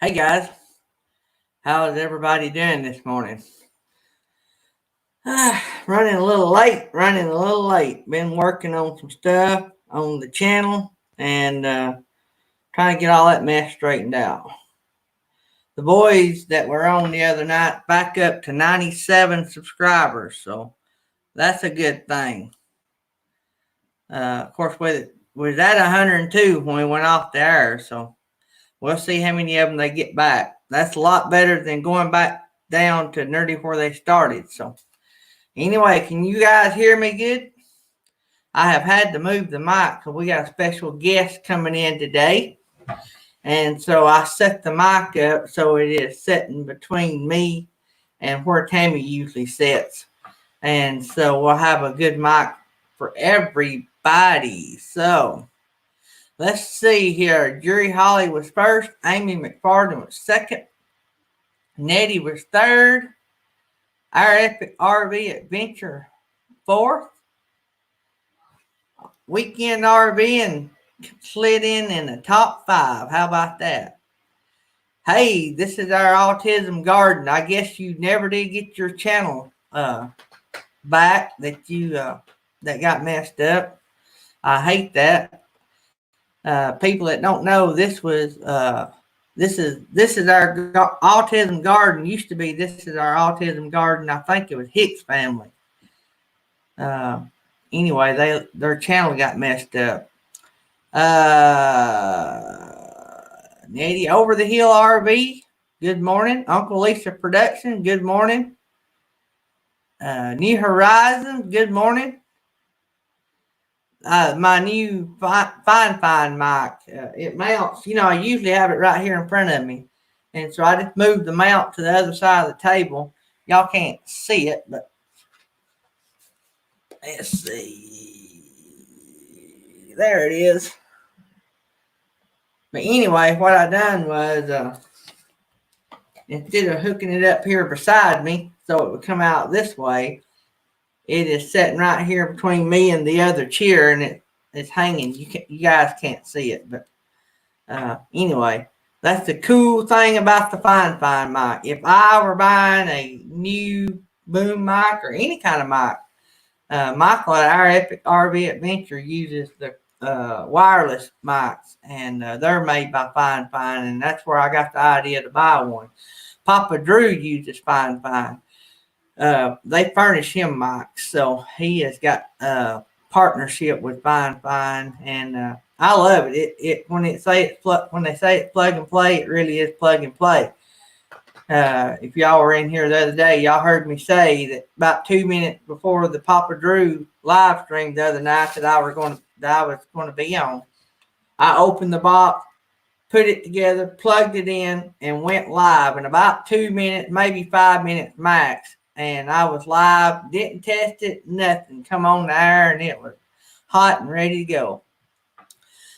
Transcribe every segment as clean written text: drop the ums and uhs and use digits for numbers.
Hey guys, how's everybody doing this morning? Running a little late. Been working on some stuff on the channel and trying to get all that mess straightened out. The boys that were on the other night back up to 97 subscribers, so that's a good thing. Of course, we was at 102 when we went off the air, so we'll see how many of them they get back. That's a lot better than going back down to nerdy where they started. So anyway, can you guys hear me good? I have had to move the mic because we got a special guest coming in today. And so I set the mic up so it is sitting between me and where Tammy usually sits. And so we'll have a good mic for everybody. So let's see here. Jerry Holly was first. Amy McFarland was second. Nettie was third. Our Epic RV Adventure fourth. Weekend RV slid in the top 5. How about that? Hey, this is our Autism Garden. I guess you never did get your channel back that you that got messed up. I hate that. People that don't know, this is our Autism Garden. Used to be this is our Autism Garden. I think it was Hicks family. Anyway, their channel got messed up. Nettie Over the Hill RV, good morning. Uncle Lisa Production, good morning. New Horizons, good morning. My new fine mic, it mounts, I usually have it right here in front of me. And so I just moved the mount to the other side of the table. Y'all can't see it, but let's see. There it is. But anyway, what I done was, instead of hooking it up here beside me so it would come out this way, it is sitting right here between me and the other chair, and it's hanging. You guys can't see it, but anyway, that's the cool thing about the fine mic. If I were buying a new boom mic or any kind of mic, Michael at our Epic RV Adventure uses the wireless mics, and they're made by Fine, and that's where I got the idea to buy one. Papa Drew uses Fine. They furnish him mics, so he has got a partnership with Fine, and I love it. When they say it's plug and play, it really is plug and play. If y'all were in here the other day, y'all heard me say that about 2 minutes before the Papa Drew live stream the other night that I was going to be on, I opened the box, put it together, plugged it in, and went live in about 2 minutes, maybe 5 minutes max. And I was live, didn't test it, nothing. Come on the air, and it was hot and ready to go.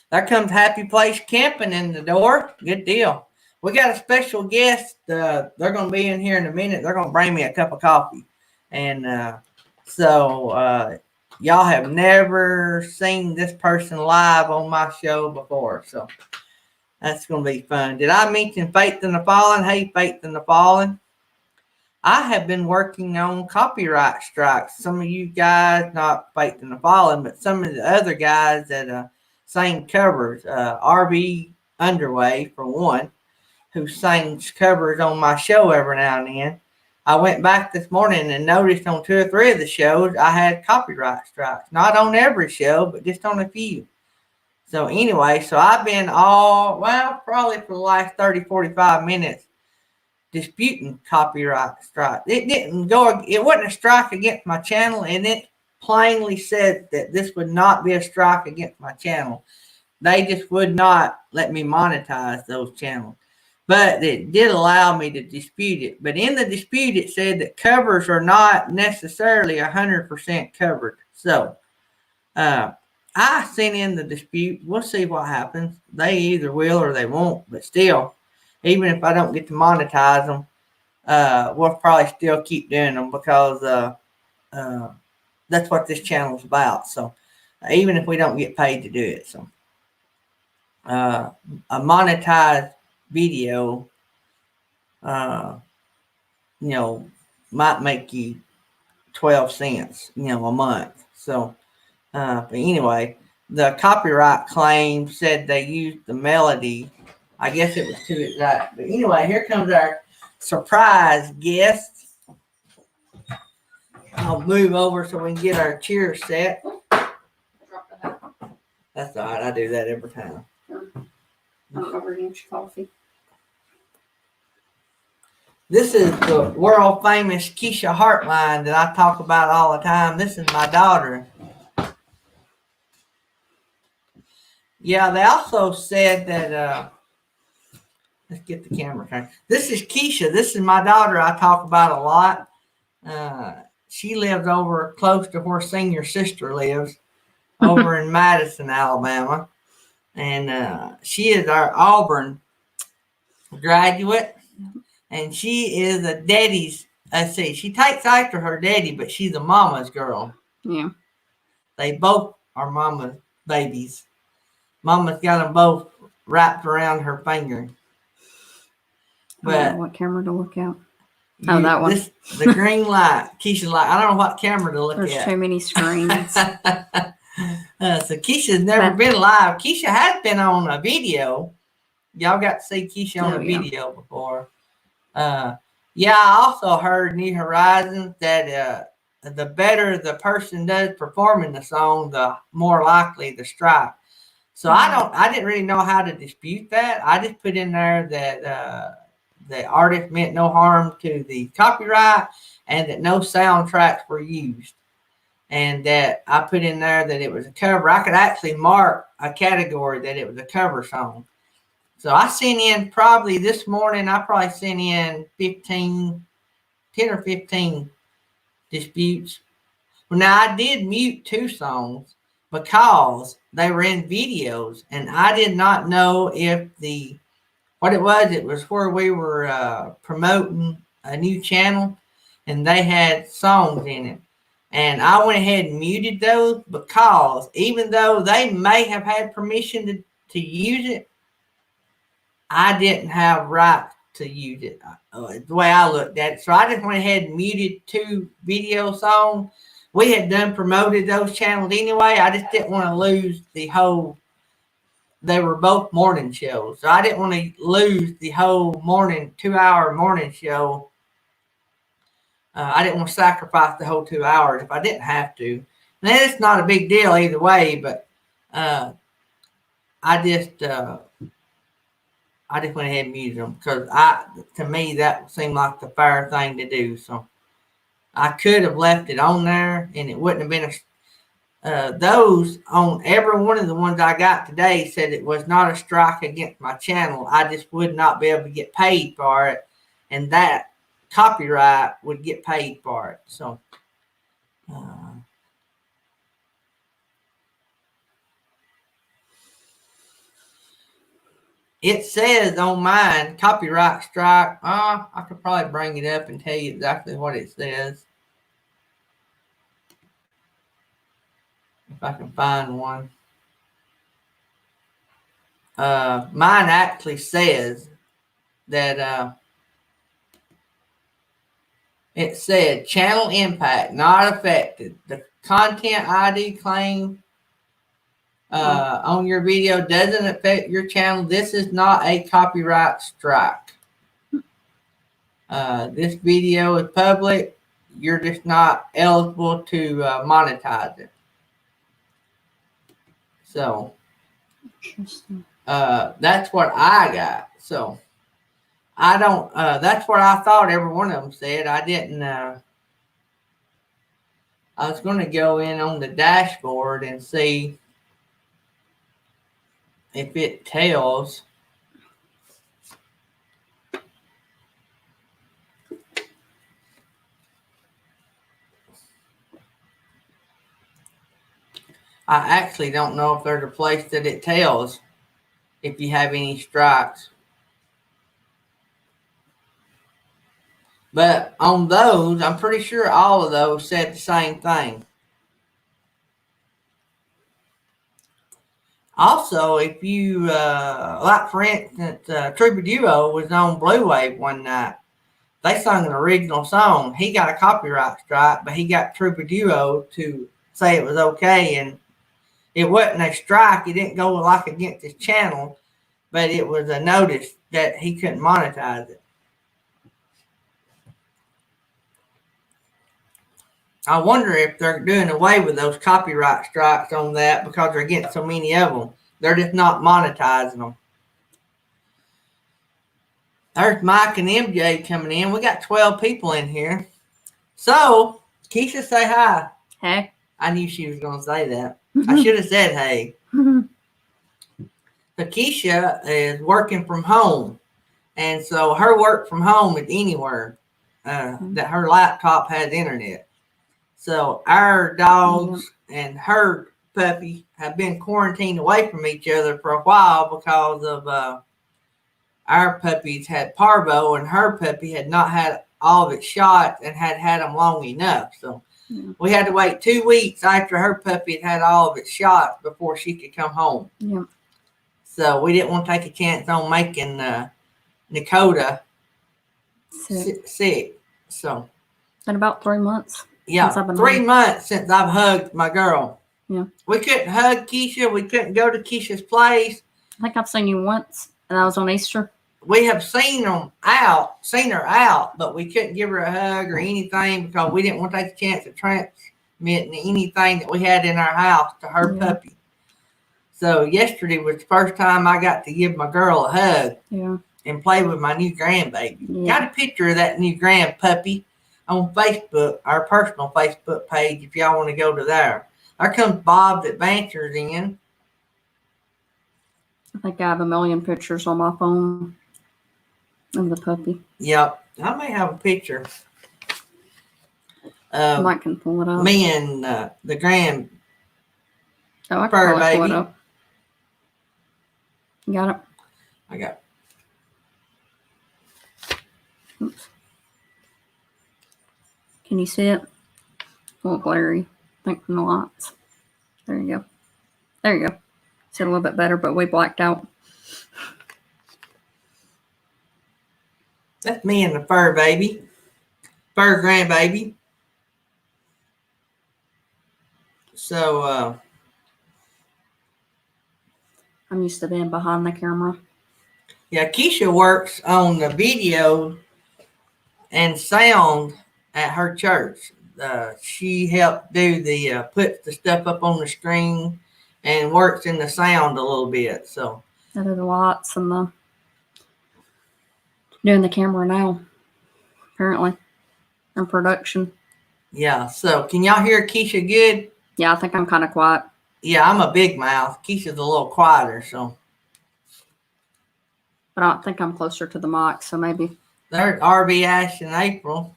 There comes Happy Place Camping in the door. Good deal. We got a special guest. They're going to be in here in a minute. They're going to bring me a cup of coffee. And so y'all have never seen this person live on my show before. So that's going to be fun. Did I mention Faith in the Fallen? Hey, Faith in the Fallen. I have been working on copyright strikes. Some of you guys, not Faith in the Fallen, but some of the other guys that sang covers. RV Underway, for one, who sings covers on my show every now and then. I went back this morning and noticed on 2 or 3 of the shows I had copyright strikes. Not on every show, but just on a few. So anyway, I've been probably for the last 30, 45 minutes disputing copyright strike. It wasn't a strike against my channel, and it plainly said that this would not be a strike against my channel. They just would not let me monetize those channels. But it did allow me to dispute it. But in the dispute, it said that covers are not necessarily 100% covered. So I sent in the dispute. We'll see what happens. They either will or they won't. But still, even if I don't get to monetize them, we'll probably still keep doing them because that's what this channel is about. So even if we don't get paid to do it. So a monetized video, you know, might make you 12 cents, you know, a month. So, but anyway, the copyright claim said they used the melody. I guess it was too exact. But anyway, here comes our surprise guest. I'll move over so we can get our cheers set. That's all right. I do that every time. I'm over your coffee. This is the world famous Keisha Heartline that I talk about all the time. This is my daughter. Yeah, they also said that, let's get the camera turned. This is Keisha. This is my daughter I talk about a lot. She lives over close to where Senior Sister lives, over in Madison, Alabama. And she is our Auburn graduate. And she is a daddy's, let's see, she takes after her daddy, but she's a mama's girl. Yeah. They both are mama's babies. Mama's got them both wrapped around her finger. I don't know what camera to look at. Oh, that one. The green light. Keisha's like, I don't know what camera to look There's at. There's too many screens. So Keisha's never been live. Keisha has been on a video. Y'all got to see Keisha on a video before. Yeah, I also heard New Horizons that the better the person does performing the song, the more likely the strike. So I didn't really know how to dispute that. I just put in there that the artist meant no harm to the copyright and that no soundtracks were used. And that I put in there that it was a cover. I could actually mark a category that it was a cover song. So I sent in probably this morning, I probably sent in 10 or 15 disputes. Well, now I did mute 2 songs because they were in videos and I did not know if what it was where we were promoting a new channel and they had songs in it. And I went ahead and muted those because even though they may have had permission to use it, I didn't have right to use it the way I looked at it. So I just went ahead and muted 2 video songs. We had done promoted those channels anyway. I just didn't want to lose the whole, they were both morning shows. So I didn't want to lose the whole 2-hour morning show. I didn't want to sacrifice the whole 2 hours if I didn't have to. And it's not a big deal either way, but I just went ahead and muted them because to me, that seemed like the fair thing to do. So I could have left it on there and it wouldn't have been those on every one of the ones I got today said it was not a strike against my channel. I just would not be able to get paid for it. And that copyright would get paid for it. So, it says on mine, copyright strike. I could probably bring it up and tell you exactly what it says. If I can find one. Mine actually says that it said channel impact not affected. The content ID claim on your video doesn't affect your channel. This is not a copyright strike. This video is public. You're just not eligible to monetize it. So that's what I got. So I don't, that's what I thought every one of them said. I didn't, I was going to go in on the dashboard and see if it tells. I actually don't know if there's a place that it tells if you have any strikes. But on those, I'm pretty sure all of those said the same thing. Also, if you like, for instance, Trooper Duo was on Blue Wave one night. They sung an original song. He got a copyright strike, but he got Trooper Duo to say it was okay, and it wasn't a strike. It didn't go like against his channel, but it was a notice that he couldn't monetize it. I wonder if they're doing away with those copyright strikes on that because they're getting so many of them. They're just not monetizing them. There's Mike and MJ coming in. We got 12 people in here. So, Keisha, say hi. Hey. I knew she was going to say that. I should have said hey. So Keisha is working from home. And so her work from home is anywhere that her laptop has internet. So our dogs and her puppy have been quarantined away from each other for a while because of our puppies had parvo and her puppy had not had all of its shots and had them long enough. So we had to wait 2 weeks after her puppy had had all of its shots before she could come home. Yeah. So we didn't want to take a chance on making Nakota sick. So in about 3 months. Yeah, 3 months since I've hugged my girl. Yeah. We couldn't hug Keisha. We couldn't go to Keisha's place. I think I've seen you once, and that was on Easter. We have seen her out, but we couldn't give her a hug or anything because we didn't want to take a chance of transmitting anything that we had in our house to her puppy. So yesterday was the first time I got to give my girl a hug and play with my new grandbaby. Yeah. Got a picture of that new grandpuppy on Facebook, our personal Facebook page, if y'all want to go to there. There comes Bob's Adventures in. I think I have 1 million pictures on my phone of the puppy. Yep. I may have a picture. Mike can pull it up. Me and the grand I can fur baby. Pull it up. You got it? I got it. Oops. Can you see it? A little blurry. I think from the lights. There you go. There you go. See it a little bit better, but we blacked out. That's me and the fur baby. Fur grandbaby. So, I'm used to being behind the camera. Yeah, Keisha works on the video and sound at her church. She helped do put the stuff up on the screen and works in the sound a little bit. So I do the lights and doing the camera now, apparently, in production. Yeah. So can y'all hear Keisha good? Yeah, I think I'm kind of quiet. Yeah, I'm a big mouth. Keisha's a little quieter, so. But I think I'm closer to the mic, so maybe. There's RB Ash and April.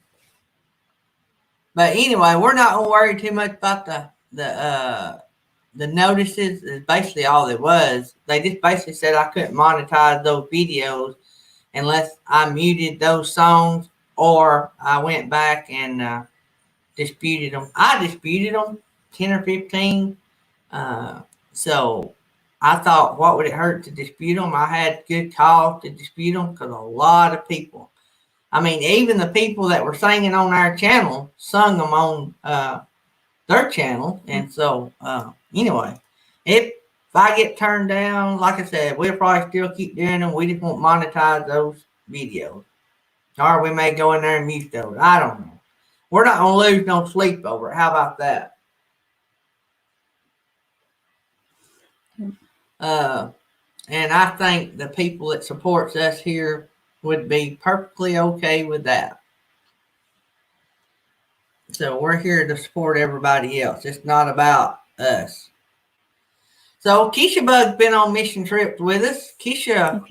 But anyway, we're not going to worry too much about the notices. Is basically all it was. They just basically said I couldn't monetize those videos unless I muted those songs or I went back and disputed them. I disputed them, 10 or 15. So I thought, what would it hurt to dispute them? I had good cause to dispute them because a lot of people, I mean, even the people that were singing on our channel sung them on their channel. And so, anyway, if I get turned down, like I said, we'll probably still keep doing them. We just won't monetize those videos. Or we may go in there and mute those. I don't know. We're not going to lose no sleep over it. How about that? And I think the people that supports us here would be perfectly okay with that. So we're here to support everybody else. It's not about us. So Keisha Bug's been on mission trips with us. Keisha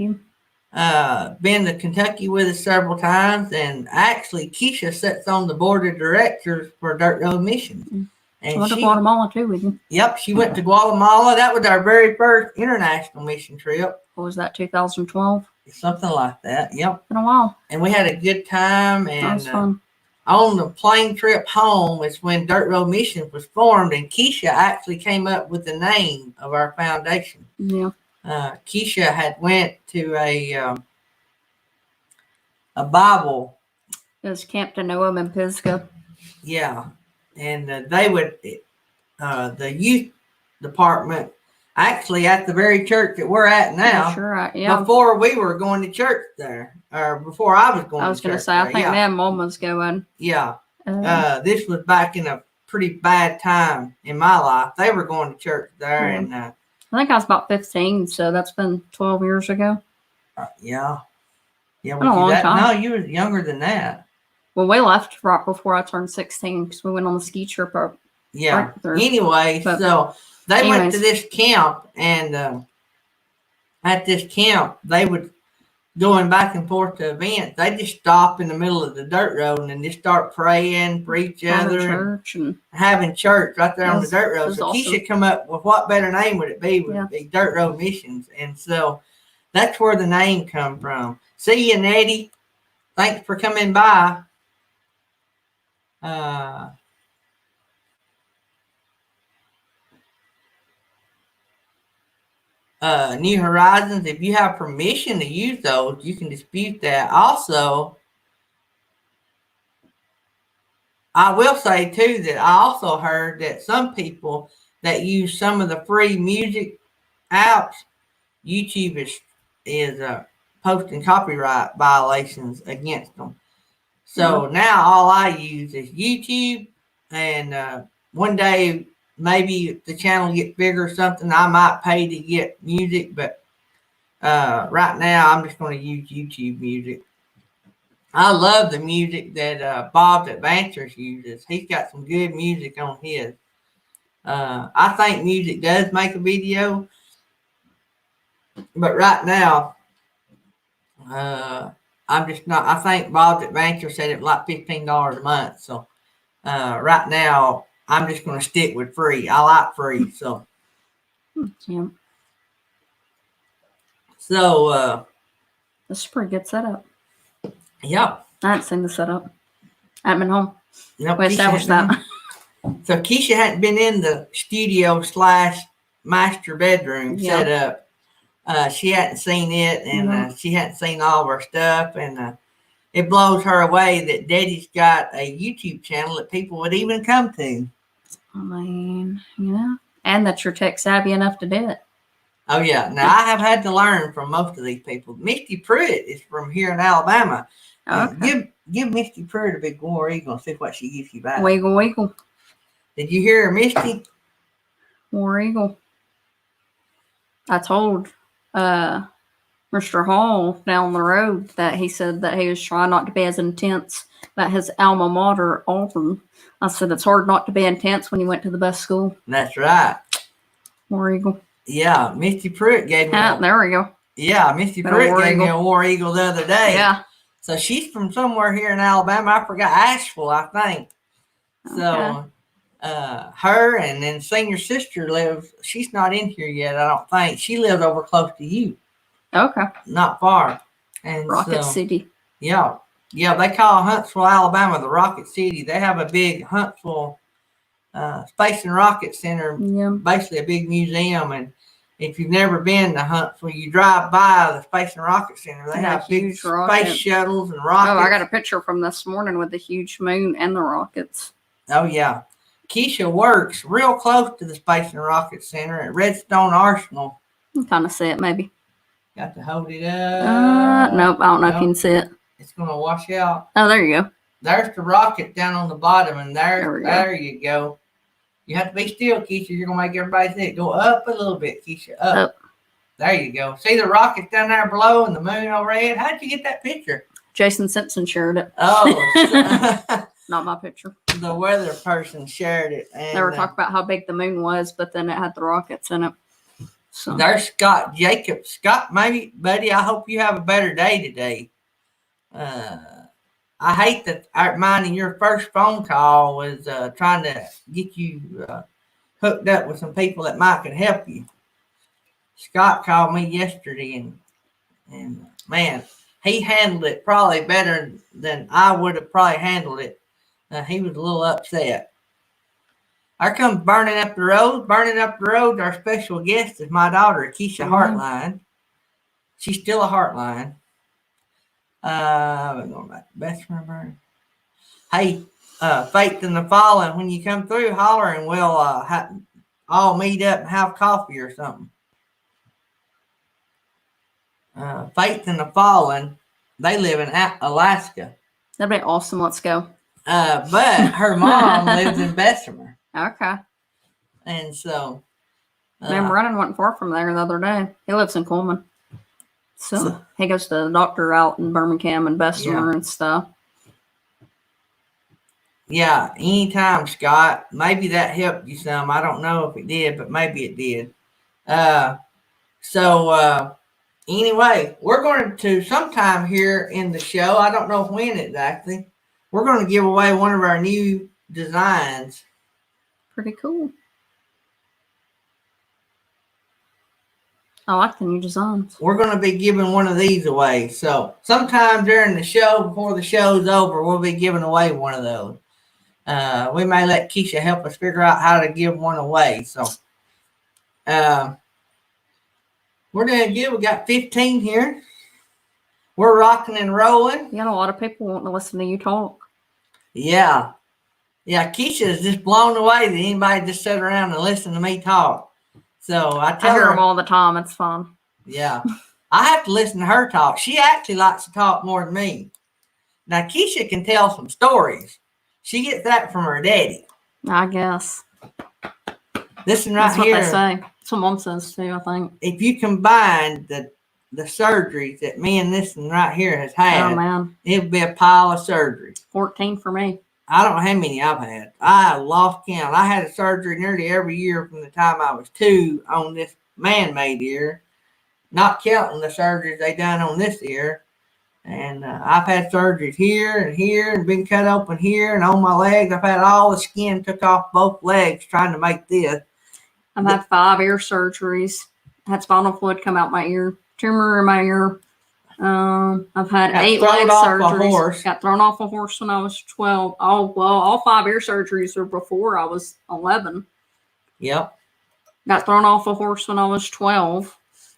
been to Kentucky with us several times, and actually Keisha sits on the board of directors for Dirt Road Missions. And went to Guatemala too with you. Yep, she went to Guatemala. That was our very first international mission trip. What was that, 2012? Something like that, yep. Been a while. And we had a good time. And that was fun. On the plane trip home is when Dirt Road Missions was formed, and Keisha actually came up with the name of our foundation. Yeah. Keisha had went to a Bible, It was Camp to Noam in Pisgah. yeah, and they would the youth department actually at the very church that we're at now. Yeah, sure. Yeah. Before we were going to church there, or before I was going. I was going to say, I there. think Yeah. that Mom was going. Yeah. This was back in a pretty bad time in my life. They were going to church there, Yeah. and I think I was about 15, so that's been 12 years ago. Yeah. Yeah. Been a long time. No, you were younger than that. Well, we left right before I turned 16 because we went on the ski trip. Yeah. Right anyway, so they went to this camp, and at this camp, they would going back and forth to events. They just stop in the middle of the dirt road and then just start praying for each other and having church right there on the dirt road. So awesome. Keisha come up with what better name would it be? Would be Dirt Road Missions, and so that's where the name come from. See you, Nettie. Thanks for coming by. New Horizons, if you have permission to use those, you can dispute that. Also, I will say too that I also heard that some people that use some of the free music apps, YouTube is posting copyright violations against them. So now all I use is YouTube, and one day maybe if the channel get bigger or something, I might pay to get music, but right now I'm just going to use YouTube music. I love the music that Bob Adventures uses. He's got some good music on his. I think music does make a video, but right now I'm just not. I think Bob's Adventure said it was like $15 a month. So right now I'm just going to stick with free. I like free. So so this is a pretty good setup. Yeah. I haven't seen the setup. I haven't been home. Nope, we established that. So Keisha hadn't been in the studio / master bedroom set up. She hadn't seen it, and she hadn't seen all of our stuff, and it blows her away that Daddy's got a YouTube channel that people would even come to. I mean, and that you're tech savvy enough to do it. Oh yeah. Now I have had to learn from most of these people. Misty Pruitt is from here in Alabama. Okay. Give Misty Pruitt a big war eagle and see what she gives you back. Wiggle, wiggle. Did you hear her, Misty? War eagle. I told Mr. Hall down the road that he said that he was trying not to be as intense about his alma mater, Auburn. I said it's hard not to be intense when you went to the best school. That's right. War eagle. Yeah, Misty Pruitt gave me. There we go. Yeah, Misty Pruitt gave me a war eagle the other day. Yeah. So she's from somewhere here in Alabama. I forgot, Asheville, I think. Okay. So her and then Senior Sister lives. She's not in here yet, I don't think. She lives over close to you. Okay. Not far. And Rocket City. Yeah. Yeah, they call Huntsville, Alabama the Rocket City. They have a big Huntsville Space and Rocket Center, basically a big museum. And if you've never been to Huntsville, you drive by the Space and Rocket Center. They have big space shuttles and rockets. Oh, I got a picture from this morning with the huge moon and the rockets. Oh, yeah. Keisha works real close to the Space and Rocket Center at Redstone Arsenal. You can kind of see it, maybe. Got to hold it up. Nope, I don't know if you can see it. It's going to wash out. Oh, there you go. There's the rocket down on the bottom, and there you go. You have to be still, Keisha. You're going to make everybody see it. Go up a little bit, Keisha. Up. There you go. See the rockets down there below and the moon overhead? How did you get that picture? Jason Simpson shared it. Oh. Not my picture. The weather person shared it. And they were talking about how big the moon was, but then it had the rockets in it. So there's Scott Jacobs. Scott, maybe, buddy, I hope you have a better day today. I hate that mine and your first phone call was trying to get you hooked up with some people that might could help you. Scott called me yesterday, and man, he handled it probably better than I would have probably handled it. He was a little upset. Here comes Burning Up the Road. Burning Up the Road, our special guest is my daughter, Keisha Heartline. She's still a Heartline. We're going back to best friend burn. Hey, Faith in the Fallen, when you come through, holler and we'll all meet up and have coffee or something. Faith in the Fallen, they live in Alaska. That'd be awesome. Let's go. But her mom lives in Bessemer. Okay. And so. Man, Brennan wasn't far from there the other day. He lives in Coleman. So he goes to the doctor out in Birmingham and Bessemer and stuff. Yeah, anytime, Scott. Maybe that helped you some. I don't know if it did, but maybe it did. Anyway, we're going to sometime here in the show, I don't know when exactly, we're going to give away one of our new designs. Pretty cool. I like the new designs. We're going to be giving one of these away. So sometime during the show, before the show's over, we'll be giving away one of those. We may let Keisha help us figure out how to give one away. So we're doing good. We got 15 here. We're rocking and rolling. You got a lot of people wanting to listen to you talk. Yeah. Yeah, Keisha is just blown away that anybody just sit around and listen to me talk. So I hear her them all the time. It's fun. Yeah. I have to listen to her talk. She actually likes to talk more than me. Now, Keisha can tell some stories. She gets that from her daddy. I guess. This one right here. That's what they say. That's what Mom says too, I think. If you combine the surgeries that me and this one right here has had, oh man, it would be a pile of surgery. 14 for me. I don't know how many I've had. I lost count. I had a surgery nearly every year from the time I was 2 on this man-made ear, not counting the surgeries they done on this ear. And I've had surgeries here and been cut open here and on my legs. I've had all the skin took off both legs trying to make this. I've had 5 ear surgeries. I had spinal fluid come out my ear, tumor in my ear. I've had 8 leg surgeries. Got thrown off a horse when I was 12. Oh, well, all 5 ear surgeries were before I was 11. Yep. Got thrown off a horse when I was 12.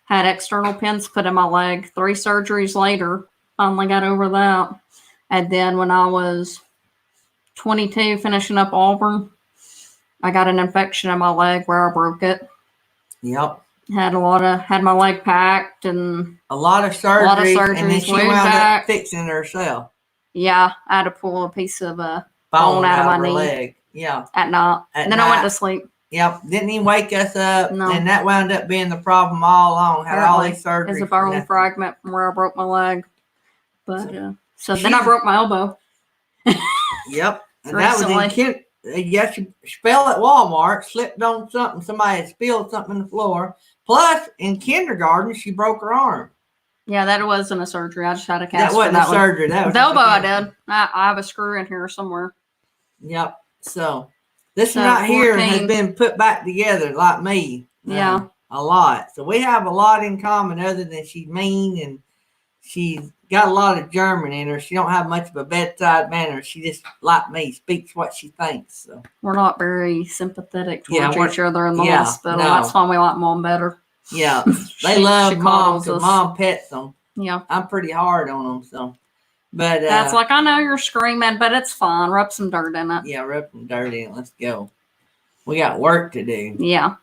Had external pins put in my leg. 3 surgeries later, finally got over that. And then when I was 22, finishing up Auburn, I got an infection in my leg where I broke it. Yep. Had my leg packed and a lot of surgeries, and then she wound up fixing herself. Yeah, I had to pull a piece of bone out of my knee. Leg. Yeah. At night. And then I went to sleep. Yep. Didn't even wake us up. No. And that wound up being the problem all along. Had all these surgeries. It's a bone fragment from where I broke my leg. But so then I broke my elbow. Yep. And that was in yes, she fell at Walmart, slipped on something. Somebody had spilled something on the floor. Plus, in kindergarten, she broke her arm. Yeah, that wasn't a surgery. I just had a cast. That wasn't a surgery. That was the elbow I did. I have a screw in here somewhere. Yep. So this one right here has been put back together like me. Yeah. A lot. So we have a lot in common other than she's mean and she's got a lot of German in her. She don't have much of a bedside manner. She just, like me, speaks what she thinks. So we're not very sympathetic towards each other in the hospital. No. That's why we like Mom better. Yeah. They love Mom because Mom pets them. Yeah. I'm pretty hard on them. So, but that's like, I know you're screaming, but it's fine. Rub some dirt in it. Yeah, rub some dirt in it. Let's go. We got work to do. Yeah.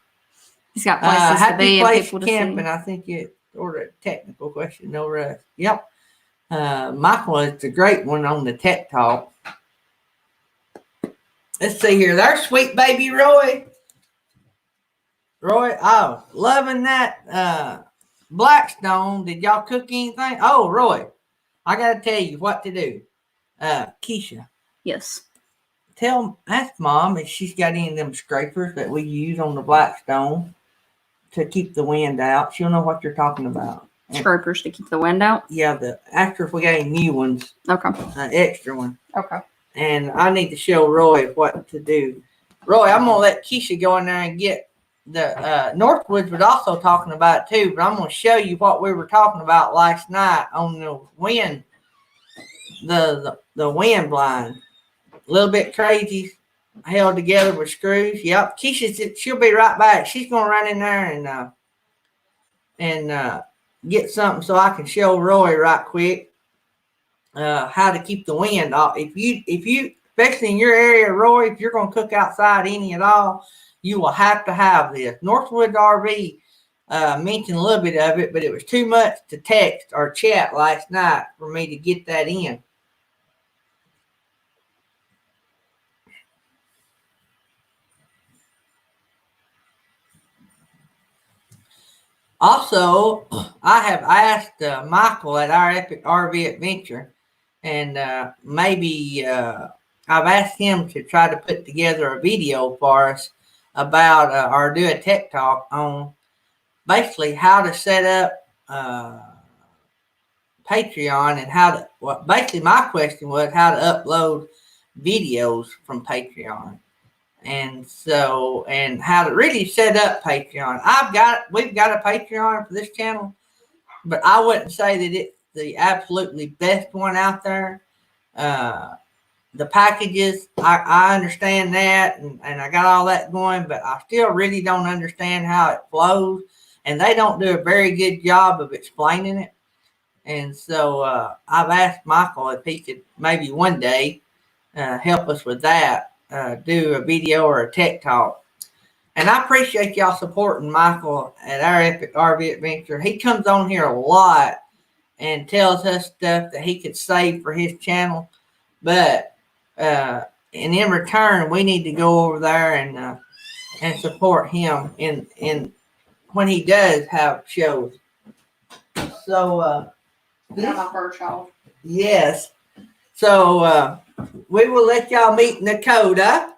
He's got places to be and people to camping. see. I think it ordered a technical question. No rush. Yep. Michael is a great one on the tech talk. Let's see here. There's sweet baby Roy. Oh, loving that Blackstone. Did y'all cook anything? Oh, Roy, I got to tell you what to do. Keisha. Yes. Ask Mom if she's got any of them scrapers that we use on the Blackstone to keep the wind out. She'll know what you're talking about. Scrapers to keep the wind out? Yeah, after if we got any new ones. Okay. Extra one. Okay. And I need to show Roy what to do. Roy, I'm going to let Keisha go in there and get the Northwoods was also talking about it too, but I'm going to show you what we were talking about last night on the wind, the wind blind. A little bit crazy held together with screws. Yep, she'll be right back. She's gonna run in there and get something so I can show Roy right quick how to keep the wind off. If you especially in your area, Roy, if you're gonna cook outside any at all, you will have to have this. Northwood RV mentioned a little bit of it, but it was too much to text or chat last night for me to get that in. Also, I have asked Michael at our Epic RV Adventure, and maybe I've asked him to try to put together a video for us about or do a tech talk on basically how to set up Patreon and how to. Well, basically, my question was how to upload videos from Patreon. And how to really set up Patreon. We've got a Patreon for this channel, but I wouldn't say that it's the absolutely best one out there. The packages, I understand that, and I got all that going, but I still really don't understand how it flows, and they don't do a very good job of explaining it. And so I've asked Michael if he could maybe one day help us with that. Do a video or a tech talk. And I appreciate y'all supporting Michael at our Epic RV Adventure. He comes on here a lot and tells us stuff that he could save for his channel. But and in return, we need to go over there and support him in when he does have shows. So yes. So we will let y'all meet Nakota.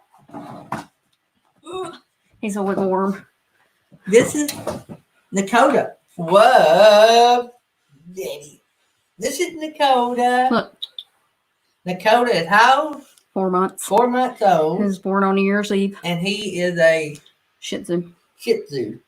He's a wiggle worm. This is Nakota. Whoa, Daddy. This is Nakota. Look. Nakota is how? 4 months. 4 months old. He was born on New Year's Eve. And he is a Shih Tzu. Shih Tzu.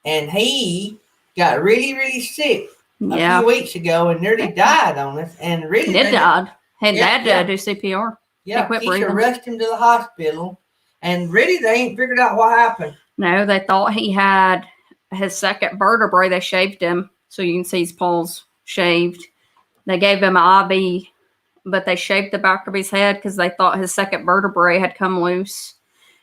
And he got really, really sick a few weeks ago and nearly died on us. And really, he died. Had Dad do CPR. Yeah, Keisha rushed him to the hospital, and really they ain't figured out what happened. No, they thought he had his second vertebrae. They shaved him, so you can see his paws shaved. They gave him an IV, but they shaved the back of his head because they thought his second vertebrae had come loose.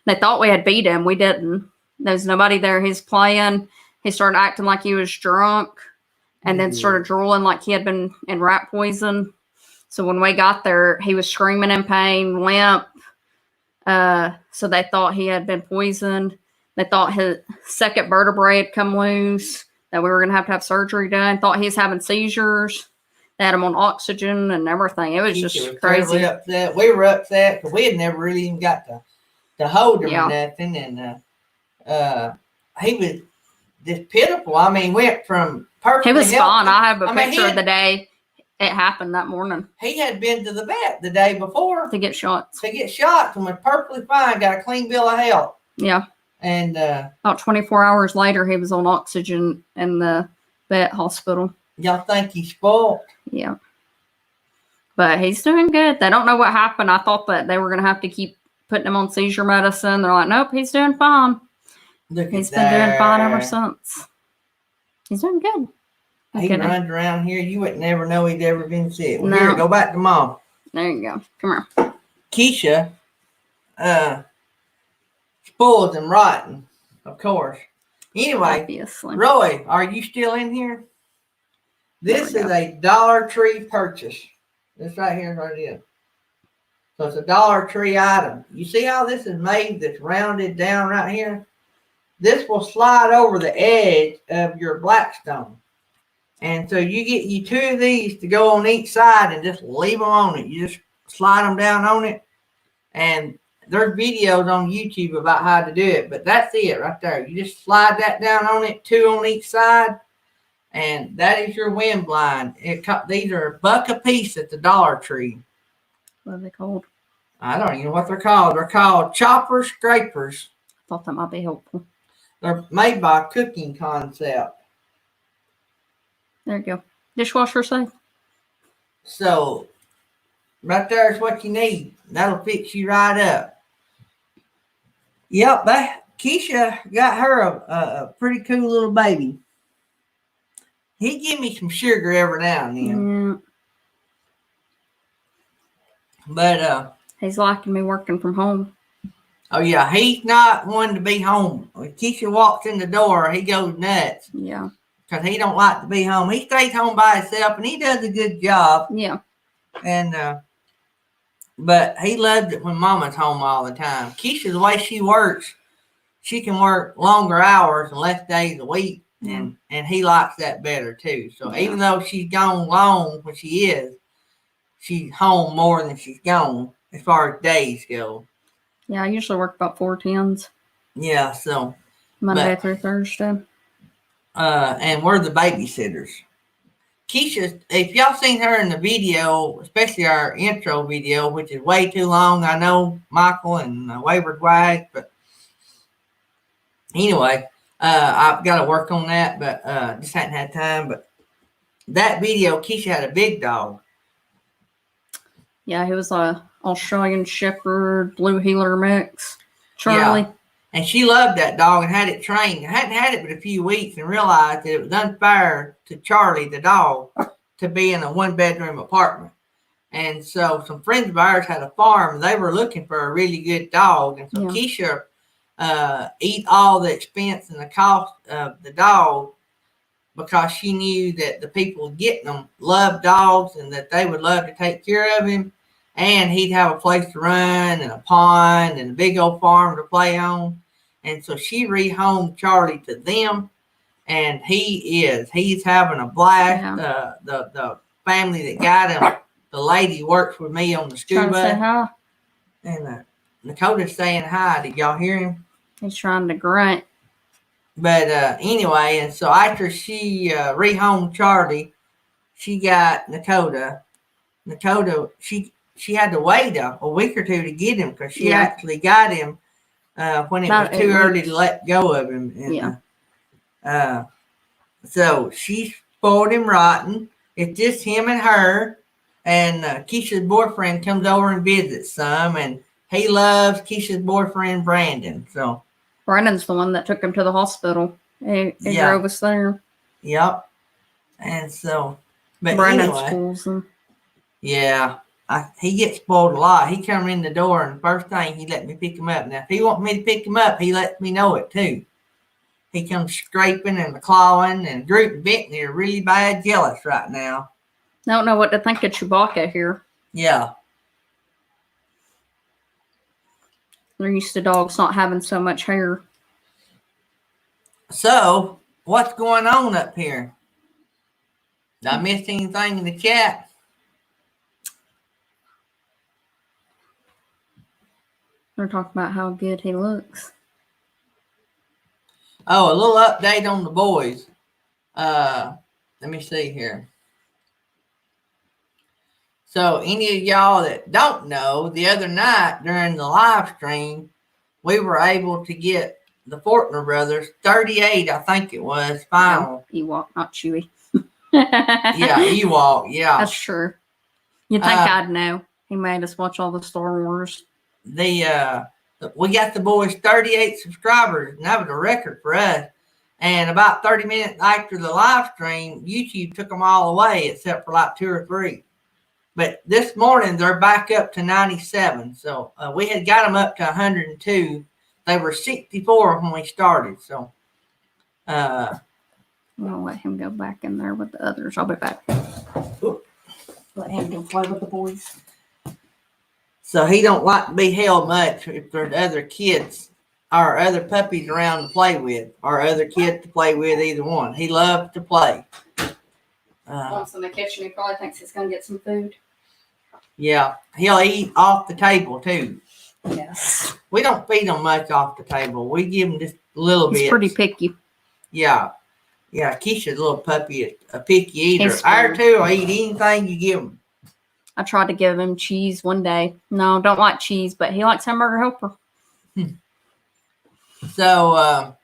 They thought we had beat him. We didn't. There's nobody there. He's playing. He started acting like he was drunk, and then started drooling like he had been in rat poison. So when we got there, he was screaming in pain, limp. So they thought he had been poisoned. They thought his second vertebrae had come loose, that we were going to have surgery done. Thought he was having seizures. They had him on oxygen and everything. It was just crazy. Upset. We were upset because we had never really even got to hold him or nothing. And he was just pitiful. I mean, went from perfectly He was healthy. fine. I have a picture of the day it happened that morning. He had been to the vet the day before to get shots. And was perfectly fine. Got a clean bill of health. Yeah. And about 24 hours later, he was on oxygen in the vet hospital. Y'all think he's spoiled? Yeah. But he's doing good. They don't know what happened. I thought that they were going to have to keep putting him on seizure medicine. They're like, nope, he's doing fine. He's been doing fine ever since. He's doing good. He runs around here. You would never know he'd ever been sick. Well, here, go back to Mom. There you go. Come here. Keisha spoiled and rotten, of course. Anyway, obviously. Roy, are you still in here? This is a Dollar Tree purchase. This right here is what it is. So it's a Dollar Tree item. You see how this is made that's rounded down right here? This will slide over the edge of your Blackstone. And so you get you two of these to go on each side and just leave them on it. You just slide them down on it. And there's videos on YouTube about how to do it. But that's it right there. You just slide that down on it, two on each side. And that is your wind blind. These are $1 a piece at the Dollar Tree. What are they called? I don't even know what they're called. They're called chopper scrapers. I thought that might be helpful. They're made by Cooking Concept. There you go. Dishwasher safe. So, right there is what you need. That'll fix you right up. Yep, Keisha got her a pretty cool little baby. He give me some sugar every now and then. Yeah. But He's liking me working from home. oh yeah, he's not one to be home. When Keisha walks in the door, he goes nuts. Yeah. Because he don't like to be home. He stays home by himself, and he does a good job. Yeah. And but he loves it when Mama's home all the time. Keisha, the way she works, she can work longer hours and less days a week, and he likes that better too. So even though she's gone long when she is, she's home more than she's gone as far as days go. Yeah, I usually work about 4 10s. Yeah, so Monday through Thursday. And we're the babysitters. Keisha, if y'all seen her in the video, especially our intro video, which is way too long, I know, Michael and Wayward Wag, but anyway, I've got to work on that, but just hadn't had time. But that video, Keisha had a big dog. Yeah, he was a Australian Shepherd Blue Heeler mix. Charlie. Yeah. And she loved that dog and had it trained. I hadn't had it but a few weeks and realized that it was unfair to Charlie, the dog, to be in a 1-bedroom apartment. And so some friends of ours had a farm, and they were looking for a really good dog. And so Keisha eat all the expense and the cost of the dog because she knew that the people getting them loved dogs and that they would love to take care of him. And he'd have a place to run and a pond and a big old farm to play on. And so she rehomed Charlie to them. And he's having a blast. Yeah. The family that got him, the lady works with me on the school bus. Say hi. And Dakota's saying hi. Did y'all hear him? He's trying to grunt. But anyway, and so after she rehomed Charlie, she got Dakota. Dakota, she had to wait a week or two to get him because she actually got him when it was too early to let go of him. And, so she spoiled him rotten. It's just him and her. And Keisha's boyfriend comes over and visits some. And he loves Keisha's boyfriend, Brandon. So Brandon's the one that took him to the hospital. He drove us there. Yep. And so, but Brandon anyway, schools him. Yeah. He gets spoiled a lot. He come in the door and first thing he let me pick him up. Now, if he wants me to pick him up, he lets me know it too. He comes scraping and clawing, and Groot and Bentley are really bad jealous right now. I don't know what to think of Chewbacca here. Yeah. They're used to dogs not having so much hair. So, what's going on up here? Did I miss anything in the chat? They're talking about how good he looks. Oh, a little update on the boys. Let me see here. So any of y'all that don't know, the other night during the live stream, we were able to get the Fortner brothers, 38, I think it was, final. Ewok, not Chewie. Yeah, Ewok, yeah. That's true. You'd think I'd know. He made us watch all the Star Wars. We got the boys 38 subscribers, and that was a record for us. And about 30 minutes after the live stream, YouTube took them all away except for like 2 or 3. But this morning they're back up to 97. So we had got them up to 102. They were 64 when we started. So I'm gonna let him go back in there with the others. I'll be back. Let him go play with the boys. So he don't like to be held much if there's other kids or other puppies around to play with, or other kids to play with, either one. He loves to play. Once in the kitchen, he probably thinks he's going to get some food. Yeah, he'll eat off the table too. Yes. We don't feed him much off the table. We give him just a little bit. He's pretty picky. Yeah. Yeah, Keisha's a little puppy, a picky eater. Our two will eat anything you give him. I tried to give him cheese one day. No, don't like cheese, but he likes hamburger helper. So,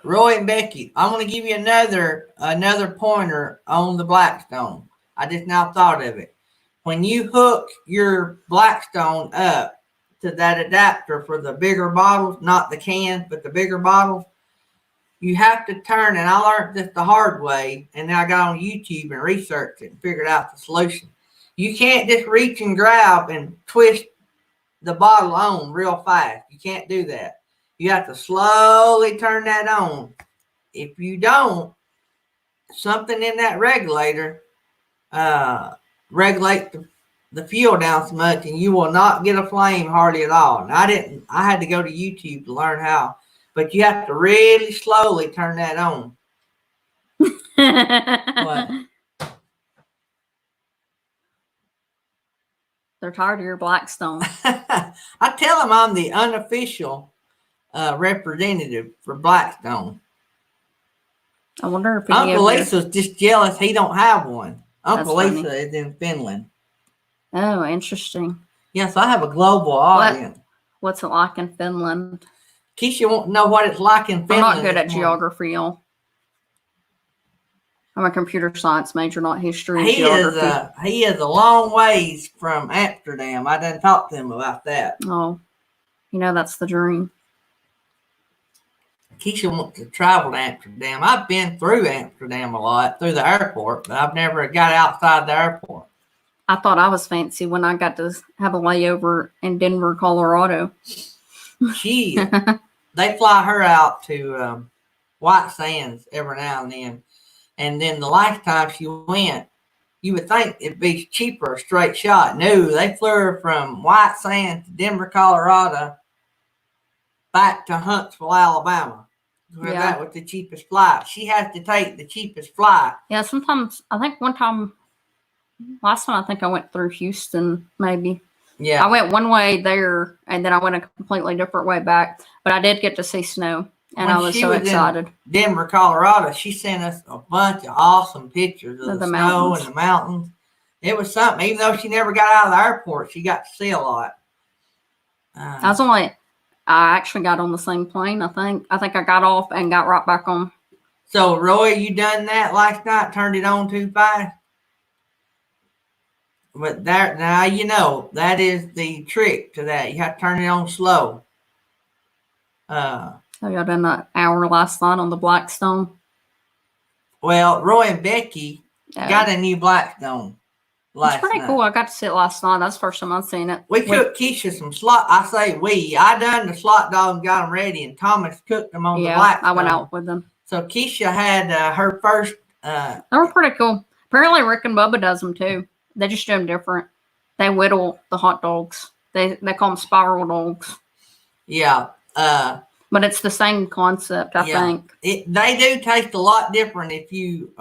Roy and Becky, I'm going to give you another pointer on the Blackstone. I just now thought of it. When you hook your Blackstone up to that adapter for the bigger bottles, not the cans, but the bigger bottles, you have to turn, and I learned this the hard way, and then I got on YouTube and researched it and figured out the solution. You can't just reach and grab and twist the bottle on real fast. You can't do that. You have to slowly turn that on. If you don't, something in that regulator regulate the fuel down so much, and you will not get a flame hardly at all. And I had to go to YouTube to learn how. But you have to really slowly turn that on. What? They're tired of your Blackstone. I tell them I'm the unofficial representative for Blackstone. I wonder if he Uncle Lisa's just jealous he don't have one. Uncle That's Lisa funny. is in Finland. Oh, interesting. Yes, I have a global audience. What's it like in Finland? Keisha won't know what it's like in Finland. I'm not good at this morning. geography, y'all. I'm a computer science major, not history and He geography. he is a long ways from Amsterdam. I done talked to him about that. Oh, that's the dream. Keisha wants to travel to Amsterdam. I've been through Amsterdam a lot, through the airport, but I've never got outside the airport. I thought I was fancy when I got to have a layover in Denver, Colorado. They fly her out to White Sands every now and then. And then the last time she went, you would think it'd be cheaper, a straight shot. No, they flew her from White Sands to Denver, Colorado, back to Huntsville, Alabama. Where that was the cheapest flight. She has to take the cheapest flight. Yeah, sometimes, I think last time I think I went through Houston, maybe. Yeah. I went one way there, and then I went a completely different way back. But I did get to see snow, and I was so excited. Denver, Colorado, she sent us a bunch of awesome pictures of the snow and the mountains. It was something. Even though she never got out of the airport, she got to see a lot. I actually got on the same plane, I think. I think I got off and got right back on. So, Roy, you done that last night? Turned it on too fast? But now that is the trick to that. You have to turn it on slow. Y'all done an hour last night on the Blackstone? Well, Roy and Becky got a new Blackstone last It's pretty night. cool. I got to see it last night. That's the first time I've seen it. We cooked Keisha some slot. I say we. I done the slot dog and got them ready, and Thomas cooked them on the Blackstone. I went out with them. So Keisha had her first. They were pretty cool. Apparently, Rick and Bubba does them too. They just do them different. They whittle the hot dogs. They call them spiral dogs. Yeah. But it's the same concept, I think. They do taste a lot different if you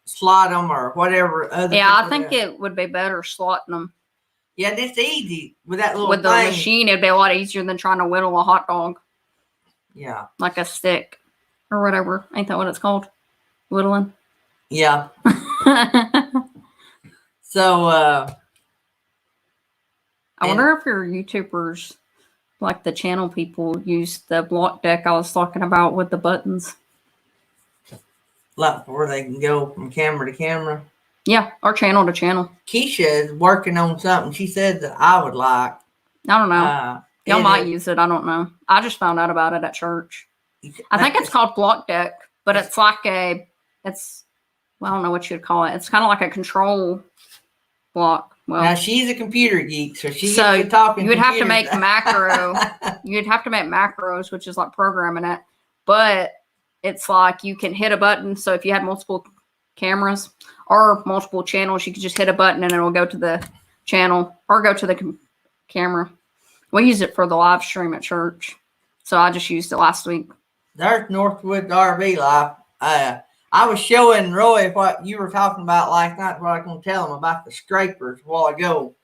slot them or whatever other. Yeah, I think it would be better slotting them. Yeah, it's easy with that little with the machine. It'd be a lot easier than trying to whittle a hot dog. Yeah, like a stick or whatever. Ain't that what it's called? Whittling. Yeah. So I wonder if your YouTubers, like the channel people, use the block deck I was talking about with the buttons. Like where they can go from camera to camera. Yeah, or channel to channel. Keisha is working on something she said that I would like. I don't know. Y'all might use it. I don't know. I just found out about it at church. I think it's called block deck, but it's like I don't know what you'd call it. It's kind of like a control block. Well, now she's a computer geek, so she's talking. You would have to make macro. You'd have to make macros, which is like programming it. But it's like you can hit a button. So if you had multiple cameras or multiple channels, you could just hit a button and it'll go to the channel or go to the camera. We use it for the live stream at church. So I just used it last week. There's Northwood RV Life. I was showing Roy what you were talking about last night. What I was going to tell him about the scrapers a while ago.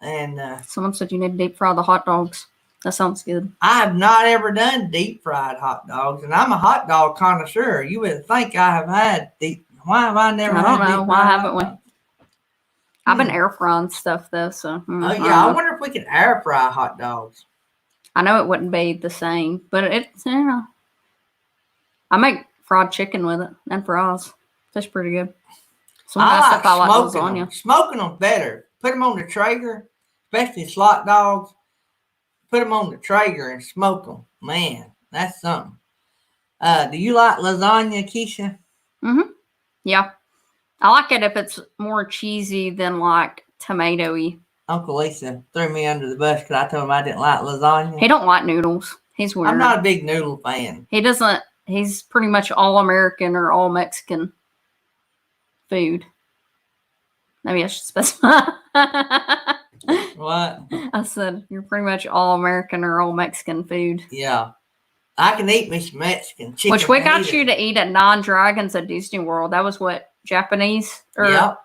And someone said you need to deep fry the hot dogs. That sounds good. I have not ever done deep fried hot dogs, and I'm a hot dog connoisseur. You would think I have had deep. Why have I never? I don't know. Why haven't we? Dogs? I've been air frying stuff though, so. Oh yeah, I wonder if we could air fry hot dogs. I know it wouldn't be the same, but it's I make fried chicken with it and fries. That's pretty good. Some of that stuff I like lasagna. Smoking them better. Put them on the Traeger, especially slot dogs. put them on the Traeger and smoke them. Man, that's something. Do you like lasagna, Keisha? Yeah. I like it if it's more cheesy than like tomatoey. Uncle Lisa threw me under the bus because I told him I didn't like lasagna. He don't like noodles. He's weird. I'm not a big noodle fan. He doesn't. He's pretty much all American or all Mexican food. Maybe I should specify. What? I said you're pretty much all American or all Mexican food. Yeah. I can eat me some Mexican chicken. Which we got you to eat at Nine Dragons at Disney World. That was what, Japanese? Yep.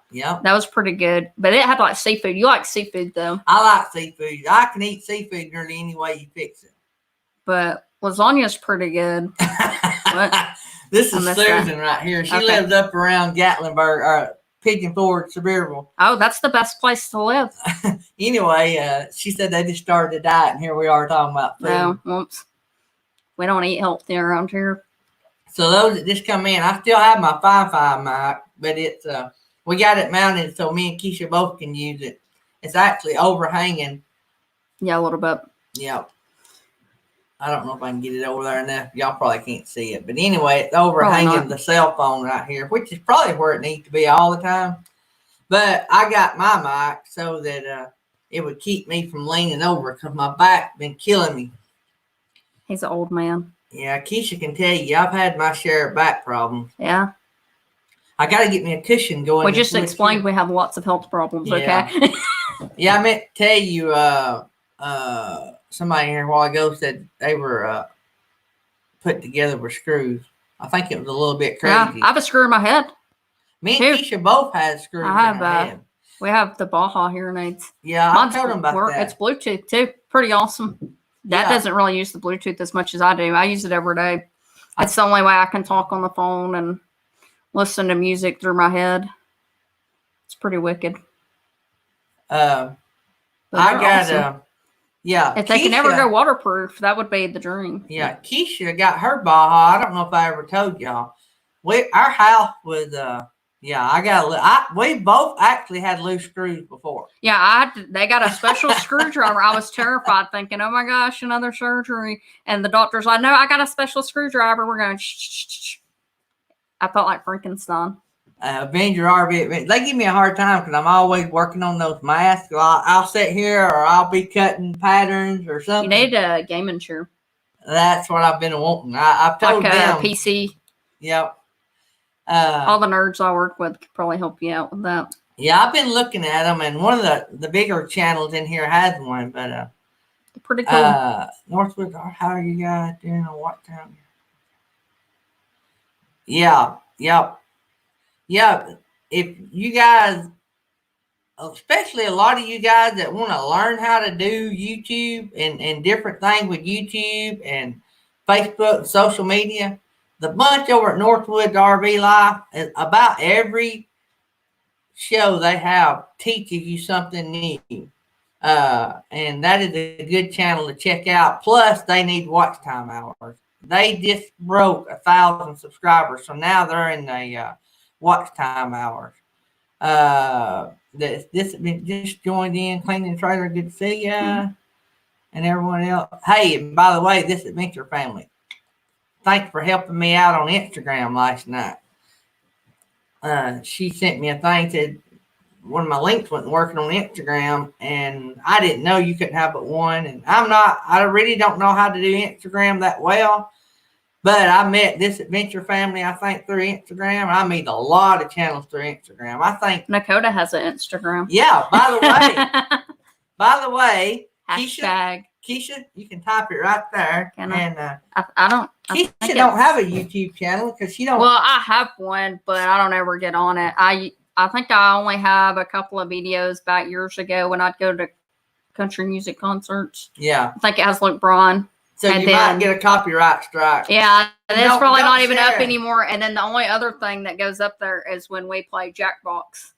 That was pretty good. But it had like seafood. You like seafood though. I like seafood. I can eat seafood nearly any way you fix it. But lasagna's pretty good. This I is missed Susan right here. She Okay. lives up around Gatlinburg, or Pigeon Forge, Sevierville. Oh, that's the best place to live. Anyway, she said they just started a diet, and here we are talking about food. No, whoops. We don't eat healthy around here. So those that just come in, I still have my Fi-Fi mic, but it's we got it mounted so me and Keisha both can use it. It's actually overhanging. Yeah, a little bit. Yep. I don't know if I can get it over there enough. Y'all probably can't see it. But anyway, it's overhanging the cell phone right here, which is probably where it needs to be all the time. But I got my mic so that it would keep me from leaning over because my back been killing me. He's an old man. Yeah, Keisha can tell you, I've had my share of back problems. Yeah. I got to get me a cushion going. We just explained we have lots of health problems, Yeah. okay? Yeah, I meant to tell you, somebody here a while ago said they were put together with screws. I think it was a little bit Yeah, crazy. I have a screw in my head. Me and too. Keisha both had screws I have, in our head. We have the Baja hearing aids. Yeah, I told them about that. It's Bluetooth too. Pretty awesome. Dad Yeah. doesn't really use the Bluetooth as much as I do. I use it every day. It's the only way I can talk on the phone and listen to music through my head. It's pretty wicked. But But I they're got awesome. yeah. If they can ever Keisha- go waterproof, that would be the dream. Yeah, Keisha got her Baja. I don't know if I ever told y'all. Our house was we both actually had loose screws before. Yeah, they got a special screwdriver. I was terrified, thinking, "Oh my gosh, another surgery!" And the doctor's like, "No, I got a special screwdriver. We're going." Shh. I felt like Frankenstein. Avenger RV, they give me a hard time because I'm always working on those masks. I'll sit here or I'll be cutting patterns or You something. need a gaming chair, That's what I've been wanting. I've told like a them. PC. Yep. All the nerds I work with could probably help you out with that. Yeah, I've been looking at them, and one of the bigger channels in here has one, but They're pretty cool. Northwood, how are you guys doing? What time? Yeah. If you guys, especially a lot of you guys that want to learn how to do YouTube and different things with YouTube and Facebook, social media, the bunch over at Northwood RV Life, about every show they have teaches you something new. And that is a good channel to check out. Plus, they need watch time hours. They just broke 1,000 subscribers, so now they're in the watch time hours. This just joined in, cleaning the trailer. Good to see ya, and everyone else. Hey, and by the way, this Adventure family, thanks for helping me out on Instagram last night. She sent me a thing, said one of my links wasn't working on Instagram, and I didn't know you couldn't have but one. And I really don't know how to do Instagram that well, but I met this Adventure family, I think, through Instagram. I meet a lot of channels through Instagram. I think Nakota has an Instagram. Yeah. By the way, Hashtag. Keisha, you can type it right there. Can I? And I don't. Keisha think don't it's- have a YouTube channel because she don't. Well, I have one, but I don't ever get on it. I think I only have a couple of videos back years ago when I'd go to country music concerts. Yeah. I think it has Luke Braun. So and you then- might get a copyright strike. Yeah, and it's Don't- probably don't not even up share it. anymore. And then the only other thing that goes up there is when we play Jackbox,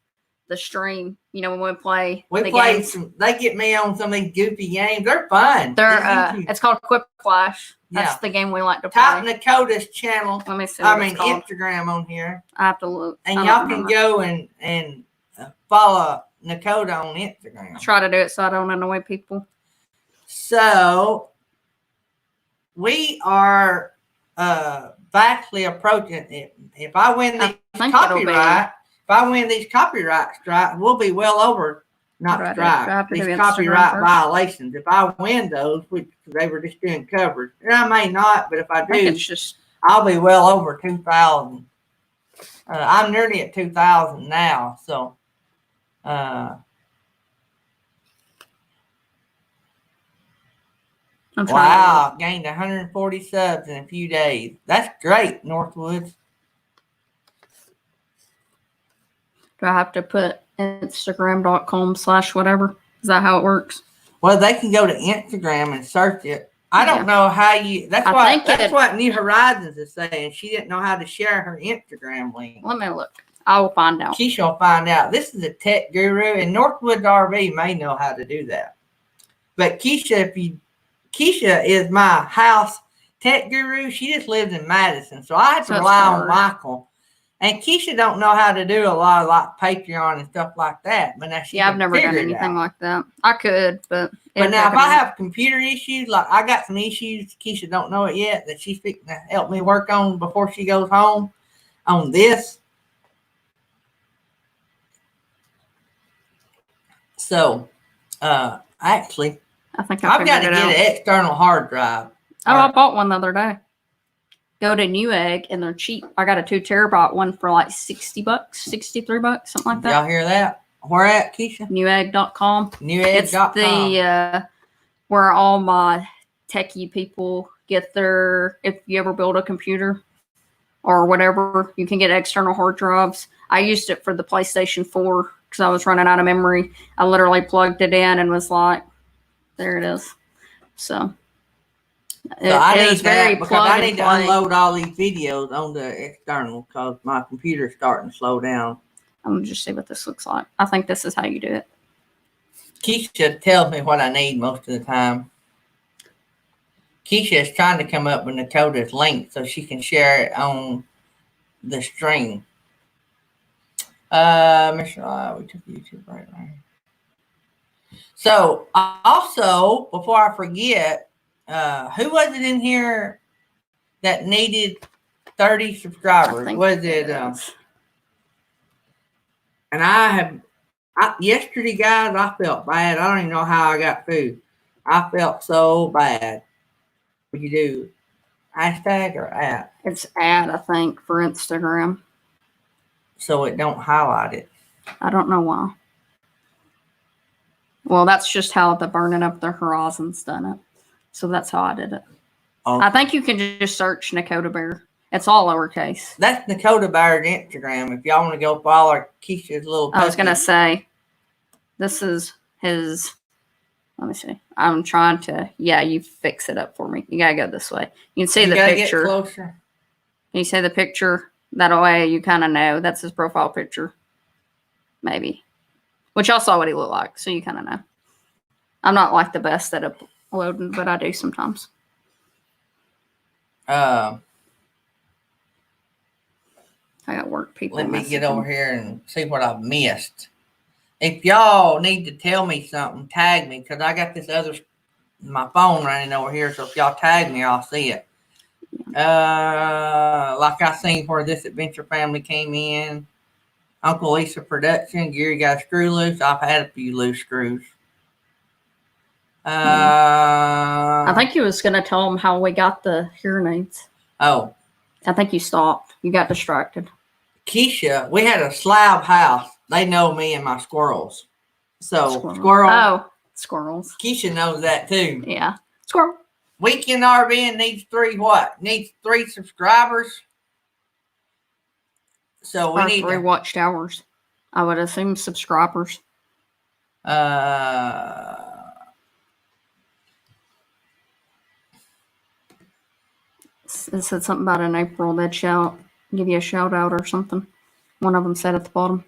the stream. You know, when we play We the played games. some. They get me on some of these goofy games. They're fun. They're Just YouTube. it's called Quick Flash. That's Yeah. the game we like to Type play. Dakota's channel. Let me see. I What mean it's called. Instagram on here, I have to look. and I y'all don't can remember. go and follow Dakota on Instagram. I try to do it so I don't annoy people. So we are vastly approaching it. If I win these think it'll be- copyright, if I win these copyright strikes, we'll be well over not What do I do? Do I have strike to do these Instagram copyright first? violations. If I win those, which they were just doing covers, and I may not, but if I I think do, it's just I'll be well over 2,000. I'm nearly at 2,000 now, so. I'm trying to Wow, gained 140 subs in a few days. That's great, Northwoods. do I have to put Instagram.com/whatever? Is that how it works? Well, they can go to Instagram and search it. I don't know how you. That's what New Horizons is saying. She didn't know how to share her Instagram link. Let me look. I will find out. Keisha will find out. This is a tech guru, and Northwoods RV may know how to do that. But Keisha is my house tech guru. She just lives in Madison, so I have to rely on Michael. And Keisha don't know how to do a lot of like Patreon and stuff like that. But now I've never done anything like that. I could, but now if I have computer issues, like I got some issues, Keisha don't know it yet, that she's fixing to help me work on before she goes home on this. So, actually, I think I've got to get an external hard drive. Oh, I bought one the other day. Go to Newegg and they're cheap. I got a 2 terabyte one for like $60, $63, something like that. Y'all hear that? Where at, Keisha? Newegg.com. Newegg.com. It's the where all my techie people get their, if you ever build a computer or whatever, you can get external hard drives. I used it for the PlayStation 4 because I was running out of memory. I literally plugged it in and was like, there it is. So I need that because I need to unload all these videos on the external because my computer's starting to slow down. I'm going to just see what this looks like. I think this is how you do it. Keisha tells me what I need most of the time. Keisha is trying to come up with Dakota's link so she can share it on the stream. Mr. We took YouTube right now. So also, before I forget, who was it in here that needed 30 subscribers? Was it? And yesterday, guys, I felt bad. I don't even know how I got food. I felt so bad. What you do? Hashtag or at? It's ad, I think, for Instagram. So it don't highlight it. I don't know why. Well, that's just how the Burning Up the Horizons done it. So that's how I did it. Okay. I think you can just search Dakota Bear. It's all lowercase. That's Dakota Bear's Instagram. If y'all want to go follow Keisha's little puppy. I was going to say, this is his. Let me see. I'm trying to. Yeah, you fix it up for me. You got to go this way. You can see the picture. Get closer. Can you see the picture? That way you kind of know. That's his profile picture. Maybe. Which y'all saw what he looked like. So you kind of know. I'm not like the best at uploading, but I do sometimes. I got work people. Let me get over here and see what I've missed. If y'all need to tell me something, tag me because I got this my phone running over here. So if y'all tag me, I'll see it. Like I seen where This Adventure Family came in. Uncle Lisa Production. Gary got a screw loose. I've had a few loose screws. I think you was gonna tell them how we got the hearing aids. Oh, I think you stopped. You got distracted. Keisha, we had a slab house. They know me and my squirrels. So squirrels. Keisha knows that too. Yeah, squirrel. Weekend RVing needs 3 subscribers. So we need 3 watched hours. I would assume subscribers. It said something about in April they'd give you a shout out or something. One of them said at the bottom.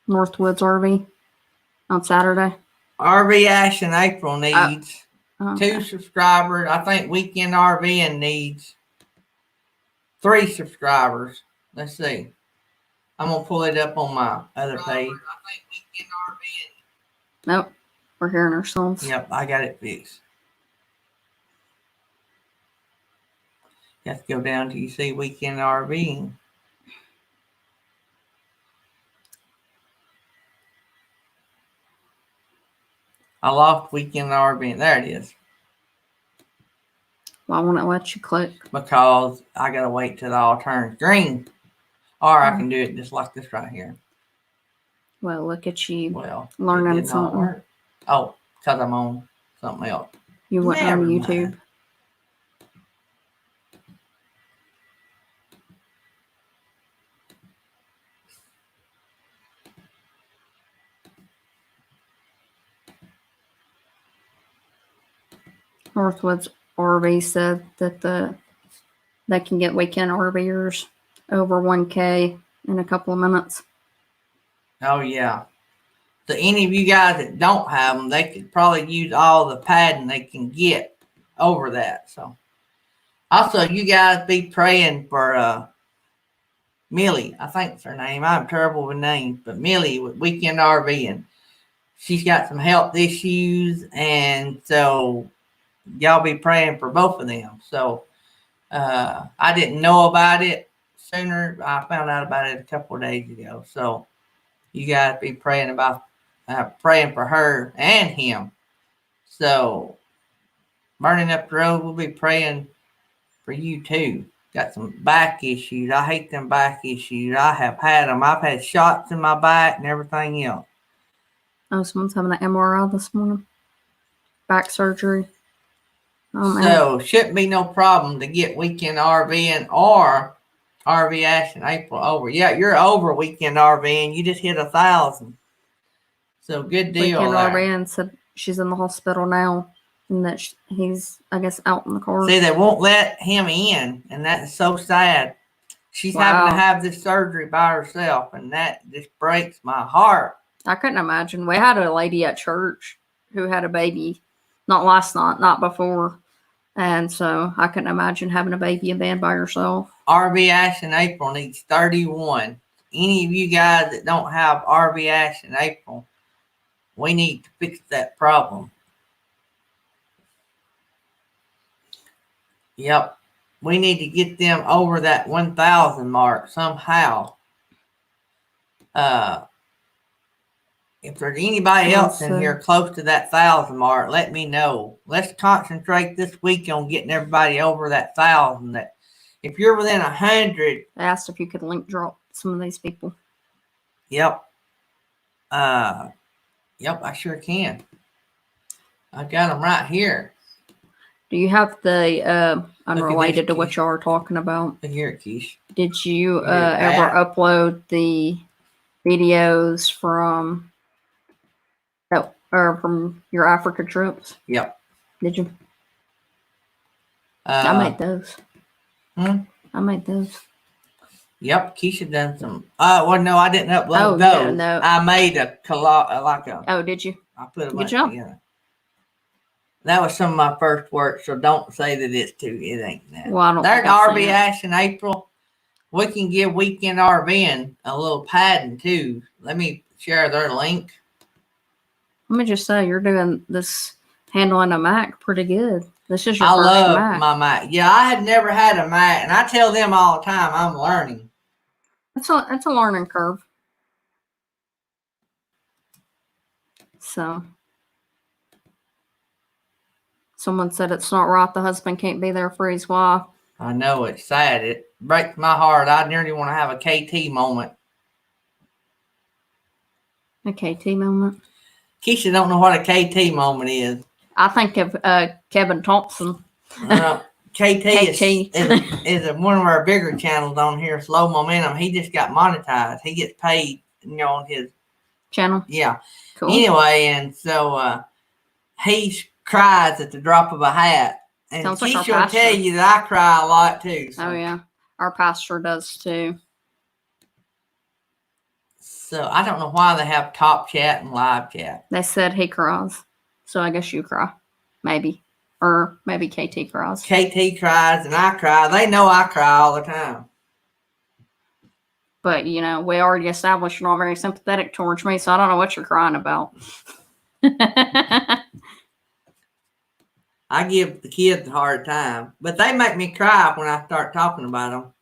Northwoods RV on Saturday. RV Ash in April needs 2 subscribers. I think Weekend RVing needs 3 subscribers. Let's see. I'm gonna pull it up on my other page. Nope. We're hearing ourselves. Yep, I got it fixed. You have to go down till you see weekend RVing. I lost weekend RVing. There it is. Why won't it let you click? Because I gotta wait till it all turns green. Or I can do it just like this right here. Well, look at you Well, learning it did not something. work. Oh, because I'm on something else. You went Never on mind. YouTube. Northwoods RV said that they can get weekend RVers over 1K in a couple of minutes. Oh yeah. So any of you guys that don't have them, they could probably use all the padding they can get over that. So also you guys be praying for Millie. I think it's her name. I'm terrible with names, but Millie with Weekend RVing. She's got some health issues, and so y'all be praying for both of them. So I didn't know about it sooner. I found out about it a couple of days ago. So you guys be praying about praying for her and him. So Burning Up the Road, we'll be praying for you too. Got some back issues. I hate them back issues. I have had them. I've had shots in my back and everything else. Oh, someone's having an MRI this morning. Back surgery. Oh, man. So shouldn't be no problem to get weekend RVing or RV Ash in April over. Yeah, you're over weekend RVing. You just hit 1,000. So good deal Weekend there. RV said she's in the hospital now and that he's, I guess, out in the car. See, they won't let him in, and that's so sad. She's having to have this surgery by herself, and that just breaks my heart. I couldn't imagine. We had a lady at church who had a baby, not last night, not before. And so I couldn't imagine having a baby in bed by yourself. RV Ash in April needs 31. Any of you guys that don't have RV Ash in April, we need to fix that problem. Yep. We need to get them over that 1,000 mark somehow. If there's anybody else in here close to that 1,000 mark, let me know. Let's concentrate this week on getting everybody over that 1,000. That if you're within 100, I asked if you could link drop some of these people. Yep. Yep, I sure can. I got them right here. Do you have the unrelated to what you are talking about? Here, Keish. Did you ever upload the videos from from your Africa trips? Yep. Did you? I made those. I made those. Yep, Keisha done some. Well, no, I didn't upload those. No. I made a like a. Oh, did you? I put a Good bunch job. together. That was some of my first work, so don't say that it's too. It ain't that. Well, I don't. There's RV Ash in April. We can give weekend RVing a little padding too. Let me share their link. Let me just say, you're doing this handling a Mac pretty good. This is your I first love Mac. my Mac. Yeah, I had never had a Mac, and I tell them all the time I'm learning. It's a learning curve. So, someone said it's not right the husband can't be there for his wife. I know, it's sad. It breaks my heart. I nearly want to have a KT moment. A KT moment? Keisha don't know what a KT moment is. I think of Kevin Thompson. KT is one of our bigger channels on here, Slow Momentum. He just got monetized. He gets paid, on his channel. Yeah. Cool. Anyway, and so he cries at the drop of a hat. And Sounds like Keisha will tell you that I cry a lot too. So. Oh yeah, our pastor does too. So I don't know why they have top chat and live chat. They said he cries, so I guess you cry, maybe, or maybe KT cries. KT cries and I cry. They know I cry all the time. But we already established you're not very sympathetic towards me, so I don't know what you're crying about. I give the kids a hard time, but they make me cry when I start talking about them.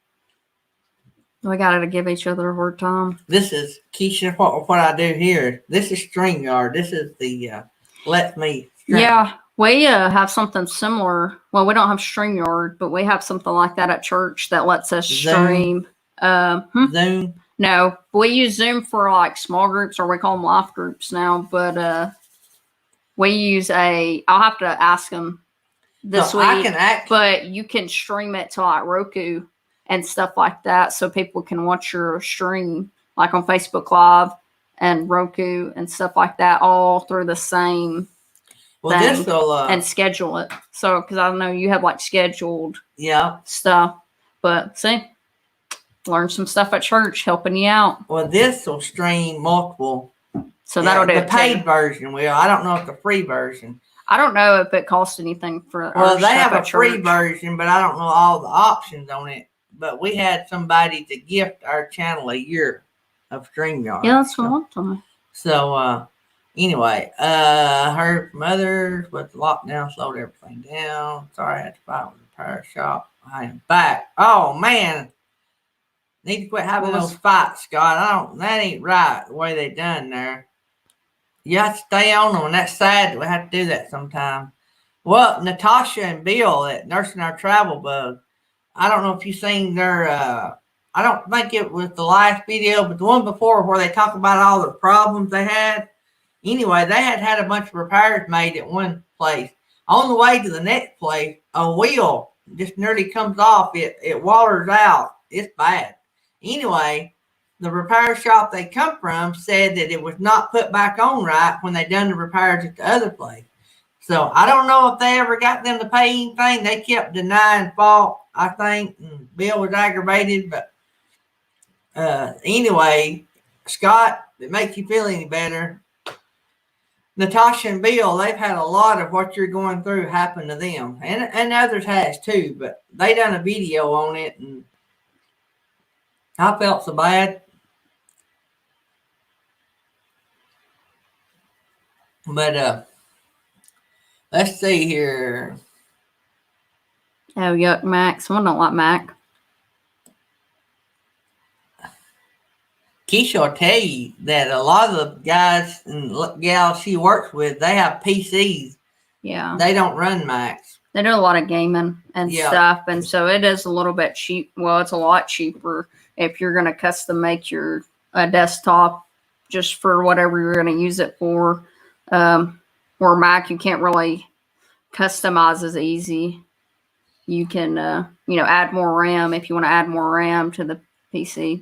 We got to give each other a hard time. This is Keisha. What I do here. This is StreamYard. This is the Let Me Stream. Yeah, we have something similar. Well, we don't have StreamYard, but we have something like that at church that lets us stream. Zoom. No, we use Zoom for like small groups, or we call them life groups now. But we use I'll have to ask them this week. I can but you can stream it to like Roku and stuff like that, so people can watch your stream like on Facebook Live and Roku and stuff like that, all through the same Well, thing, this will and schedule it. So, because I know you have like scheduled stuff, but see, learn some stuff at church, helping you out. Well, this will stream multiple. So that'll do the it paid too. version will. I don't know if the free version. I don't know if it costs anything for. Well, they have a free version, but I don't know all the options on it. But we had somebody to gift our channel a year of StreamYard. Yeah, that's what I want to. So anyway, her mother with the lockdown slowed everything down. Sorry, I had to fight with the repair shop. I am back. Oh man, need to quit having those fights, Scott. That ain't right the way they done there. You have to stay on them, and that's sad that we have to do that sometime. Well, Natasha and Bill at Nursing Our Travel Bug. I don't know if you've seen their, I don't think it was the last video, but the one before where they talk about all the problems they had. Anyway, they had a bunch of repairs made at one place. On the way to the next place, a wheel just nearly comes off. It waters out. It's bad. Anyway, the repair shop they come from said that it was not put back on right when they done the repairs at the other place. So I don't know if they ever got them to pay anything. They kept denying fault, I think, and Bill was aggravated. But anyway, Scott, if it makes you feel any better, Natasha and Bill, they've had a lot of what you're going through happen to them. And others has too, but they done a video on it, and I felt so bad. But let's see here. Oh, yuck, Mac. Someone don't like Mac. Keisha will tell you that a lot of the guys and gals she works with, they have PCs. Yeah. They don't run Macs. They do a lot of gaming and stuff, and so it is a little bit cheap. Well, it's a lot cheaper if you're going to custom make your desktop just for whatever you're going to use it for. Or Mac, you can't really customize as easy. You can, add more RAM if you want to add more RAM to the PC.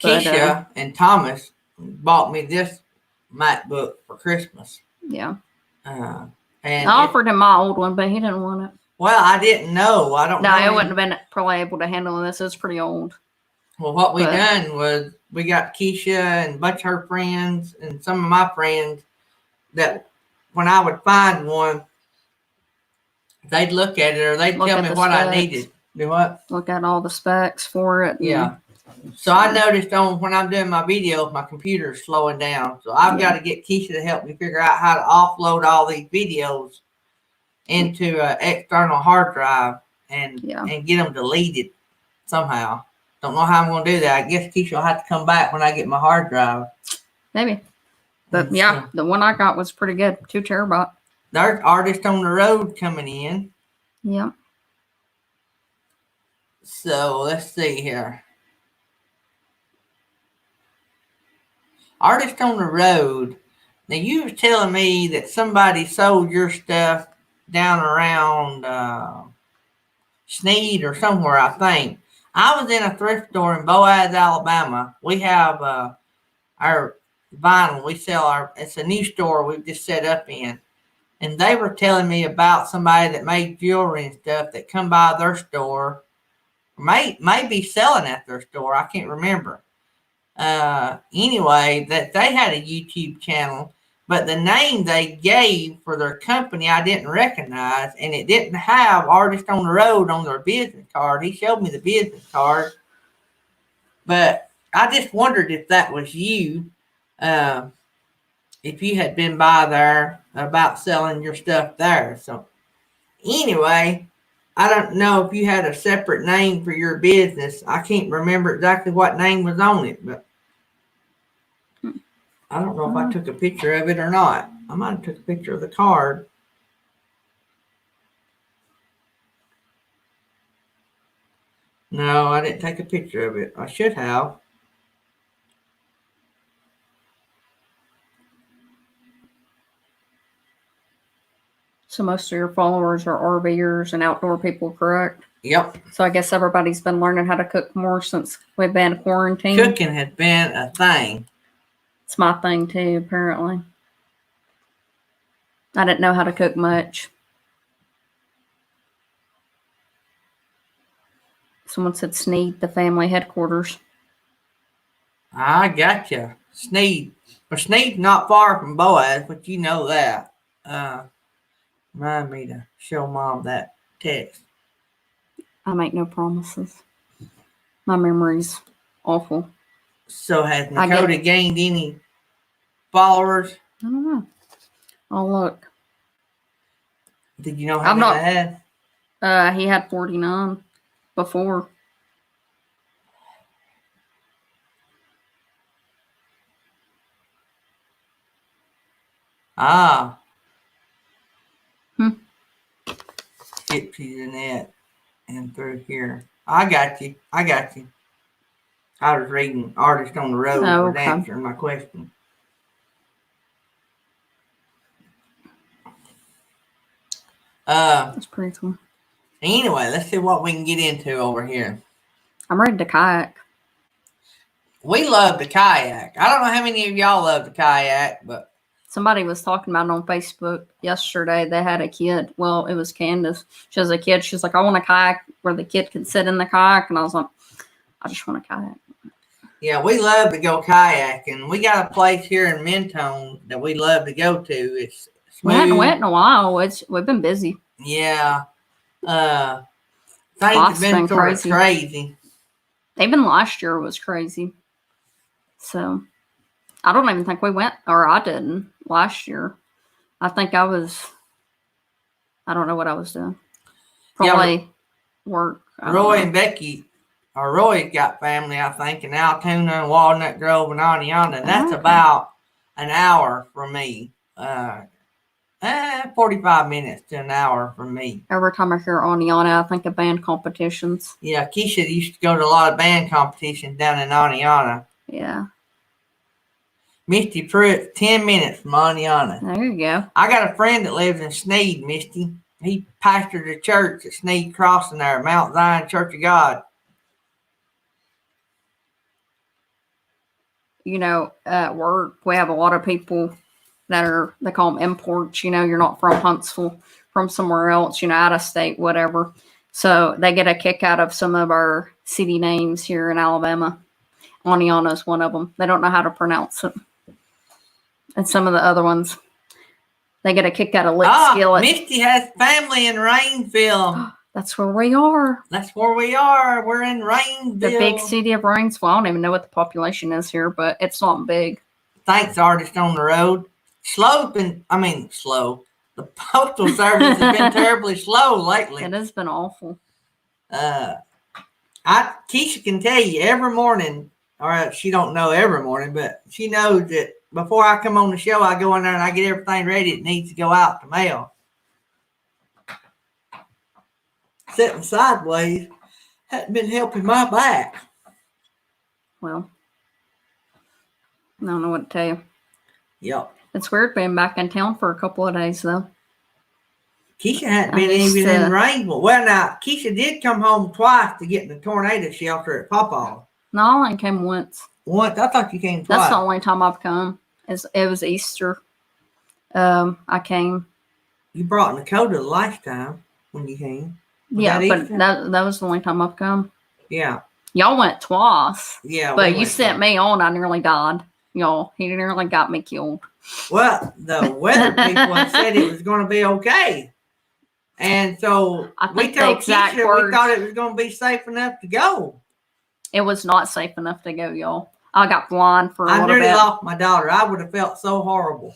Keisha and Thomas bought me this MacBook for Christmas. Yeah. And I offered him my old one, but he didn't want it. Well, I didn't know. I don't know. No, it wouldn't have been probably able to handle this. It's pretty old. Well, what we done was we got Keisha and a bunch of her friends and some of my friends that when I would find one, they'd look at it or they'd tell me what I needed. Do what? Look at all the specs for it. Yeah. So I noticed when I'm doing my videos, my computer's slowing down. So I've got to get Keisha to help me figure out how to offload all these videos into an external hard drive and get them deleted somehow. Don't know how I'm going to do that. I guess Keisha will have to come back when I get my hard drive. Maybe. But the one I got was pretty good. 2 terabyte. There's Artist on the Road coming in. Yeah. So let's see here. Artist on the Road. Now you were telling me that somebody sold your stuff down around Sneed or somewhere, I think. I was in a thrift store in Boaz, Alabama. We have our vinyl. We sell it's a new store we've just set up in. And they were telling me about somebody that made jewelry and stuff that come by their store. May be selling at their store. I can't remember. Anyway, that they had a YouTube channel, but the name they gave for their company I didn't recognize, and it didn't have Artist on the Road on their business card. He showed me the business card, but I just wondered if that was you. if you had been by there about selling your stuff there. So anyway, I don't know if you had a separate name for your business. I can't remember exactly what name was on it, but I don't know if I took a picture of it or not. I might have took a picture of the card. No, I didn't take a picture of it. I should have. So most of your followers are RVers and outdoor people, correct? Yep. So I guess everybody's been learning how to cook more since we've been quarantined. Cooking has been a thing. It's my thing too, apparently. I didn't know how to cook much. Someone said Sneed, the family headquarters. I gotcha. Sneed. Well, Sneed's not far from Boaz, but you know that. Remind me to show Mom that text. I make no promises. My memory's awful. So has Dakota gained any followers? I don't know. I'll look. Did you know how many they had? He had 49 before. Ah. Gypsies in it and through here. I got you. I was reading Artist on the Road was answering my question. That's pretty cool. Anyway, let's see what we can get into over here. I'm ready to kayak. We love to kayak. I don't know how many of y'all love to kayak, but somebody was talking about it on Facebook yesterday. They had a kid. Well, it was Candace. She has a kid. She's like, I want a kayak where the kid can sit in the kayak. And I was like, I just want a kayak. Yeah, we love to go kayaking. We got a place here in Mentone that we love to go to. It's smooth. We hadn't went in a while. We've been busy. Yeah. Things have been sort of crazy. Even last year was crazy. So I don't even think we went, or I didn't last year. I think I don't know what I was doing. Probably work. Roy and Becky, or Roy got family, I think, in Altoona and Walnut Grove and Oneonta. And that's about an hour from me. 45 minutes to an hour from me. Every time I hear Oneonta, I think of band competitions. Yeah, Keisha used to go to a lot of band competitions down in Oneonta. Yeah. Misty Pruitt, 10 minutes from Oneonta. There you go. I got a friend that lives in Sneed, Misty. He pastored a church at Sneed Crossing there, Mount Zion Church of God. You know, at work, we have a lot of people that they call them imports. You know, you're not from Huntsville, from somewhere else, you know, out of state, whatever. So they get a kick out of some of our city names here in Alabama. Oneonta is one of them. They don't know how to pronounce it. And some of the other ones, they get a kick out of Lick Skillet. Misty has family in Rainsville. That's where we are. That's where we are. We're in Rainsville. The big city of Rainsville. I don't even know what the population is here, but it's not big. Thanks, Artist on the Road. Slow. The postal service has been terribly slow lately. It has been awful. Keisha can tell you every morning, or she don't know every morning, but she knows that before I come on the show, I go in there and I get everything ready that needs to go out to mail. Sitting sideways hadn't been helping my back. Well, I don't know what to tell you. Yep. It's weird being back in town for a couple of days, though. Keisha hadn't been even in Rainsville. Well, now, Keisha did come home twice to get in the tornado shelter at Pawpaw. No, I only came once. Once? I thought you came twice. That's the only time I've come. It was Easter. I came. You brought Dakota the last time when you came. Yeah, but that was the only time I've come. Yeah. Y'all went twice. Yeah. But you sent me on, I nearly died. Y'all, he nearly got me killed. Well, the weather people had said it was going to be okay. And so we told Keisha we thought it was going to be safe enough to go. It was not safe enough to go, y'all. I got blind for a I little nearly bit. lost my daughter. I would have felt so horrible.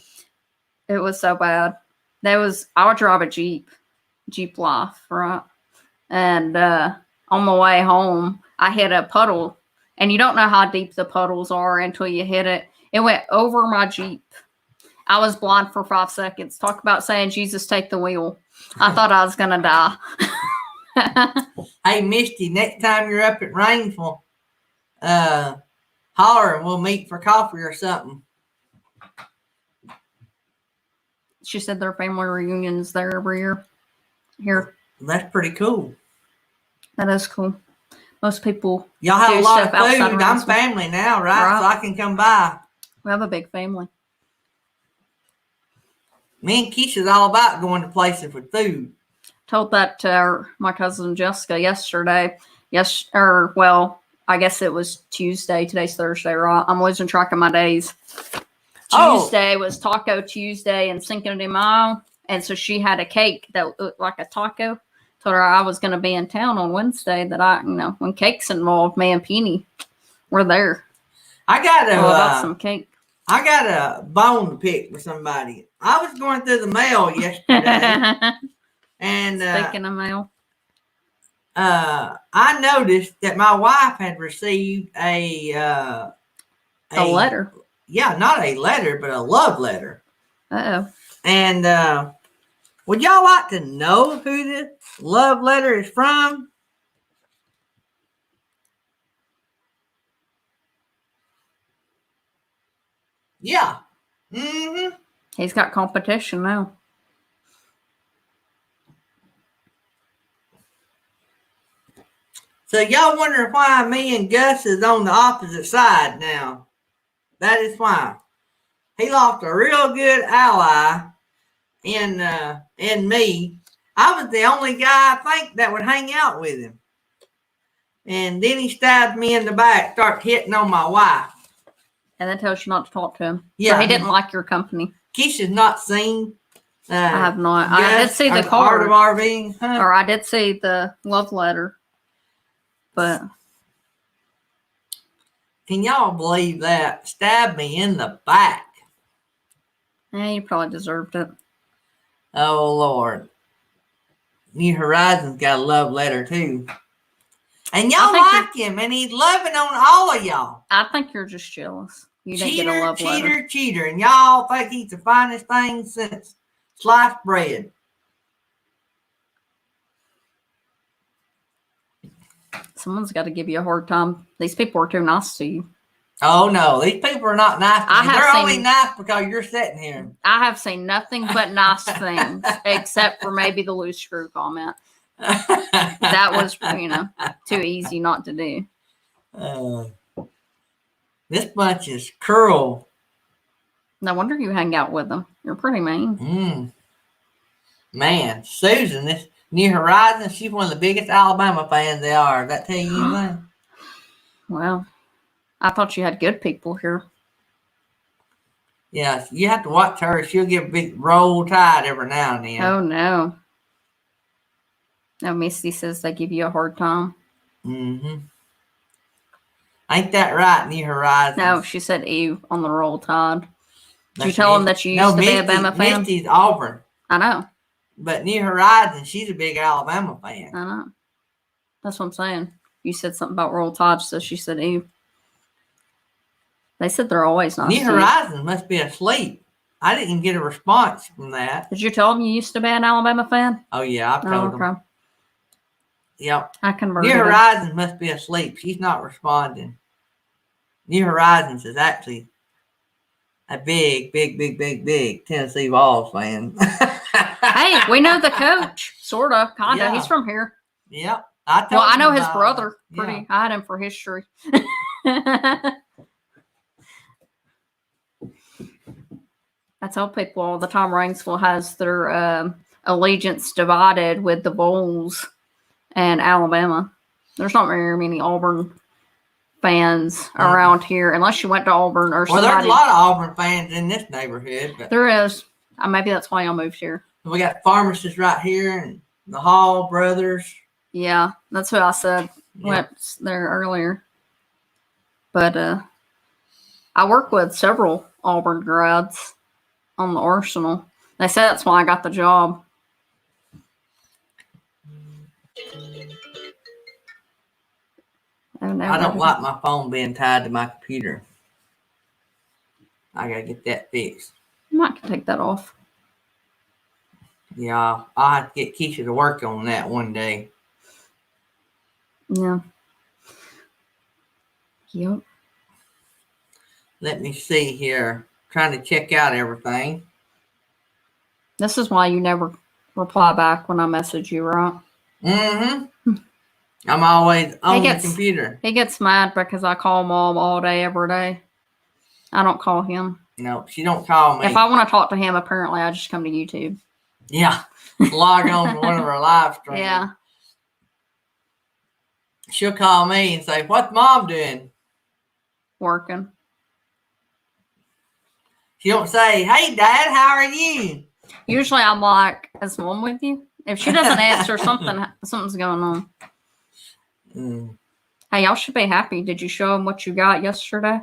It was so bad. I would drive a Jeep Life, right? And on the way home, I hit a puddle, and you don't know how deep the puddles are until you hit it. It went over my Jeep. I was blind for 5 seconds. Talk about saying, Jesus, take the wheel. I thought I was going to die. Hey, Misty, next time you're up at Rainsville, holler and we'll meet for coffee or something. She said their family reunions there every year. Here. That's pretty cool. That is cool. Most people Y'all have do a lot of stuff outside food. of I'm Rainsville. family now, right? Right. So I can come by. We have a big family. Me and Keisha's all about going to places with food. Told that to my cousin Jessica yesterday. I guess it was Tuesday. Today's Thursday, right? I'm losing track of my days. Tuesday was Taco Tuesday in Cinco de Mayo. And so she had a cake that looked like a taco. Told her I was going to be in town on Wednesday, that when cake's involved, me and Peony, we're there. I got about some cake. I got a bone to pick with somebody. I was going through the mail yesterday. And Speaking of mail, I noticed that my wife had received a letter. Yeah, not a letter, but a love letter. Uh-oh. And would y'all like to know who the love letter is from? Yeah. Mm-hmm. He's got competition now. So y'all wonder why me and Gus is on the opposite side now. That is why. He lost a real good ally in me. I was the only guy, I think, that would hang out with him. And then he stabbed me in the back, started hitting on my wife. And then tells you not to talk to him. Yeah. So he didn't like your company. Keisha's not seen. I have not. Gus, I did see the Art of card. RVing. Huh? Or I did see the love letter. But can y'all believe that? Stabbed me in the back. you probably deserved it. Oh, Lord. New Horizons got a love letter, too. And y'all like him, and he's loving on all of y'all. I think you're just jealous. You didn't get a love letter. Cheater. And y'all think he's the finest thing since sliced bread. Someone's got to give you a hard time. These people are too nice to you. Oh, no. These people are not nice to me. They're only nice because you're sitting here. I have seen nothing but nice things, except for maybe the loose screw comment. That was, too easy not to do. This bunch is cruel. No wonder you hang out with them. You're pretty mean. Man, Susan, this New Horizons, she's one of the biggest Alabama fans they are. Does that tell you anything? Well, I thought you had good people here. Yeah, you have to watch her. She'll give a big roll tide every now and then. Oh, no. No, Misty says they give you a hard time. Mm-hmm. Ain't that right, New Horizons? No, she said ew on the roll tide. Did you tell them that you used to be a Bama fan? Misty's Auburn. I know. But New Horizons, she's a big Alabama fan. I know. That's what I'm saying. You said something about roll tide, so she said ew. They said they're always nice. New Horizons must be asleep. I didn't get a response from that. Did you tell them you used to be an Alabama fan? Oh, yeah, I told them. Yep. I converted. New Horizons must be asleep. She's not responding. New Horizons is actually a big Tennessee Vols fan. Hey, we know the coach, sort of, kind of. Yeah. He's from here. Yep. I know his brother. Pretty. Yeah. I had him for history. I tell people all the time Rainsville has their allegiance divided with the Vols and Alabama. There's not very many Auburn fans around here, unless you went to Auburn or somebody. Well, there's a lot of Auburn fans in this neighborhood. But there is. Maybe that's why y'all moved here. We got pharmacists right here and the Hall brothers. Yeah, that's what I said. Went there earlier. But I work with several Auburn grads on the Arsenal. They said that's why I got the job. Oh, no, I don't like my phone being tied to my computer. I gotta get that fixed. I might take that off. Yeah, I'll have to get Keisha to work on that one day. Yeah. Yep. Let me see here. Trying to check out everything. This is why you never reply back when I message you, right? Mm-hmm. I'm always on gets- the computer. He gets mad because I call Mom all day, every day. I don't call him. No, she don't call me. If I want to talk to him, apparently I just come to YouTube. Yeah. Log on to one of our live streams. Yeah. She'll call me and say, "What's Mom doing?" Working. She don't say, "Hey, Dad, how are you?" Usually I'm like, is Mom with you? If she doesn't answer, something's going on. Mm. Hey, y'all should be happy. Did you show them what you got yesterday?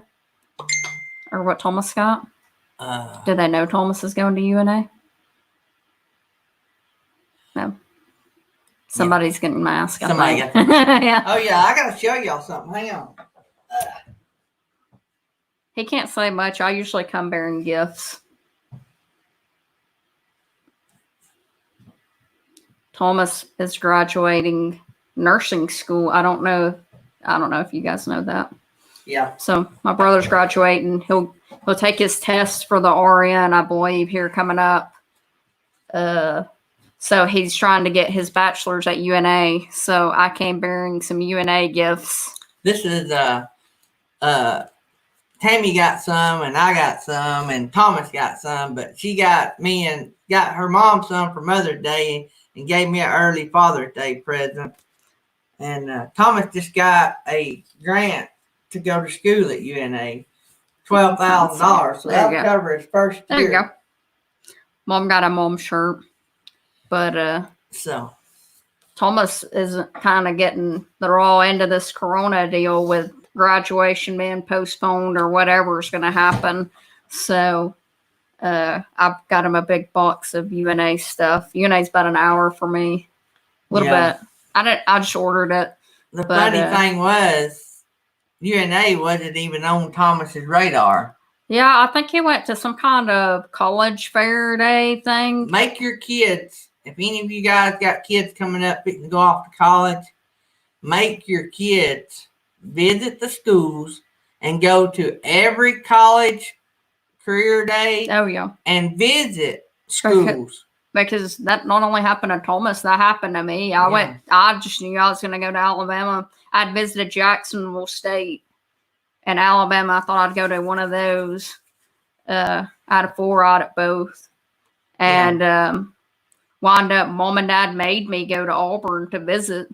Or what Thomas got? Did they know Thomas is going to UNA? No. Somebody's getting masked. Somebody got yeah. Oh, yeah, I got to show y'all something. Hang on. He can't say much. I usually come bearing gifts. Thomas is graduating nursing school. I don't know if you guys know that. Yeah. So my brother's graduating. He'll take his test for the RN, I believe, here coming up. So he's trying to get his bachelor's at UNA. So I came bearing some UNA gifts. This is Tammy got some, and I got some, and Thomas got some, but she got me and got her mom some for Mother's Day and gave me an early Father's Day present. And Thomas just got a grant to go to school at UNA, $12,000. So that'll cover his first year. There you go. Mom got a mom shirt. But so Thomas is kind of getting the raw end of this corona deal with graduation being postponed or whatever is going to happen. So I've got him a big box of UNA stuff. UNA's about an hour for me. A little bit. I just ordered it. The funny thing was, UNA wasn't even on Thomas's radar. Yeah, I think he went to some kind of college fair day thing. Make your kids, if any of you guys got kids coming up to go off to college, make your kids visit the schools and go to every college career day. Oh, yeah. And visit schools. Because that not only happened to Thomas, that happened to me. I just knew I was going to go to Alabama. I'd visited Jacksonville State and Alabama. I thought I'd go to one of those. I had a full ride at both. And wound up, Mom and Dad made me go to Auburn to visit.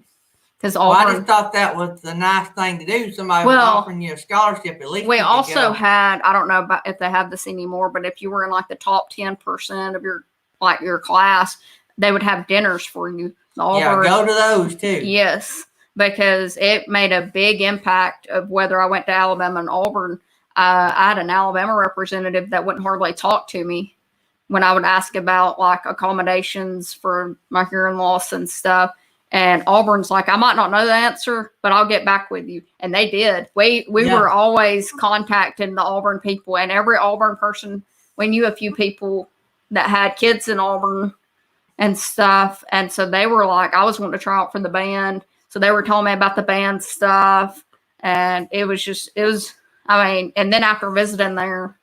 Because Auburn, I just thought that was the nice thing to do. Somebody was offering you a scholarship at least. We also had, I don't know about if they have this anymore, but if you were in like the top 10% of your class, they would have dinners for you. Yeah, go to those too. Yes, because it made a big impact of whether I went to Alabama and Auburn. I had an Alabama representative that wouldn't hardly talk to me when I would ask about like accommodations for my hearing loss and stuff. And Auburn's like, I might not know the answer, but I'll get back with you. And they did. We were always contacting the Auburn people, and every Auburn person, we knew a few people that had kids in Auburn and stuff. And so they were like, I was wanting to try out for the band. So they were telling me about the band stuff. And and then after visiting there,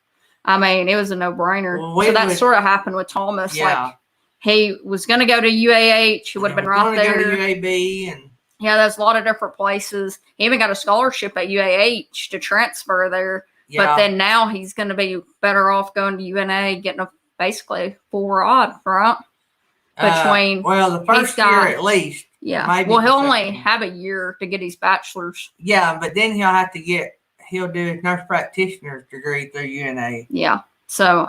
it was a no-brainer. Well, so that sort of happened with Thomas. Yeah. Like, he was going to go to UAH. He would have been right there. Go to UAB and there's a lot of different places. He even got a scholarship at UAH to transfer there. Yeah. But then now he's going to be better off going to UNA, getting basically full ride, right? Between the first year at least. Yeah. Well, he'll only have a year to get his bachelor's. Yeah, but then he'll do his nurse practitioner's degree through UNA. Yeah. So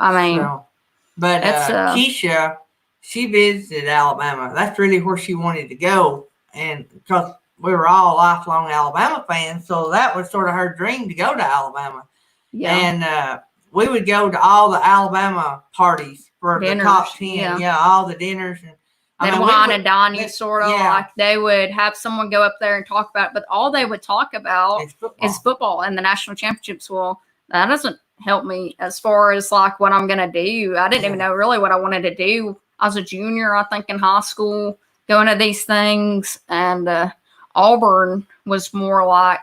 but Keisha, she visited Alabama. That's really where she wanted to go. And because we were all lifelong Alabama fans, so that was sort of her dream to go to Alabama. Yeah. And we would go to all the Alabama parties for Dinners, the top 10. yeah. Yeah, all the dinners. And They'd we wine would- and dine you, sort of yeah. like they would have someone go up there and talk about it, but all they would talk about It's football. is football and the national championships. Well, that doesn't help me as far as like what I'm gonna do. I didn't even know really what I wanted to do. I was a junior, I think, in high school, going to these things, and Auburn was more like,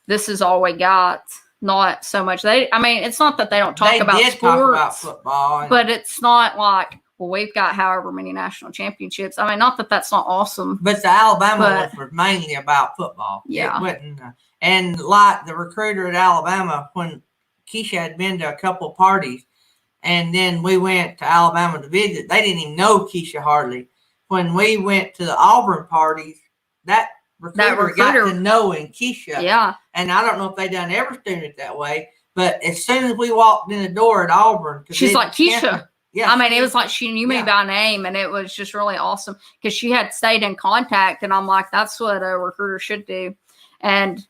this is all we got. Not so much. I mean, it's not that they don't talk They about did sports, talk about football. And but it's not like, well, we've got however many national championships. I mean, not that that's not awesome. But the Alabama But- ones were mainly about football. Yeah. It wasn't, and like the recruiter at Alabama, when Keisha had been to a couple parties, and then we went to Alabama to visit, they didn't even know Keisha hardly. When we went to the Auburn parties, that recruiter got to knowing Keisha. Yeah. And I don't know if they done every student that way, but as soon as we walked in the door at Auburn, to She's visit like, Keisha. campus, yeah, I mean, it was like she knew me Yeah. by name, and it was just really awesome because she had stayed in contact, and I'm like, that's what a recruiter should do. And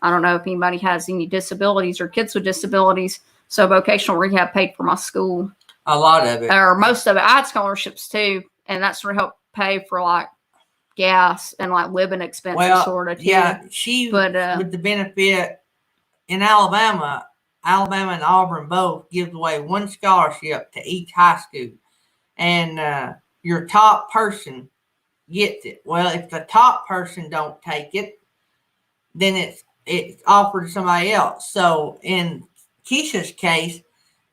I don't know if anybody has any disabilities or kids with disabilities, so vocational rehab paid for my school, a lot of it. or most of it. I had scholarships too, and that sort of helped pay for like gas and like living expenses, Well, sort of. Too. Yeah, she But with the benefit in Alabama and Auburn both gives away one scholarship to each high school, and your top person gets it. Well, if the top person don't take it, then it's offered to somebody else. So in Keisha's case,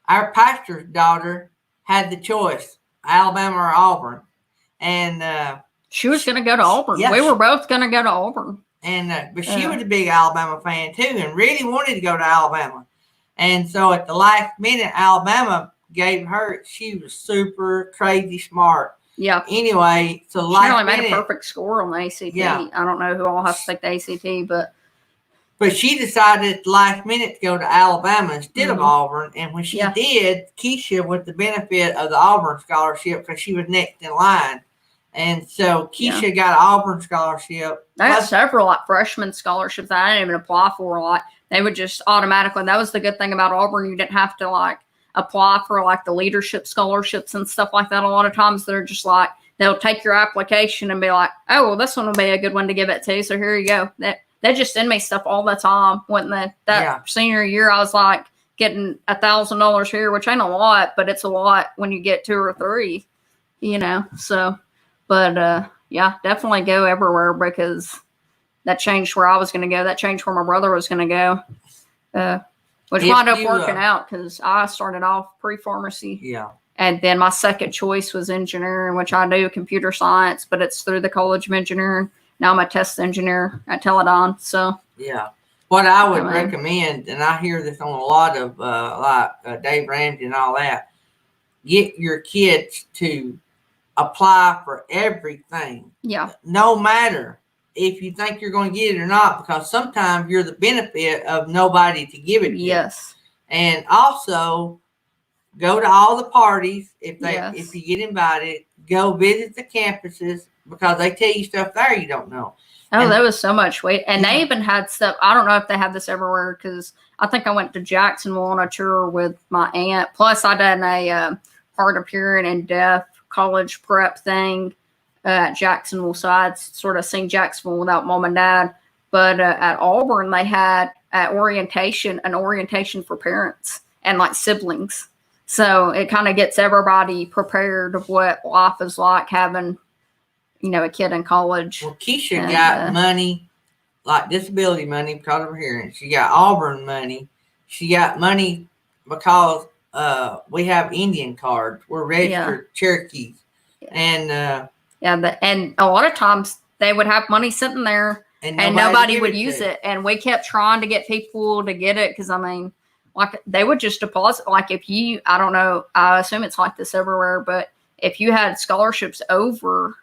our pastor's daughter had the choice, Alabama or Auburn, and she was going to go to Auburn. Yeah, we were both going to go to Auburn. but she Yeah. was a big Alabama fan too, and really wanted to go to Alabama. And so at the last minute, Alabama gave her. She was super crazy smart. Yeah. Anyway, so She last really made minute, a perfect score on the ACT. Yeah. I don't know who all has to take the ACT, but but she decided at the last minute to go to Alabama instead of Mhm. Auburn. And when she Yeah. did, Keisha, with the benefit of the Auburn scholarship, because she was next in line, and so Keisha got an Auburn scholarship. I got Plus- several like freshman scholarships that I didn't even apply for a lot. They would just automatically. That was the good thing about Auburn. You didn't have to like apply for like the leadership scholarships and stuff like that. A lot of times they're just like, they'll take your application and be like, oh, well, this one will be a good one to give it to. So here you go. They just send me stuff all the time. When that Yeah. senior year, I was like getting $1,000 here, which ain't a lot, but it's a lot when you get 2 or 3, So, but yeah, definitely go everywhere because that changed where I was going to go. That changed where my brother was going to go, which If wound up you, working out because I started off pre-pharmacy. Yeah. And then my second choice was engineering, which I do computer science, but it's through the College of Engineering. Now I'm a test engineer at Teledyne. So Yeah. What I would I mean- recommend, and I hear this on a lot of Dave Ramsey and all that, get your kids to apply for everything, yeah, no matter if you think you're going to get it or not, because sometimes you're the benefit of nobody to give it to. yes, And also go to all the parties Yes. if you get invited. Go visit the campuses because they tell you stuff there you don't know. oh, And- there was so much weight, and Yeah. they even had stuff. I don't know if they have this everywhere because I think I went to Jacksonville on a tour with my aunt. Plus, I done a hard of hearing and deaf college prep thing at Jacksonville, so I'd sort of seen Jacksonville without mom and dad. But at Auburn, they had at orientation an orientation for parents and like siblings. So it kind of gets everybody prepared of what life is like having, a kid in college. Well, Keisha And, got money, like disability money because of her hearing. She got Auburn money. She got money because we have Indian cards. We're registered Cherokees. Yeah. And And a lot of times they would have money sitting there and nobody give would to. use it. And we kept trying to get people to get it because, like they would just deposit. Like if you, I don't know, I assume it's like this everywhere, but if you had scholarships over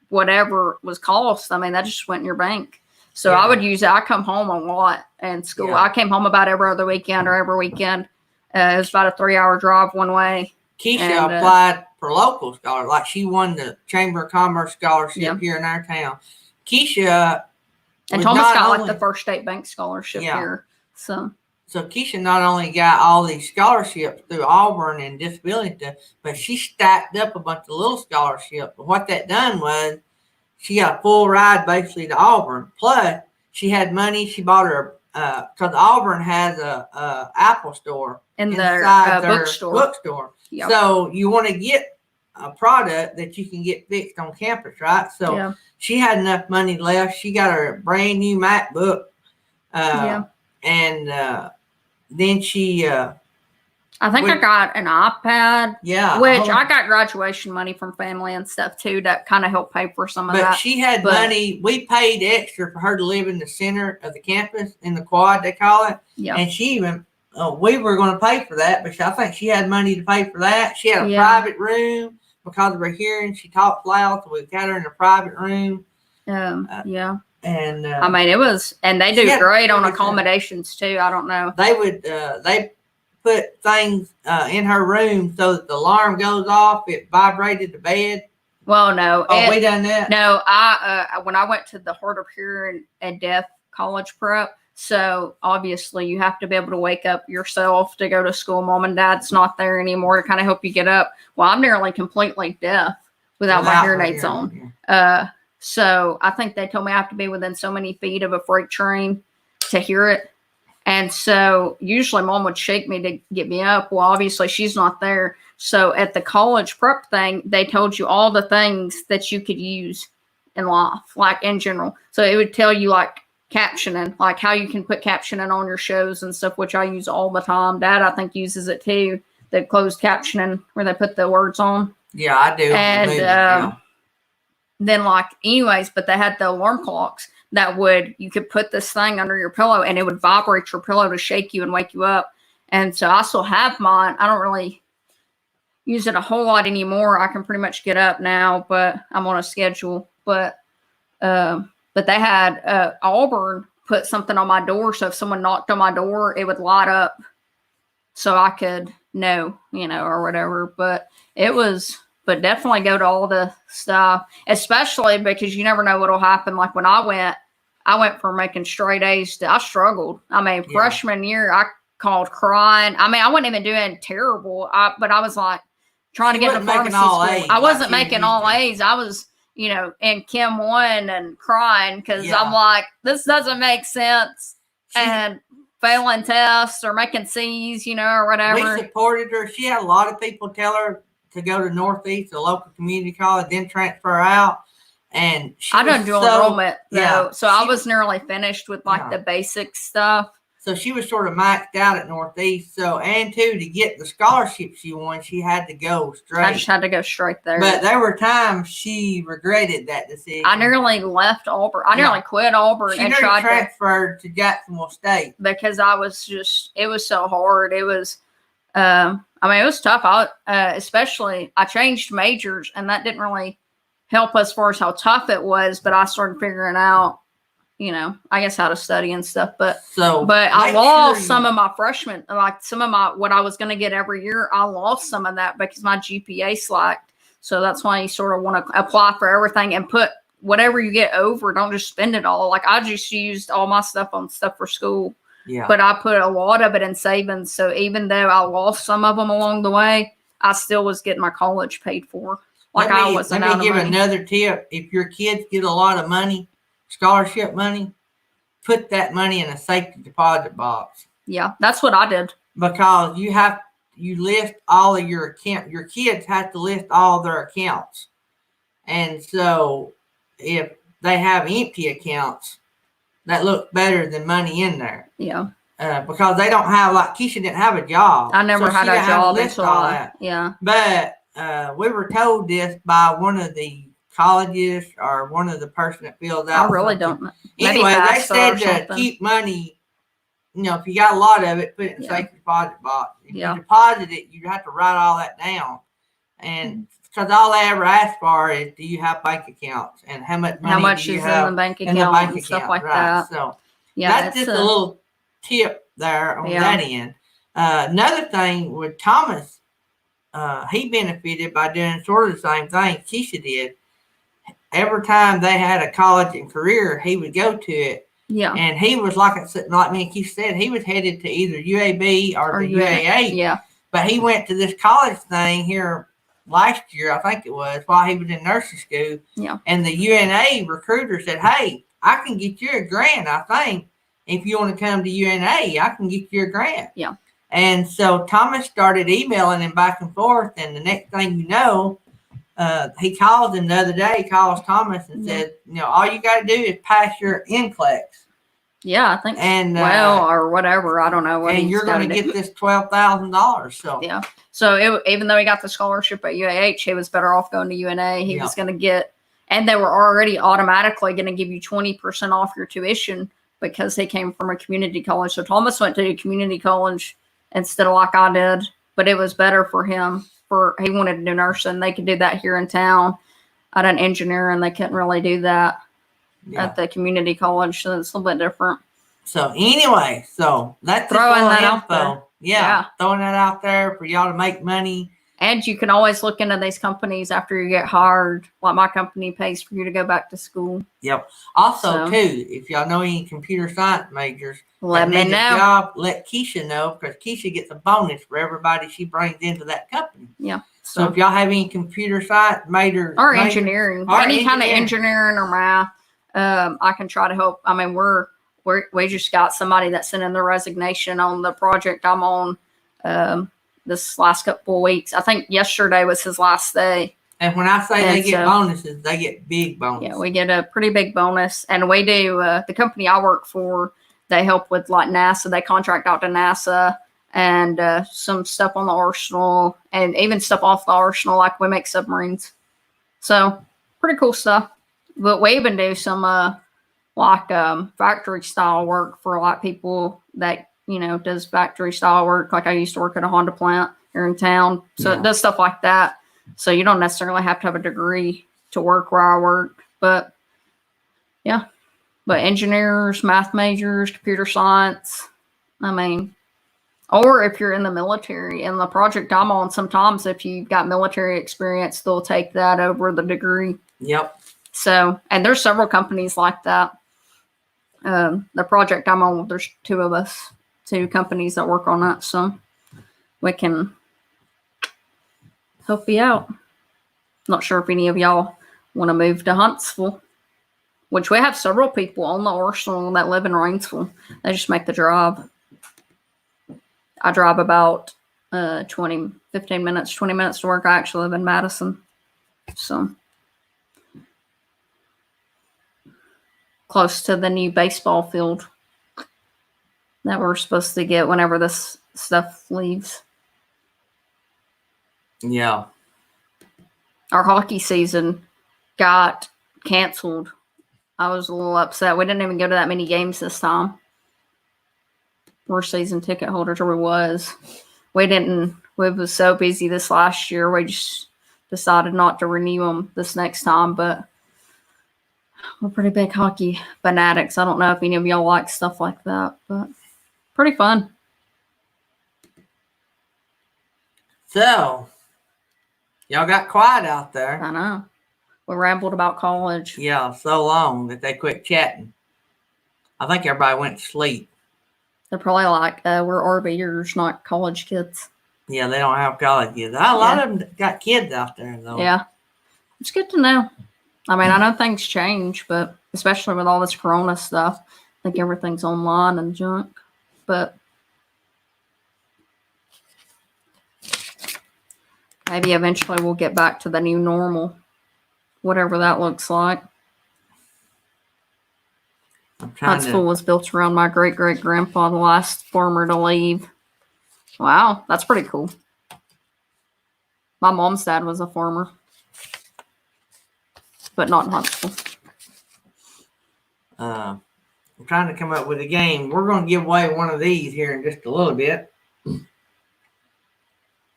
whatever was cost, that just went in your bank. So Yeah. I would use it. I come home a lot in school. Yeah. I came home about every other weekend or every weekend. It was about a 3-hour drive one way. Keisha And, applied for local scholarship. Like she won the Chamber of Commerce scholarship Yeah. here in our town. Keisha And was Thomas not got only- like the first state bank scholarship Yeah. here. So So Keisha not only got all these scholarships through Auburn and disability stuff, but she stacked up a bunch of little scholarships. But what that done was she got a full ride basically to Auburn. Plus, she had money. She bought her because Auburn has a Apple store In inside their their bookstore. Yep. So you want to get a product that you can get fixed on campus, right? So Yeah. she had enough money left. She got her brand new MacBook. And then she I think I got an iPad. Yeah. Which I got graduation money from family and stuff too that kind of helped pay for some of that. But she had money. We paid extra for her to live in the center of the campus, in the quad, they call it. Yeah. And she even, we were going to pay for that, but I think she had money to pay for that. She had a private room because of her hearing. She talks loud, so we got her in a private room. Yeah. And I mean, it was, and they do great on accommodations too. I don't know. They would, they put things in her room so that the alarm goes off, it vibrated the bed. Well, no. We done that? No, when I went to the hard of hearing and deaf college prep, so obviously you have to be able to wake up yourself to go to school. Mom and dad's not there anymore to kind of help you get up. Well, I'm nearly completely deaf without my hearing aids on. So I think they told me I have to be within so many feet of a freight train to hear it. And so usually mom would shake me to get me up. Well, obviously she's not there. So at the college prep thing, they told you all the things that you could use in life, like in general. So it would tell you like captioning, like how you can put captioning on your shows and stuff, which I use all the time. Dad, I think, uses it too. The closed captioning where they put the words on. Yeah, I do. And then like anyways, but they had the alarm clocks that you could put this thing under your pillow and it would vibrate your pillow to shake you and wake you up. And so I still have mine. I don't really use it a whole lot anymore. I can pretty much get up now, but I'm on a schedule. But they had Auburn put something on my door. So if someone knocked on my door, it would light up so I could know, or whatever. But but definitely go to all the stuff, especially because you never know what'll happen. Like when I went from making straight A's to, I struggled. I mean, freshman year, I called crying. I mean, I wasn't even doing terrible, but I was like trying to get into pharmacy school. I wasn't making all A's. I was, in Chem 1 and crying because I'm like, this doesn't make sense. And failing tests or making C's, or whatever. We supported her. She had a lot of people tell her to go to Northeast, a local community college, then transfer out. And I done dual enrollment though, so I was nearly finished with the basic stuff. So she was sort of maxed out at Northeast. So and too, to get the scholarship she won, she had to go straight. I just had to go straight there. But there were times she regretted that decision. I nearly left Auburn. I nearly quit Auburn and tried to transfer to Jacksonville State because it was so hard. It was. It was tough. Especially I changed majors, and that didn't really help as far as how tough it was. But I started figuring out, I guess how to study and stuff. But I lost some of my freshmen, like some of what I was going to get every year. I lost some of that because my GPA slacked. So that's why you sort of want to apply for everything and put whatever you get over. Don't just spend it all. Like I just used all my stuff on stuff for school. Yeah. But I put a lot of it in savings. So even though I lost some of them along the way, I still was getting my college paid for. Let me give another tip. If your kids get a lot of money, scholarship money, put that money in a safety deposit box. Yeah, that's what I did. Because you list all of your account. Your kids have to list all their accounts. And so if they have empty accounts, that looks better than money in there. Yeah. Because they don't have, like Keisha didn't have a job. I never had a job until But we were told this by one of the colleges or one of the person that fills out. I really don't know. Anyway, they said to keep money, if you got a lot of it, put it in a safe deposit box. If you deposit it, you have to write all that down. And because all they ever ask for is, do you have bank accounts and how much money is in the bank account and stuff like that. So that's just a little tip there on that end. Another thing with Thomas, he benefited by doing sort of the same thing Keisha did. Every time they had a college and career, he would go to it. Yeah. And he was like me and Keith said, he was headed to either UAB or the UAA. Yeah. But he went to this college thing here last year, I think it was, while he was in nursing school. Yeah. And the UNA recruiter said, hey, I can get you a grant, I think. If you want to come to UNA, I can get you a grant. Yeah. And so Thomas started emailing him back and forth. And the next thing you know, he called him the other day, calls Thomas and said, all you got to do is pass your NCLEX. Yeah, I think and or whatever. I don't know what. And you're going to get this $12,000. So yeah. So even though he got the scholarship at UAH, he was better off going to UNA. He was going to get, and they were already automatically going to give you 20% off your tuition because he came from a community college. So Thomas went to a community college instead of like I did, but it was better for him. He wanted to do nursing. They could do that here in town at an engineer, and they couldn't really do that at the community college. So it's a little bit different. So anyway, that's throwing that out there. Yeah, throwing that out there for y'all to make money. And you can always look into these companies after you get hired. Like my company pays for you to go back to school. Yep. Also, too, if y'all know any computer science majors, let me know. Let Keisha know, because Keisha gets a bonus for everybody she brings into that company. Yeah. So if y'all have any computer science majors or engineering, any kind of engineering or math, I can try to help. I mean, we just got somebody that sent in their resignation on the project I'm on this last couple of weeks. I think yesterday was his last day. And when I say they get bonuses, they get big bonuses. Yeah, we get a pretty big bonus. And we do, the company I work for, they help with like NASA. They contract out to NASA and some stuff on the arsenal and even stuff off the arsenal, like we make submarines. So pretty cool stuff. But we even do some factory style work for a lot of people that, does factory style work. Like I used to work at a Honda plant here in town. So it does stuff like that. So you don't necessarily have to have a degree to work where I work. But yeah. But engineers, math majors, computer science, or if you're in the military, and the project I'm on, sometimes if you've got military experience, they'll take that over the degree. Yep. So, and there's several companies like that. The project I'm on, there's two companies that work on that. So we can help you out. Not sure if any of y'all want to move to Huntsville, which we have several people on the arsenal that live in Rainsville. They just make the drive. I drive about 20 minutes to work. I actually live in Madison. So close to the new baseball field that we're supposed to get whenever this stuff leaves. Yeah. Our hockey season got canceled. I was a little upset. We didn't even go to that many games this time. We're season ticket holders, or we was. We was so busy this last year. We just decided not to renew them this next time, but we're pretty big hockey fanatics. I don't know if any of y'all like stuff like that, but pretty fun. So, y'all got quiet out there. I know. We rambled about college. Yeah, so long that they quit chatting. I think everybody went to sleep. They're probably like, we're RVers, not college kids. Yeah, they don't have college kids. A lot of them got kids out there, though. Yeah. It's good to know. I mean, I know things change, but especially with all this corona stuff, I think everything's online and junk. But maybe eventually we'll get back to the new normal, whatever that looks like. Huntsville was built around my great-great-grandpa, the last farmer to leave. Wow, that's pretty cool. My mom's dad was a farmer, but not in Huntsville. I'm trying to come up with a game. We're going to give away one of these here in just a little bit.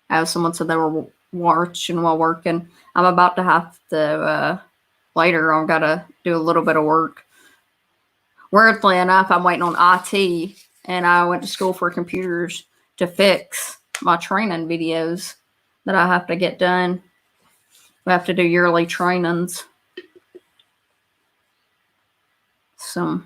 As someone said they were watching while working. I'm about to have to, later, I've got to do a little bit of work. Weirdly enough, I'm waiting on IT, and I went to school for computers to fix my training videos that I have to get done. We have to do yearly trainings. So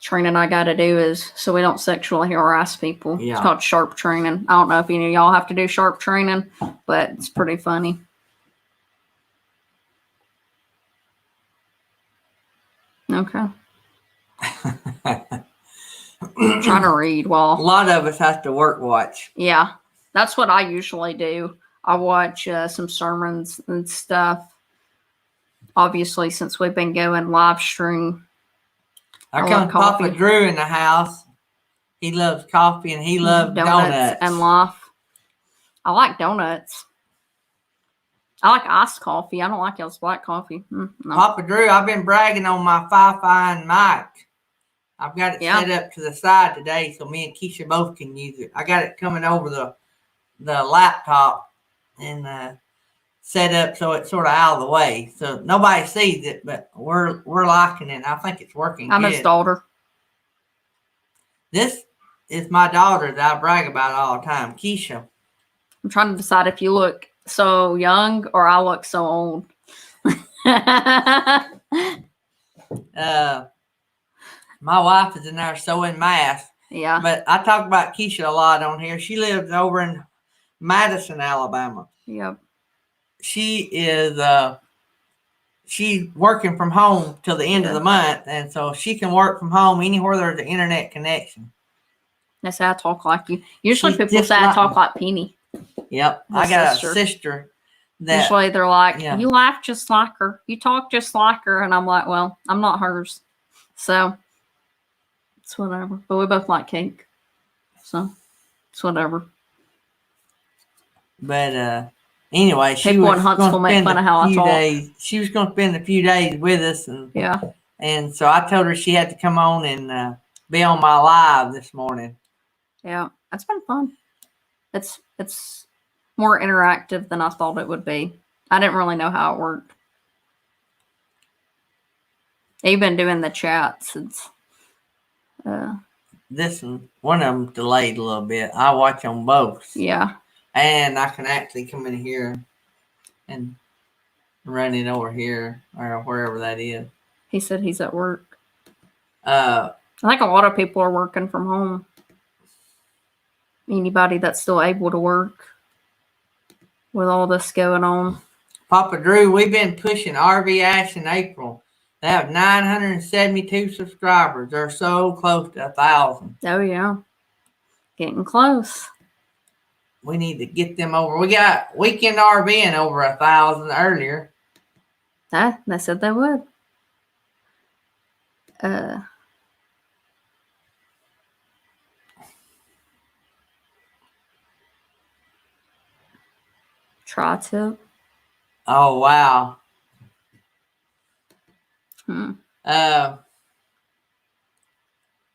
training I got to do is so we don't sexually harass people. Yeah. It's called sharp training. I don't know if any of y'all have to do sharp training, but it's pretty funny. Okay. Trying to read A while. lot of us have to work watch. Yeah, that's what I usually do. I watch some sermons and stuff. Obviously, since we've been going live stream. I I come love Papa coffee. Drew in the house. He loves coffee and he loves donuts. And life. I like donuts. I like iced coffee. I don't like y'all's black coffee. No. Papa Drew, I've been bragging on my Fi-Fi mic. I've got it set up to the side today so me and Keisha both can use it. I got it coming over the laptop and set up so it's sort of out of the way. So nobody sees it, but we're liking it. I think it's working I'm good. his daughter. This is my daughter that I brag about all the time, Keisha. I'm trying to decide if you look so young or I look so old. My wife is in there sewing masks. Yeah. But I talk about Keisha a lot on here. She lives over in Madison, Alabama. Yep. She is she's working from home till the end of the month, and so she can work from home anywhere there's an internet connection. They say I talk like you. Usually She's people just say I like talk me. like Penny. Yep. My I got sister. a sister that Usually they're like, Yeah. you laugh just like her. You talk just like her. And I'm like, well, I'm not hers. So it's whatever. But we both like cake. So it's whatever. But anyway, she People was in Huntsville going to make spend fun of a how I few talk. days. She was going to spend a few days with us, Yeah. and so I told her she had to come on and be on my live this morning. Yeah. It's been fun. It's more interactive than I thought it would be. I didn't really know how it worked. Even doing the chats, it's This one of them delayed a little bit. I watch on both. yeah. And I can actually come in here and run it over here or wherever that is. He said he's at work. Uh, I think a lot of people are working from home. Anybody that's still able to work with all this going on. Papa Drew, we've been pushing RV Ash in April. They have 972 subscribers. They're so close to 1,000. Oh, yeah. Getting close. We need to get them over. We got Weekend RVing over 1,000 earlier. They said they would. Tri-tip. Oh, wow.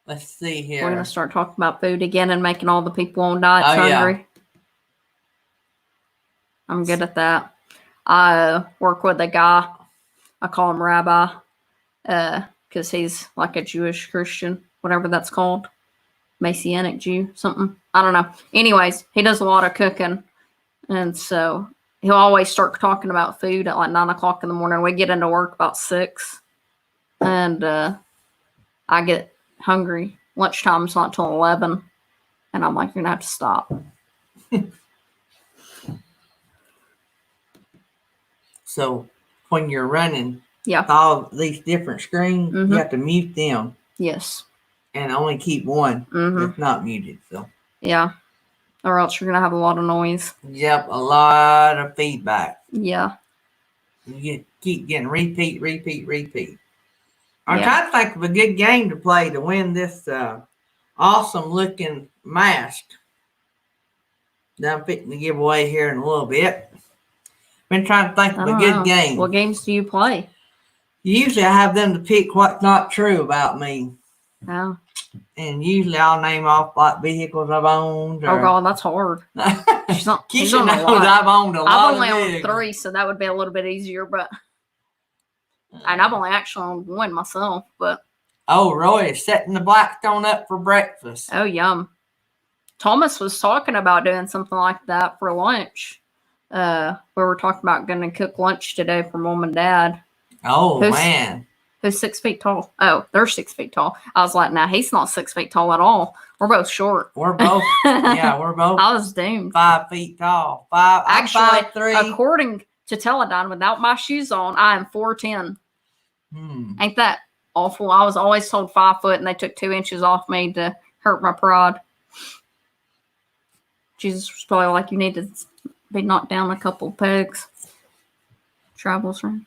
Let's see here. We're going to start talking about food again and making all the people on diets hungry. Yeah. I'm good at that. I work with a guy. I call him Rabbi because he's like a Jewish Christian, whatever that's called. Messianic Jew, something. I don't know. Anyways, he does a lot of cooking. And so he'll always start talking about food at like 9 o'clock in the morning. We get into work about 6. And I get hungry. Lunchtime's not till 11. And I'm like, you're going to have to stop. So when you're running Yeah. all these different screens, Mhm. you have to mute them Yes. and only keep one Mm-hmm. that's not muted. So Yeah. Or else you're going to have a lot of noise. yep, a lot of feedback. Yeah. You keep getting repeat. I'm Yeah. trying to think of a good game to play to win this awesome looking mask that I'm fixing to give away here in a little bit. Been trying to think I of a don't good know. game. What games do you play? Usually I have them to pick what's not true about me. Oh, And usually I'll name off like vehicles I've owned. oh God, that's hard. She's not, she's Keisha on a knows lot. I've owned a lot I've of only owned vehicles. 3, so that would be a little bit easier. But and I've only actually owned 1 myself. But Oh, Roy is setting the Blackstone up for breakfast. oh, yum. Thomas was talking about doing something like that for lunch. We were talking about going to cook lunch today for Mom and Dad. Oh, Who's- man. Who's 6 feet tall? Oh, they're 6 feet tall. I was like, nah, he's not 6 feet tall at all. We're both short. We're both, yeah, we're both I was doomed. 5 feet tall. I'm Actually, 5'3". according to Teledyne, without my shoes on, I am 4'10". Ain't that awful? I was always told 5 foot, and they took 2 inches off me to hurt my pride. Jesus was probably like, you need to be knocked down a couple of pegs. Travels room.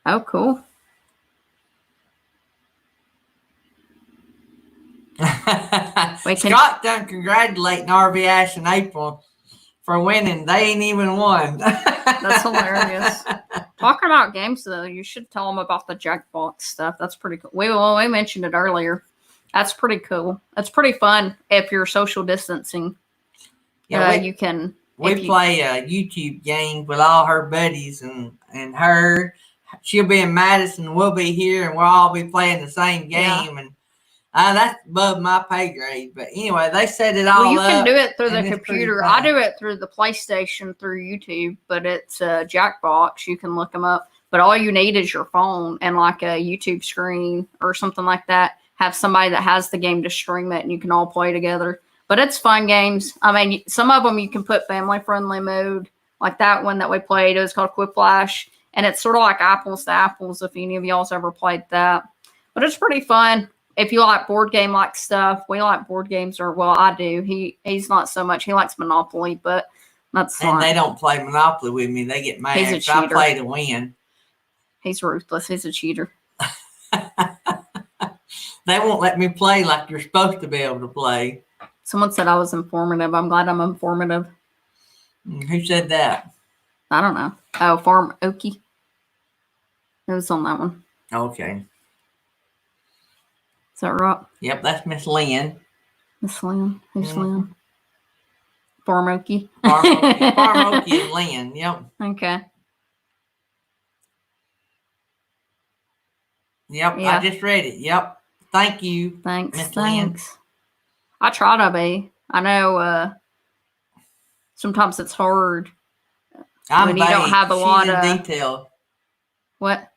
Oh, cool. Scott done congratulating RV Ash and April for winning. They ain't even won. That's hilarious. Talking about games, though, you should tell them about the Jackbox stuff. That's pretty cool. We mentioned it earlier. That's pretty cool. That's pretty fun if you're social distancing. Yeah, you can. We play a YouTube game with all her buddies and her. She'll be in Madison. We'll be here, and we'll all be playing the same game. And that's above my pay grade. But anyway, they set it all up. Well, you can do it through the computer. I do it through the PlayStation through YouTube, but it's a Jackbox. You can look them up. But all you need is your phone and like a YouTube screen or something like that. Have somebody that has the game to stream it, and you can all play together. But it's fun games. I mean, some of them you can put family-friendly mode, like that one that we played. It was called Quiplash, and it's sort of like apples to apples if any of y'all's ever played that. But it's pretty fun. If you like board game-like stuff, we like board games, or, well, I do. He's not so much. He likes Monopoly, but that's fine. And they don't play Monopoly with me. They get mad. He's a cheater. I play to win. He's ruthless. He's a cheater. They won't let me play like you're supposed to be able to play. Someone said I was informative. I'm glad I'm informative. Who said that? I don't know. Oh, Farm Okie. It was on that one. Okay. Is that right? Yep, that's Miss Lynn. Miss Lynn. Who's Lynn? Farm Okie. Farm Okie and Lynn. Yep. Okay. Yep, yeah. I just read it. Yep. Thank you. Thanks. Miss Thanks. Lynn. I try to be. I know sometimes it's hard when you don't have a lot of detail. What?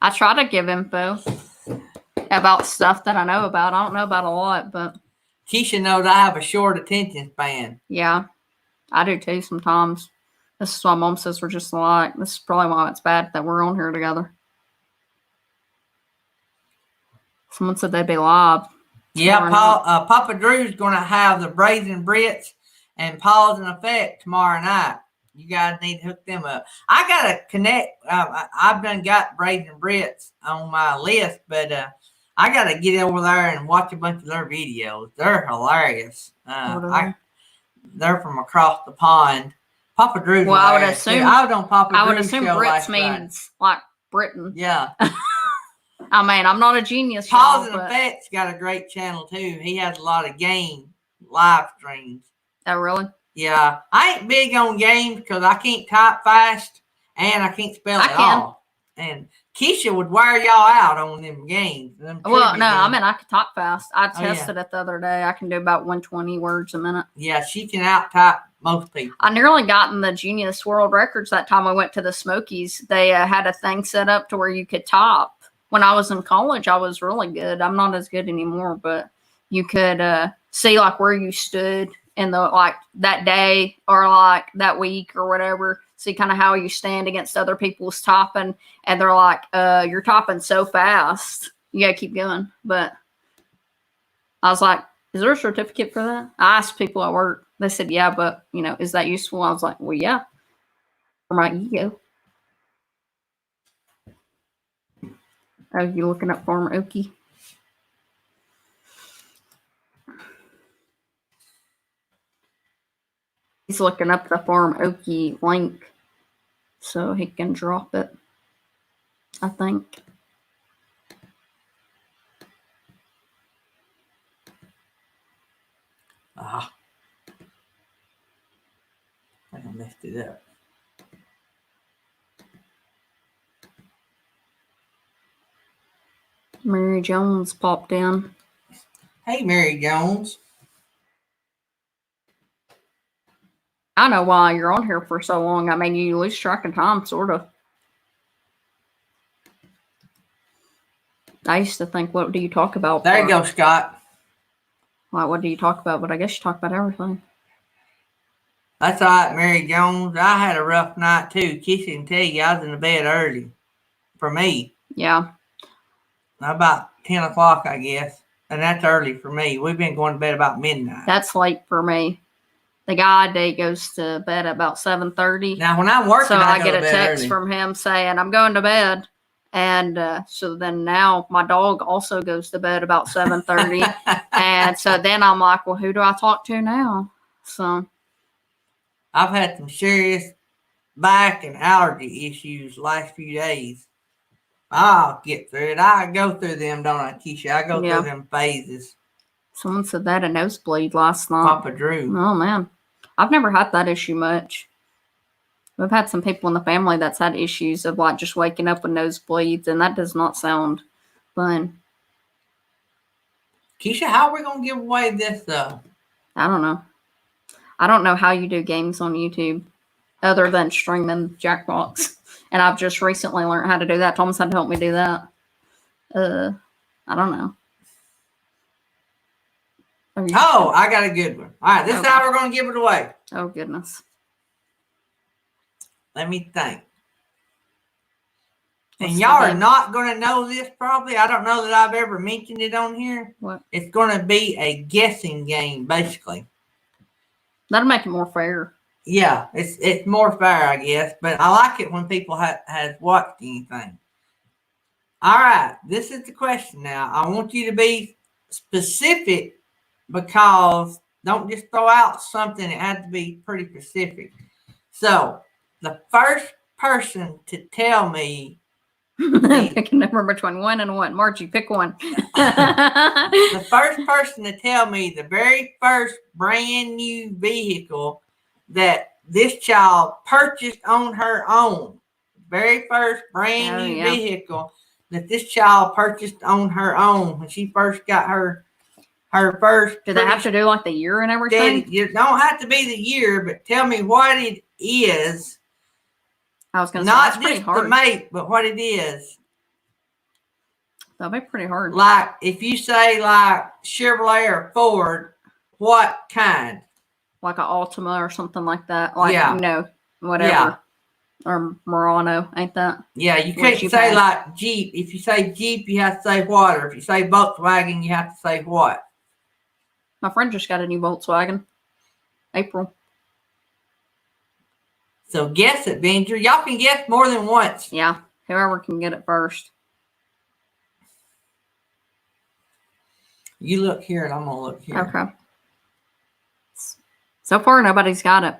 I try to give info about stuff that I know about. I don't know about a lot, but Keisha knows I have a short attention span. Yeah, I do too sometimes. This is why Mom says we're just alike. This is probably why it's bad that we're on here together. Someone said they'd be live. Yeah, Papa Drew's going to have the Brazen Brits and Pause and Effect tomorrow night. You guys need to hook them up. I got to connect. I've done got Brazen Brits on my list, but I got to get over there and watch a bunch of their videos. They're hilarious. They're from across the pond. Papa Drew's well, hilarious. I would assume Brits means like Britain. Yeah. I mean, I'm not a genius. Pause and Effect's got a great channel too. He has a lot of game live streams. Oh, really? Yeah. I ain't big on games because I can't type fast and I can't spell at all. And Keisha would wear y'all out on them games. Well, no, I mean, I could talk fast. I tested it the other day. I can do about 120 words a minute. Yeah, she can out-type most people. I nearly got in the Genius World Records that time I went to the Smokies. They had a thing set up to where you could type. When I was in college, I was really good. I'm not as good anymore, but you could see like where you stood in the like that day or like that week or whatever. See kind of how you stand against other people's typing, and they're like, "You're typing so fast, you gotta keep going." But I was like, "Is there a certificate for that?" I asked people at work. They said, "Yeah, but is that useful?" I was like, "Well, yeah, for my ego." Oh, you looking up Farmer Okie? He's looking up the Farm Okie link so he can drop it, I think. I messed it up. Mary Jones popped in. Hey, Mary Jones. I know why you're on here for so long. I mean, you lose track of time, sort of. I used to think, what do you talk about? There you go, Scott. Like, what do you talk about? But I guess you talk about everything. That's all right, Mary Jones. I had a rough night too. Kissy can tell you I was in the bed early. For me. Yeah. About 10 o'clock, I guess. And that's early for me. We've been going to bed about midnight. That's late for me. The guy day goes to bed at about 7:30. Now, when I'm working, so I get go a to bed text early. from him saying, I'm going to bed. And so then now my dog also goes to bed about 7:30. And so then I'm like, well, who do I talk to now? So I've had some serious back and allergy issues last few days. I'll get through it. I go through them, don't I, Keisha? I go through them phases. Someone said that a nosebleed last night. Papa Drew. Oh, man. I've never had that issue much. We've had some people in the family that's had issues of like just waking up with nosebleeds, and that does not sound fun. Keisha, how are we going to give away this, though? I don't know. I don't know how you do games on YouTube other than streaming Jackbox. And I've just recently learned how to do that. Thomas had to help me do that. I don't know. Oh, I got a good one. All right, this is how we're going to give it away. Oh, goodness. Let me think. And y'all are not going to know this probably. I don't know that I've ever mentioned it on here. What? It's going to be a guessing game, basically. That'll make it more fair. Yeah, it's more fair, I guess. But I like it when people have watched anything. All right, this is the question now. I want you to be specific because don't just throw out something. It has to be pretty specific. So the first person to tell me pick a number between 1 and 1. Margie, pick one. The first person to tell me the very first brand new vehicle that this child purchased on her own, very first brand new vehicle that this child purchased on her own when she first got her first. Do they have to do like the year and everything? You don't have to be the year, but tell me what it is. I was going to say that's not just the make, but what it is. That'll be pretty hard. Like if you say like Chevrolet or Ford, what kind? Like an Altima or something like that. Like, you know, whatever. Yeah. Or Murano, ain't that? Yeah, you can't say like Jeep. If you say Jeep, you have to say what? Or if you say Volkswagen, you have to say what? My friend just got a new Volkswagen. April. So guess it, Benjer. Y'all can guess more than once. Yeah, whoever can get it first. You look here and I'm going to look here. Okay. So far, nobody's got it.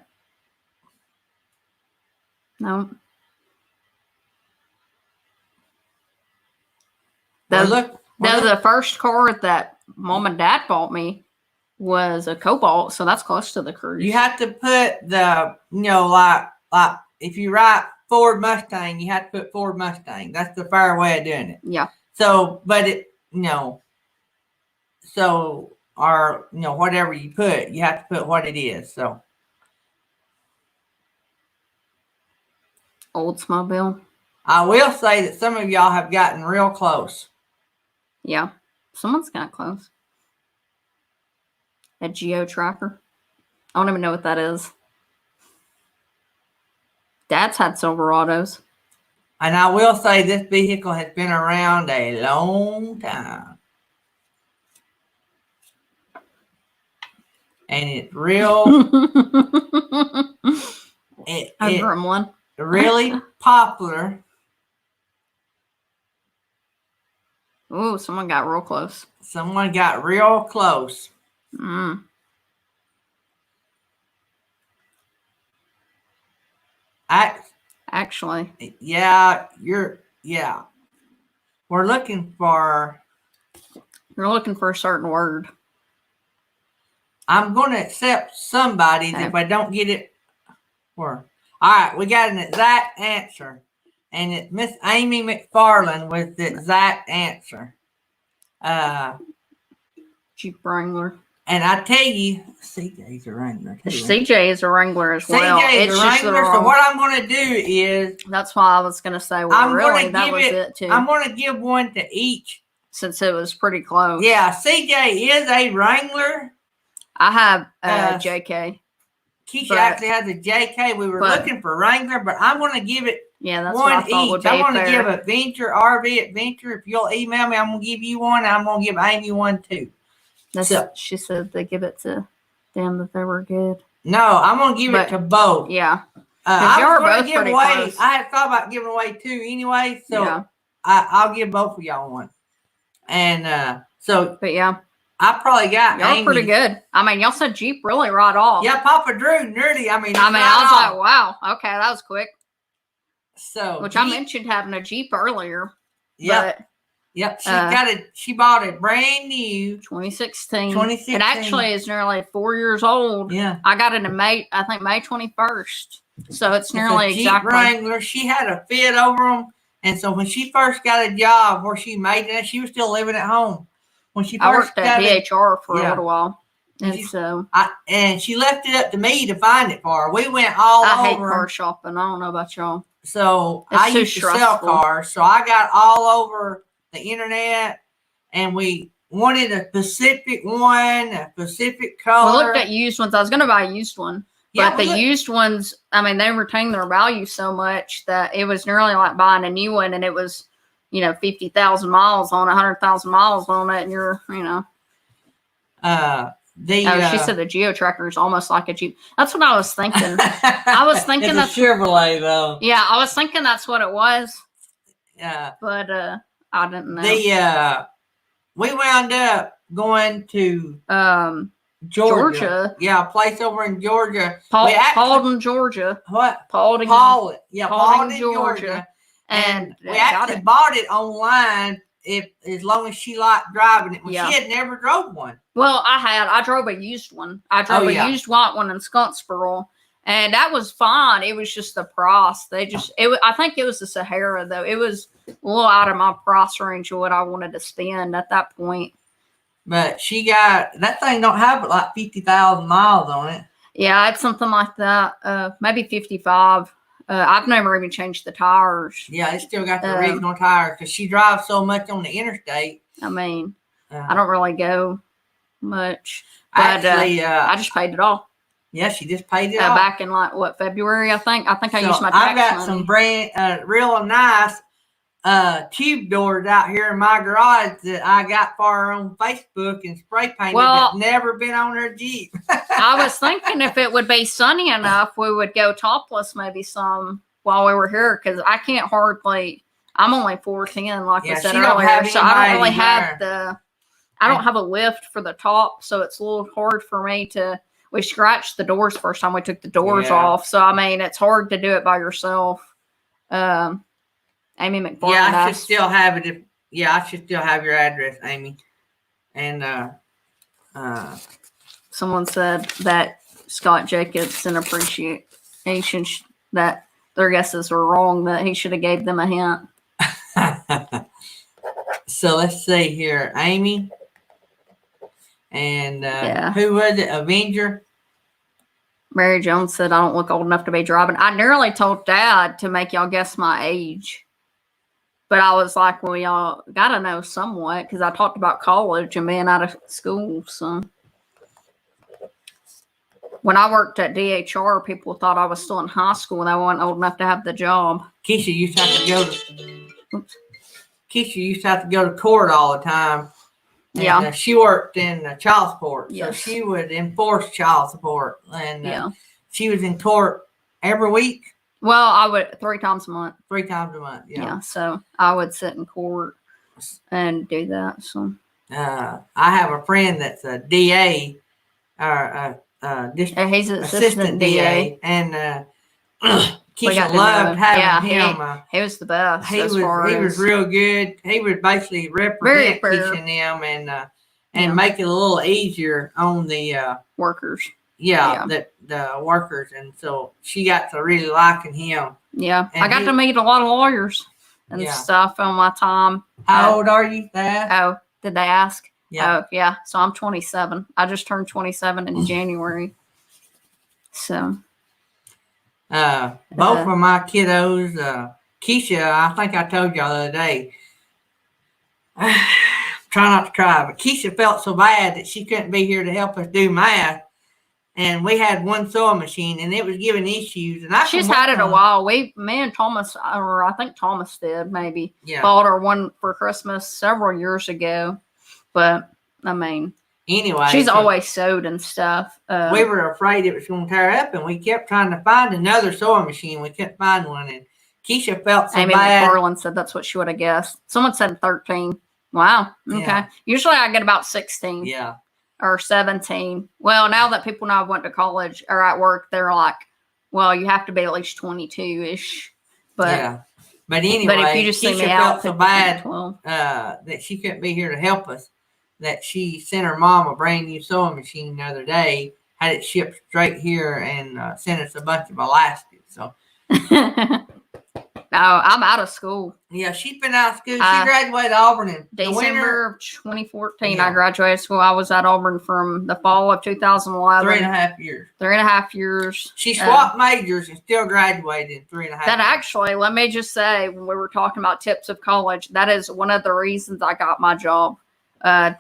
No. The first car that Mom and Dad bought me was a Cobalt, so that's close to the Cruise. You have to put the, like if you write Ford Mustang, you have to put Ford Mustang. That's the fair way of doing it. Yeah. So, but it, so, or, whatever you put, you have to put what it is. So. Oldsmobile. I will say that some of y'all have gotten real close. Yeah. Someone's got close. A Geo Tracker. I don't even know what that is. Dad's had Silverados. And I will say this vehicle has been around a long time. And it's real. Gremlin. Really popular. Ooh, someone got real close. Someone got real close. Actually. Yeah, we're looking for. You're looking for a certain word. I'm going to accept somebody's if I don't get it. All right, we got an exact answer. And it's Miss Amy McFarland with the exact answer. Jeep Wrangler. And I tell you, CJ's a Wrangler. CJ is a Wrangler as well. CJ is a Wrangler. So what I'm going to do is. That's why I was going to say, well, really, that was it too. I'm going to give one to each since it was pretty close. Yeah, CJ is a Wrangler. I have Uh, JK. Keisha But- actually has a JK. We were but- looking for Wrangler, but I'm going to give it Yeah, that's what I one thought would each. be I'm going to fair. give Adventure, RV Adventure. If you'll email me, I'm going to give you one. I'm going to give Amy one too. So- She said they give it to them that they were good. No, I'm going to give But- it to both. Yeah. I y'all was are going to both give pretty away. close. I had thought about giving away two anyway, so Yeah. I'll give both of y'all one. And so But yeah, I probably got y'all are pretty Amy. good. I mean, y'all said Jeep really right off. Yeah, Papa Drew, nerdy. I mean, I was right like, wow, okay, that was quick. so Which I Jeep- mentioned having a Jeep earlier. Yep, But yep. She uh, got it. She bought it brand new. 2016. 2016. It actually is nearly 4 years old. Yeah, I got it in May, I think May 21st. So it's nearly a Jeep exactly. Wrangler. She had a fit over them, and so when she first got a job where she made it, she was still living at home. When she I first worked at got it, DHR for Yeah. a little while. And She- so and she left it up to me to find it for her. We went all I hate over. car shopping. I don't know about y'all. So It's I too used to sell stressful. cars, so I got all over the internet, and we wanted a specific one, a specific We color. looked at used ones. I was going to buy a used one. Yeah, But we the looked- used ones, I mean, they retain their value so much that it was nearly like buying a new one, and it was, 50,000 miles on 100,000 miles on it, and you're, she said the Geo Tracker is almost like a Jeep. That's what I was thinking. I was thinking it's that's a Chevrolet though. Yeah, I was thinking that's what it was, Yeah, but I didn't know. we wound up going to Georgia, Yeah, a place over in Georgia. Paul, We actually- Paulding, Georgia, What? Paulding, Paulding. Yeah, Paulding, Paulding, Georgia. Georgia. And we got actually it. bought it online if as long as she liked driving it. When Yeah. she had never drove one. Well, I drove a used one. I drove Oh, a yeah. used white one in Scottsboro, and that was fine. It was just the price. I think it was the Sahara though. It was a little out of my price range of what I wanted to spend at that point. But she got that thing don't have but like 50,000 miles on it. Yeah, it's something like that. Maybe 55. I've never even changed the tires. Yeah, it still got the Um, original tires because she drives so much on the interstate. I mean, Uh, I don't really go much. But actually, I just paid it all yeah, she just paid it off. back in February. I think I So used my tax I've got money. some brand real nice tube doors out here in my garage that I got for her on Facebook and spray painted. Well- that's never been on her Jeep. I was thinking if it would be sunny enough, we would go topless maybe some while we were here because I can't hardly. I'm only 4'10", like Yeah, I said she don't earlier, have so I don't anybody really have there. I don't have a lift for the top, so it's a little hard for me to. We scratched the doors first time we took the doors Yeah. off, so I mean it's hard to do it by yourself. Amy McFarland. Yeah, I should asked- still have it. I should still have your address, Amy. And Someone said that Scott Jacobson appreciation that their guesses were wrong, that he should have gave them a hint. so let's see here, Amy. And Yeah. who was it? Avenger. Mary Jones said, I don't look old enough to be driving. I nearly told Dad to make y'all guess my age. But I was like, well, y'all got to know somewhat because I talked about college and being out of school. So when I worked at DHR, people thought I was still in high school and I wasn't old enough to have the job. Keisha used to have to go to. Keisha used to have to go to court all the time. And, Yeah. she worked in child support, so Yes. she would enforce child support, and Yeah. she was in court every week, Well, I would 3 times a month. 3 times a month. Yeah. So I would sit in court and do that. So I have a friend that's a DA or district he's an assistant DA, and We got Keisha to loved know. Yeah, having him. he was the best. He as was far he was as- real good. He would basically represent fair. Keisha and them, and Yeah. make it a little easier on the workers. yeah. The workers, and so she got to really liking him. Yeah, And I got he- to meet a lot of lawyers and Yeah. stuff on my time. How Uh, old are you, Thad? Oh, did they ask? Yeah. Oh, yeah. So I'm 27. I just turned 27 in January. So Both of my kiddos, Keisha, I think I told y'all the other day. try not to cry, but Keisha felt so bad that she couldn't be here to help us do math. And we had one sewing machine, and it was giving issues. And She's had it a while. Me and Thomas, or I think Thomas did, maybe bought her one for Christmas several years ago. But I mean, anyway, she's always sewed and stuff. We were afraid it was going to tear up, and we kept trying to find another sewing machine. We couldn't find one, and Keisha felt so Amy bad. McFarland said that's what she would have guessed. Someone said 13. Wow. Okay. Yeah. Usually I get about 16. Yeah. Or 17. Well, now that people know I went to college or at work, they're like, well, you have to be at least 22-ish. But yeah. But anyway, but if you just see Keisha me out, felt so bad that she couldn't be here to help us, that she sent her mom a brand new sewing machine the other day, had it shipped straight here, and sent us a bunch of elastics. So no, I'm out of school. yeah, she's been out of school. She graduated Auburn in December of 2014. Yeah. I graduated school. I was at Auburn from the fall of 2011. 3.5 years. 3.5 years. She swapped majors and still graduated in 3.5 years. That actually, let me just say, when we were talking about tips of college, that is one of the reasons I got my job.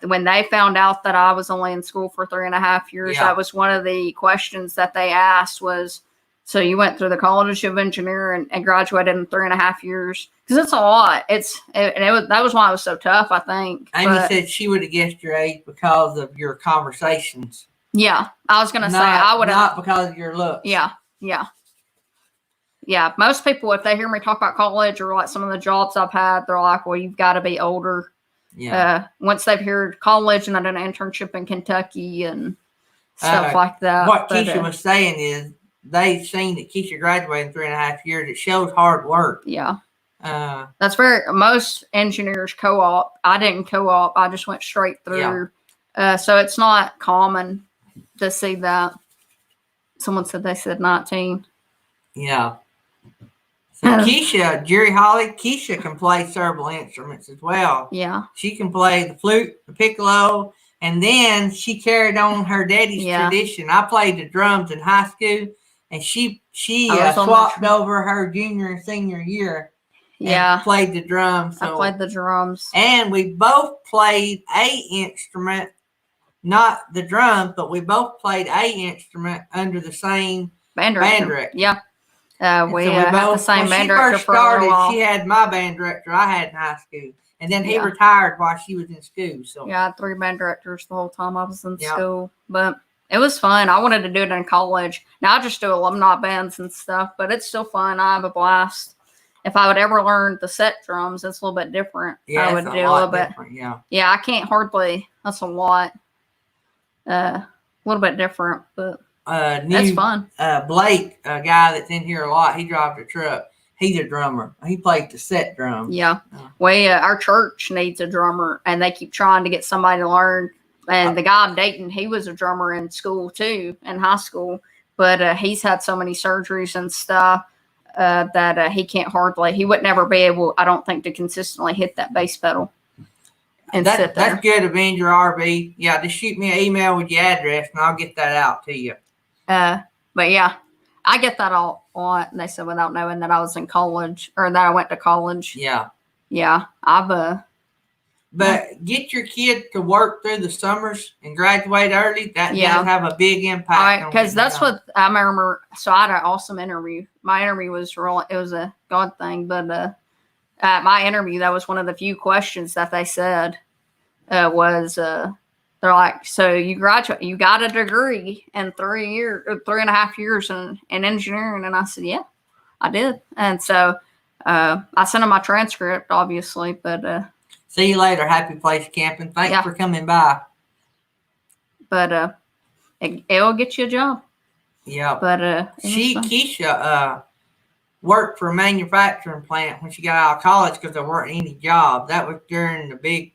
When they found out that I was only in school for 3.5 years, that was one of the questions that they asked was, so you went through the College of Engineering and graduated in 3.5 years? Because it's a lot. That was why it was so tough, I think. Amy said she would have guessed your age because of your conversations. Yeah, I was going to say I would have. Not because of your looks. Yeah. Most people, if they hear me talk about college or like some of the jobs I've had, they're like, well, you've got to be older. Yeah. Once they've heard college and I did an internship in Kentucky and stuff like that. What Keisha was saying is they've seen that Keisha graduated in 3.5 years. It shows hard work. Yeah. That's most engineers co-op. I didn't co-op. I just went straight through. Yeah. So it's not common to see that. Someone said they said 19. Yeah. So Keisha, Jerry Holly, Keisha can play several instruments as well. Yeah. She can play the flute, the piccolo, and then she carried on her daddy's tradition. I played the drums in high school, and she swapped over her junior and senior year. Yeah. Played the drums. So, I played the drums. And we both played a instrument, not the drums, but we both played a instrument under the same band director. Yeah. We had the same band director for a while. She had my band director I had in high school. And then he retired while she was in school. So yeah, I had 3 band directors the whole time I was in school. But it was fun. I wanted to do it in college. Now I just do alumni bands and stuff, but it's still fun. I have a blast. If I would ever learn the set drums, it's a little bit different. Yeah, I would do a little bit. Yeah, I can't hardly. That's a lot. A little bit different, but that's fun. Blake, a guy that's in here a lot, he drives a truck. He's a drummer. He plays the set drum. Yeah. Our church needs a drummer, and they keep trying to get somebody to learn. And the guy I'm dating, he was a drummer in school too, in high school. But he's had so many surgeries and stuff that he can't he would never be able, I don't think, to consistently hit that bass pedal. And sit there. That's good, Avenger RV. Yeah, just shoot me an email with your address, and I'll get that out to you. But yeah, I get that a lot. And they said without knowing that I was in college or that I went to college. Yeah. Yeah. But get your kid to work through the summers and graduate early. That does have a big impact. Because that's what I remember. So I had an awesome interview. My interview was it was a God thing. But at my interview, that was one of the few questions that they said they're like, so you got a degree in 3.5 years in engineering. And I said, yeah, I did. And so I sent them my transcript, obviously, but see you later. Happy Place Camping. Thanks for coming by. But it'll get you a job. Yeah. But Keisha worked for a manufacturing plant when she got out of college because there weren't any jobs. That was during the big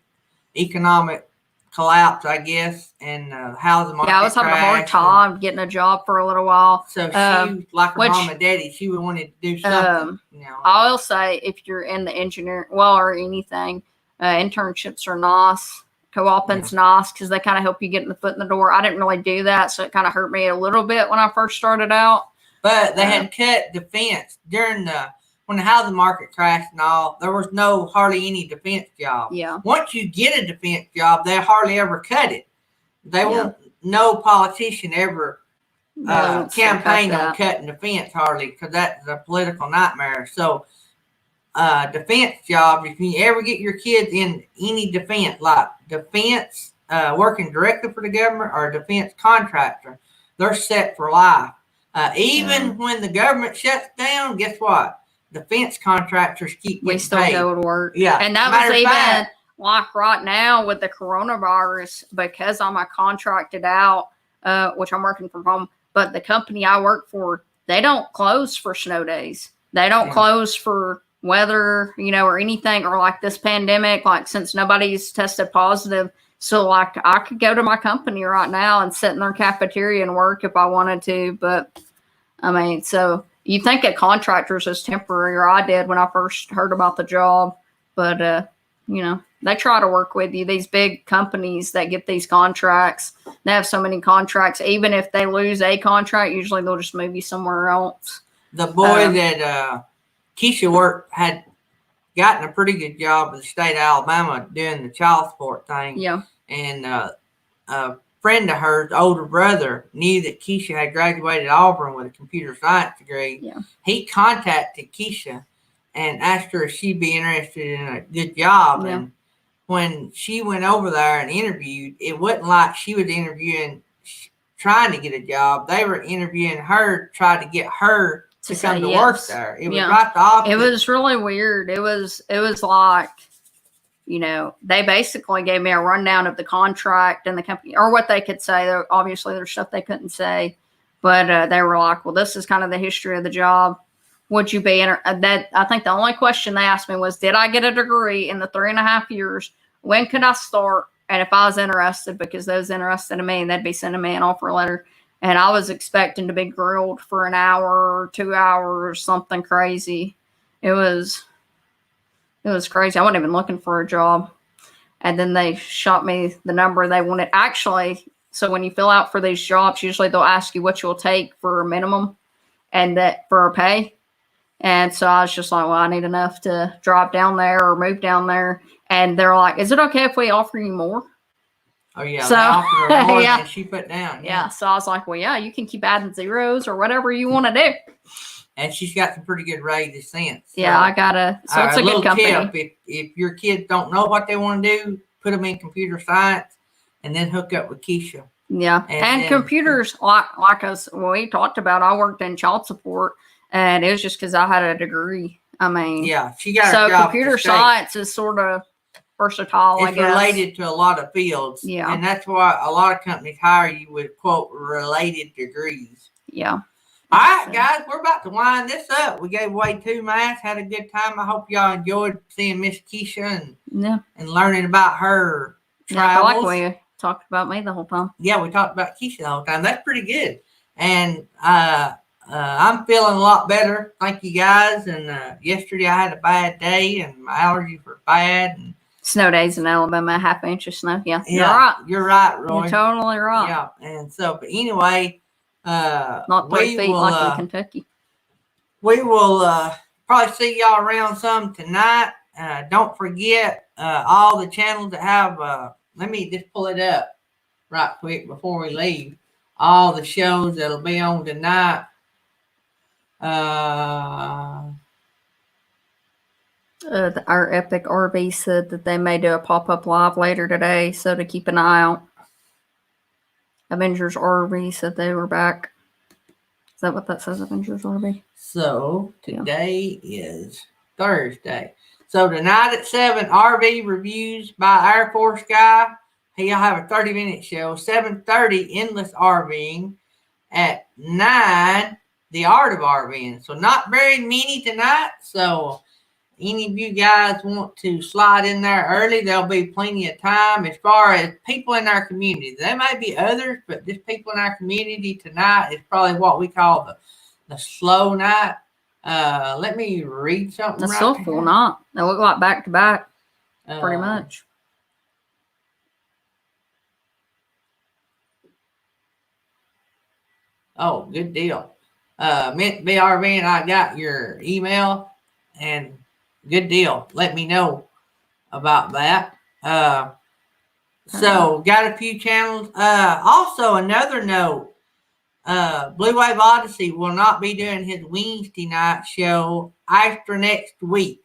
economic collapse, I guess, and housing market. Yeah, I was having a hard time getting a job for a little while. So she, like her mom and daddy, she wanted to do something. I will say, if you're in the engineering, or anything, internships are nice. Co-oping's nice because they kind of help you get the foot in the door. I didn't really do that, so it kind of hurt me a little bit when I first started out. But they had cut defense during the when the housing market crashed and all, there was hardly any defense job. Yeah. Once you get a defense job, they hardly ever cut it. They Yeah. won't. No politician ever Really wants to cut campaign on that. cutting defense hardly, because that's a political nightmare. So defense jobs, if you ever get your kids in any defense, like defense, working directly for the government or a defense contractor, they're set for life. Even when the government shuts down, guess what? Defense contractors keep We getting still paid. go to work. Yeah. And that Matter was of even fact, like right now with the coronavirus, because I'm a contracted out, which I'm working from home, but the company I work for, they don't close for snow days. They don't Yeah. close for weather, or anything, or like this pandemic, like since nobody's tested positive. So like I could go to my company right now and sit in their cafeteria and work if I wanted to. But I mean, so you think at contractors is temporary, or I did when I first heard about the job, but they try to work with you. These big companies that get these contracts, they have so many contracts. Even if they lose a contract, usually they'll just move you somewhere else. the boy that Keisha worked had gotten a pretty good job with the state of Alabama doing the child support thing. Yeah. And a friend of hers, older brother, knew that Keisha had graduated Auburn with a computer science degree. Yeah. He contacted Keisha and asked her if she'd be interested in a good job. Yeah. And when she went over there and interviewed, it wasn't like she was interviewing trying to get a job. They were interviewing her, trying to get her to come to work there. It was right the opposite. It was really weird. It was like, they basically gave me a rundown of the contract and the company, or what they could say. Obviously, there's stuff they couldn't say, but they were like, well, this is kind of the history of the job. Would you be that? I think the only question they asked me was, did I get a degree in the 3.5 years? When could I start? And if I was interested, because they was interested in me, they'd be sending me an offer letter. And I was expecting to be grilled for an hour or 2 hours, something crazy. It was crazy. I wasn't even looking for a job. And then they shot me the number they wanted. Actually, so when you fill out for these jobs, usually they'll ask you what you'll take for a minimum and that for a pay. And so I was just like, well, I need enough to drive down there or move down there. And they're like, is it okay if we offer you more? Oh, yeah. So, they offered her more yeah. than she put down. Yeah. So I was like, well, yeah, you can keep adding zeros or whatever you want to do. And she's got some pretty good raises since. Yeah, I gotta. So it's a good company. Tip, if your kids don't know what they want to do, put them in computer science, and then hook up with Keisha. Yeah, and computers, like us, we talked about. I worked in child support, and it was just because I had a degree. I mean, yeah, she got so a job computer science is sort of versatile. It's related to a lot of fields. Yeah, and that's why a lot of companies hire you with quote related degrees. Yeah. All right, guys, we're about to wind this up. We gave away 2 masks, had a good time. I hope y'all enjoyed seeing Miss Keisha and learning about her travels. Yeah, I feel like we talked about me the whole time. Yeah, we talked about Keisha the whole time. That's pretty good. And I'm feeling a lot better. Thank you, guys. And yesterday I had a bad day, and my allergies were bad. And snow days in Alabama, 1/2 inch of snow. Yeah, you're right, Roy. You're totally right. Yeah, and so, but anyway. Not 3 feet like in Kentucky. We will probably see y'all around some tonight. Don't forget all the channels that have. Let me just pull it up right quick before we leave. All the shows that'll be on tonight. Our Epic RV said that they may do a pop-up live later today, so to keep an eye out. Avengers RV said they were back. Is that what that says, Avengers RV? So today is Thursday. So tonight at 7, RV reviews by Air Force Guy. He'll have a 30-minute show. 7:30, Endless RVing. At 9, The Art of RVing. So not very many tonight. So any of you guys want to slide in there early, there'll be plenty of time. As far as people in our community, there might be others, but just people in our community tonight is probably what we call the slow night. Let me read something. That's still full night. They look like back to back, pretty much. Oh, good deal. Mint BRV, and I got your email. and good deal. Let me know about that. So got a few channels. Also another note, Blue Wave Odyssey will not be doing his Wednesday night show after next week.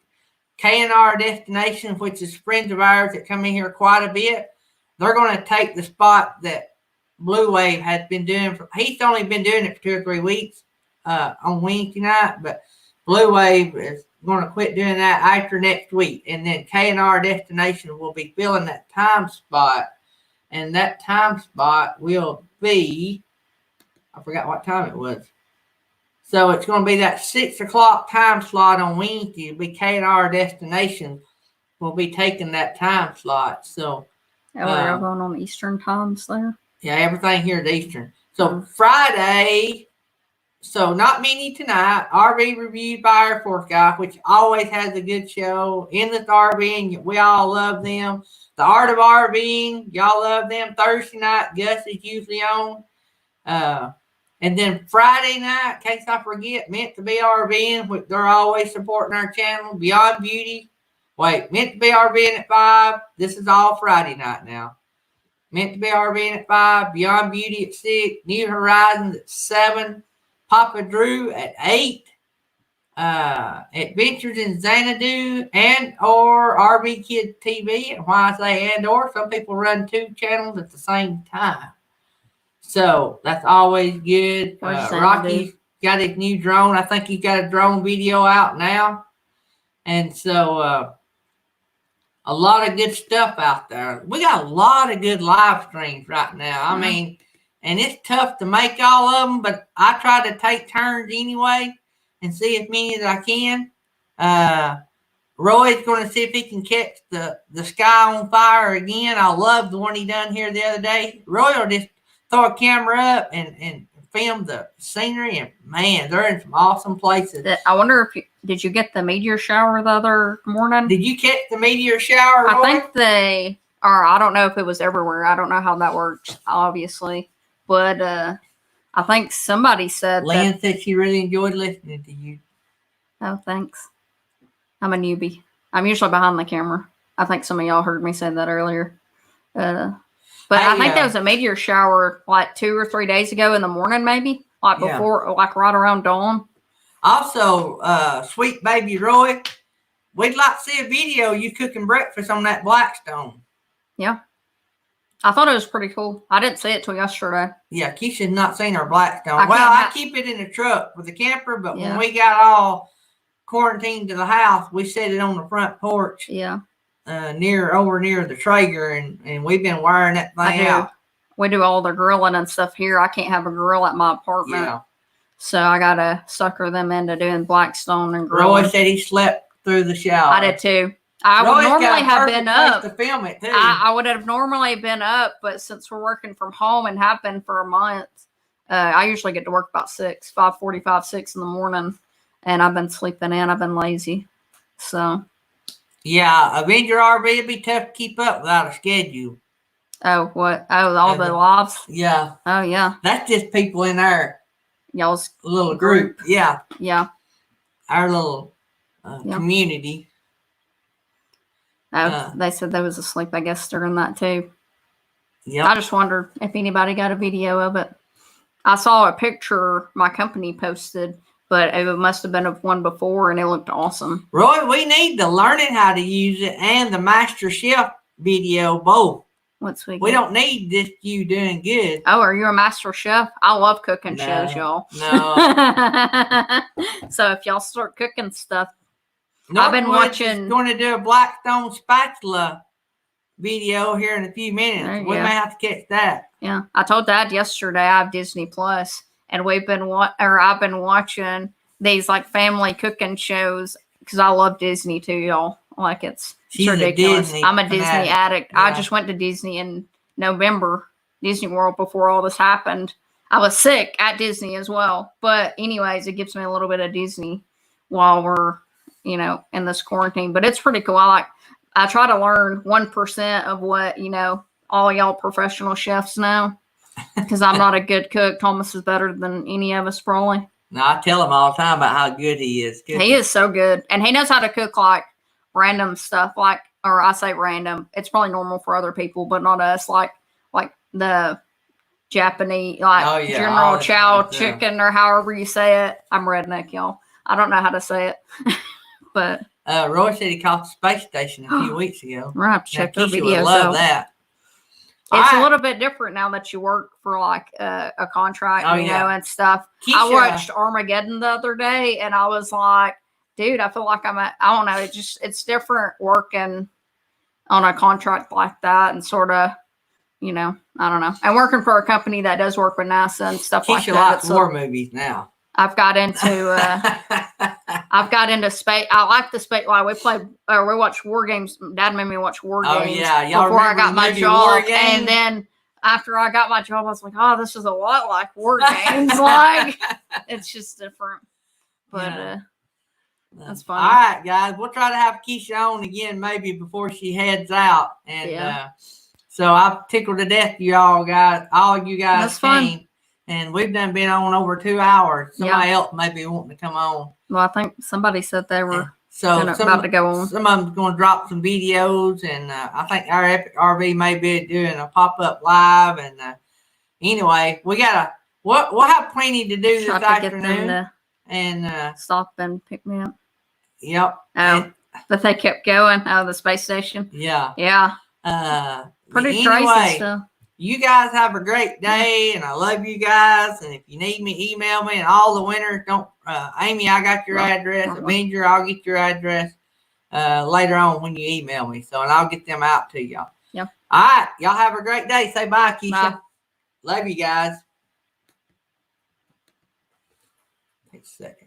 KNR Destination, which is friends of ours that come in here quite a bit, they're going to take the spot that Blue Wave has been doing. He's only been doing it for 2 or 3 weeks on Wednesday night, but Blue Wave is going to quit doing that after next week. And then KNR Destination will be filling that time spot. And that time spot will be, I forgot what time it was. So it's going to be that 6 o'clock time slot on Wednesday. It'll be KNR Destination will be taking that time slot. So we're going on Eastern times there. Yeah, everything here is Eastern. So Friday, so not many tonight. RV reviewed by Air Force Guy, which always has a good show. Endless RVing, we all love them. The Art of RVing, y'all love them. Thursday night, Gus is usually on. And then Friday night, in case I forget, Meant to Be RVing, which they're always supporting our channel. Beyond Beauty. Wait, Meant to Be RVing at 5. This is all Friday night now. Meant to Be RVing at 5. Beyond Beauty at 6. New Horizons at 7. Papa Drew at 8. Adventures in Xanadu and or RV Kid TV. And why I say and or, some people run 2 channels at the same time. So that's always good. Rocky's got his new drone. I think he's got a drone video out now. And so a lot of good stuff out there. We got a lot of good live streams right now. I mean, and it's tough to make all of them, but I try to take turns anyway and see as many as I can. Roy's going to see if he can catch the sky on fire again. I love the one he done here the other day. Roy will just throw a camera up and film the scenery, and man, they're in some awesome places. I wonder if did you get the meteor shower the other morning? Did you catch the meteor shower, Roy? I think they are. I don't know if it was everywhere. I don't know how that works, obviously, but I think somebody said Lynn said she really enjoyed listening to you. Oh, thanks. I'm a newbie. I'm usually behind the camera. I think some of y'all heard me say that earlier. But I think there was a meteor shower like 2 or 3 days ago in the morning, maybe like before, like right around dawn. Also, sweet baby Roy, we'd like to see a video of you cooking breakfast on that Blackstone. Yeah. I thought it was pretty cool. I didn't see it till yesterday. Yeah, Keisha's not seen our Blackstone. I keep it in the truck with the camper, but when we got all quarantined to the house, we set it on the front porch. Yeah. Over near the Traeger, and we've been wiring that thing out. We do all the grilling and stuff here. I can't have a grill at my apartment. Yeah. So I gotta sucker them into doing Blackstone and grilling. Roy said he slept through the shower. I did too. I would normally have been up to film it too. I would have normally been up, but since we're working from home and have been for a month, I usually get to work about 5:45, 6 in the morning, and I've been sleeping in. I've been lazy, so. Yeah, Avenger RV would be tough to keep up without a schedule. Oh, what? Oh, all the lives? Yeah. Oh, yeah. That's just people in our y'all's little group. Yeah. Yeah. Our little community. Oh, they said they was asleep, I guess, during that too. Yeah. I just wondered if anybody got a video of it. I saw a picture my company posted, but it must have been of one before, and it looked awesome. Roy, we need the learning how to use it and the Master Chef video both. We don't need just you doing good. Oh, are you a Master Chef? I love cooking shows, y'all. No. So if y'all start cooking stuff, I've been watching. Going to do a Blackstone spatula video here in a few minutes. We may have to catch that. Yeah, I told Dad yesterday I have Disney Plus. And I've been watching these like family cooking shows because I love Disney too, y'all. Like it's ridiculous. I'm a Disney addict. Yeah. I just went to Disney in November, Disney World, before all this happened. I was sick at Disney as well. But anyways, it gives me a little bit of Disney while we're, in this quarantine. But it's pretty cool. I try to learn 1% of what, all y'all professional chefs know. Because I'm not a good cook. Thomas is better than any of us, probably. No, I tell him all the time about how good he is. Good. He is so good. And he knows how to cook like random stuff, like, or I say random. It's probably normal for other people, but not us. Like the Japanese, like Oh, yeah, General all the Chow times, yeah. chicken or however you say it. I'm redneck, y'all. I don't know how to say it. But Roy said he caught the space station a few weeks ago. we're going to have to check their Keisha would videos love out. that. It's All a right. little bit different now that you work for like a contract, Oh, you yeah. know, and stuff. I Keisha- watched Armageddon the other day and I was like, dude, I feel like I don't know. It's different working on a contract like that and sort of, you know, I don't know. And working for a company that does work with NASA and stuff like Keisha that. likes war movies now. I've got into space. I like the space. Like we watch war games. Dad made me watch war Oh, games yeah. Y'all before I remember got the my movie War job. Games? And then after I got my job, I was like, oh, this is a lot like war games. Like it's just different. But Yeah. that's All funny. right, guys. We'll try to have Keisha on again maybe before she heads out. And Yeah. so I'm tickled to death you all guys. All you guys That's fun. came. And we've been on over 2 hours. Yeah. Somebody else may be wanting to come on. Well, I think somebody said they were So about to go on. Some of them's going to drop some videos, and I think our Epic RV may be doing a pop-up live. And anyway, we'll have plenty to do this Try to get them afternoon. to And stop and pick me up. yep. Oh, but they kept going out of the space station. Yeah. Yeah. Pretty crazy anyway, stuff. you guys have a great day, and I love you guys. And if you need me, email me. And all the winners, don't Amy, I got your address. Avenger, I'll get your address later on when you email me. So, and I'll get them out to y'all. Yeah. All right, y'all have a great day. Say bye, Keisha. Bye. Love you guys. Take a second.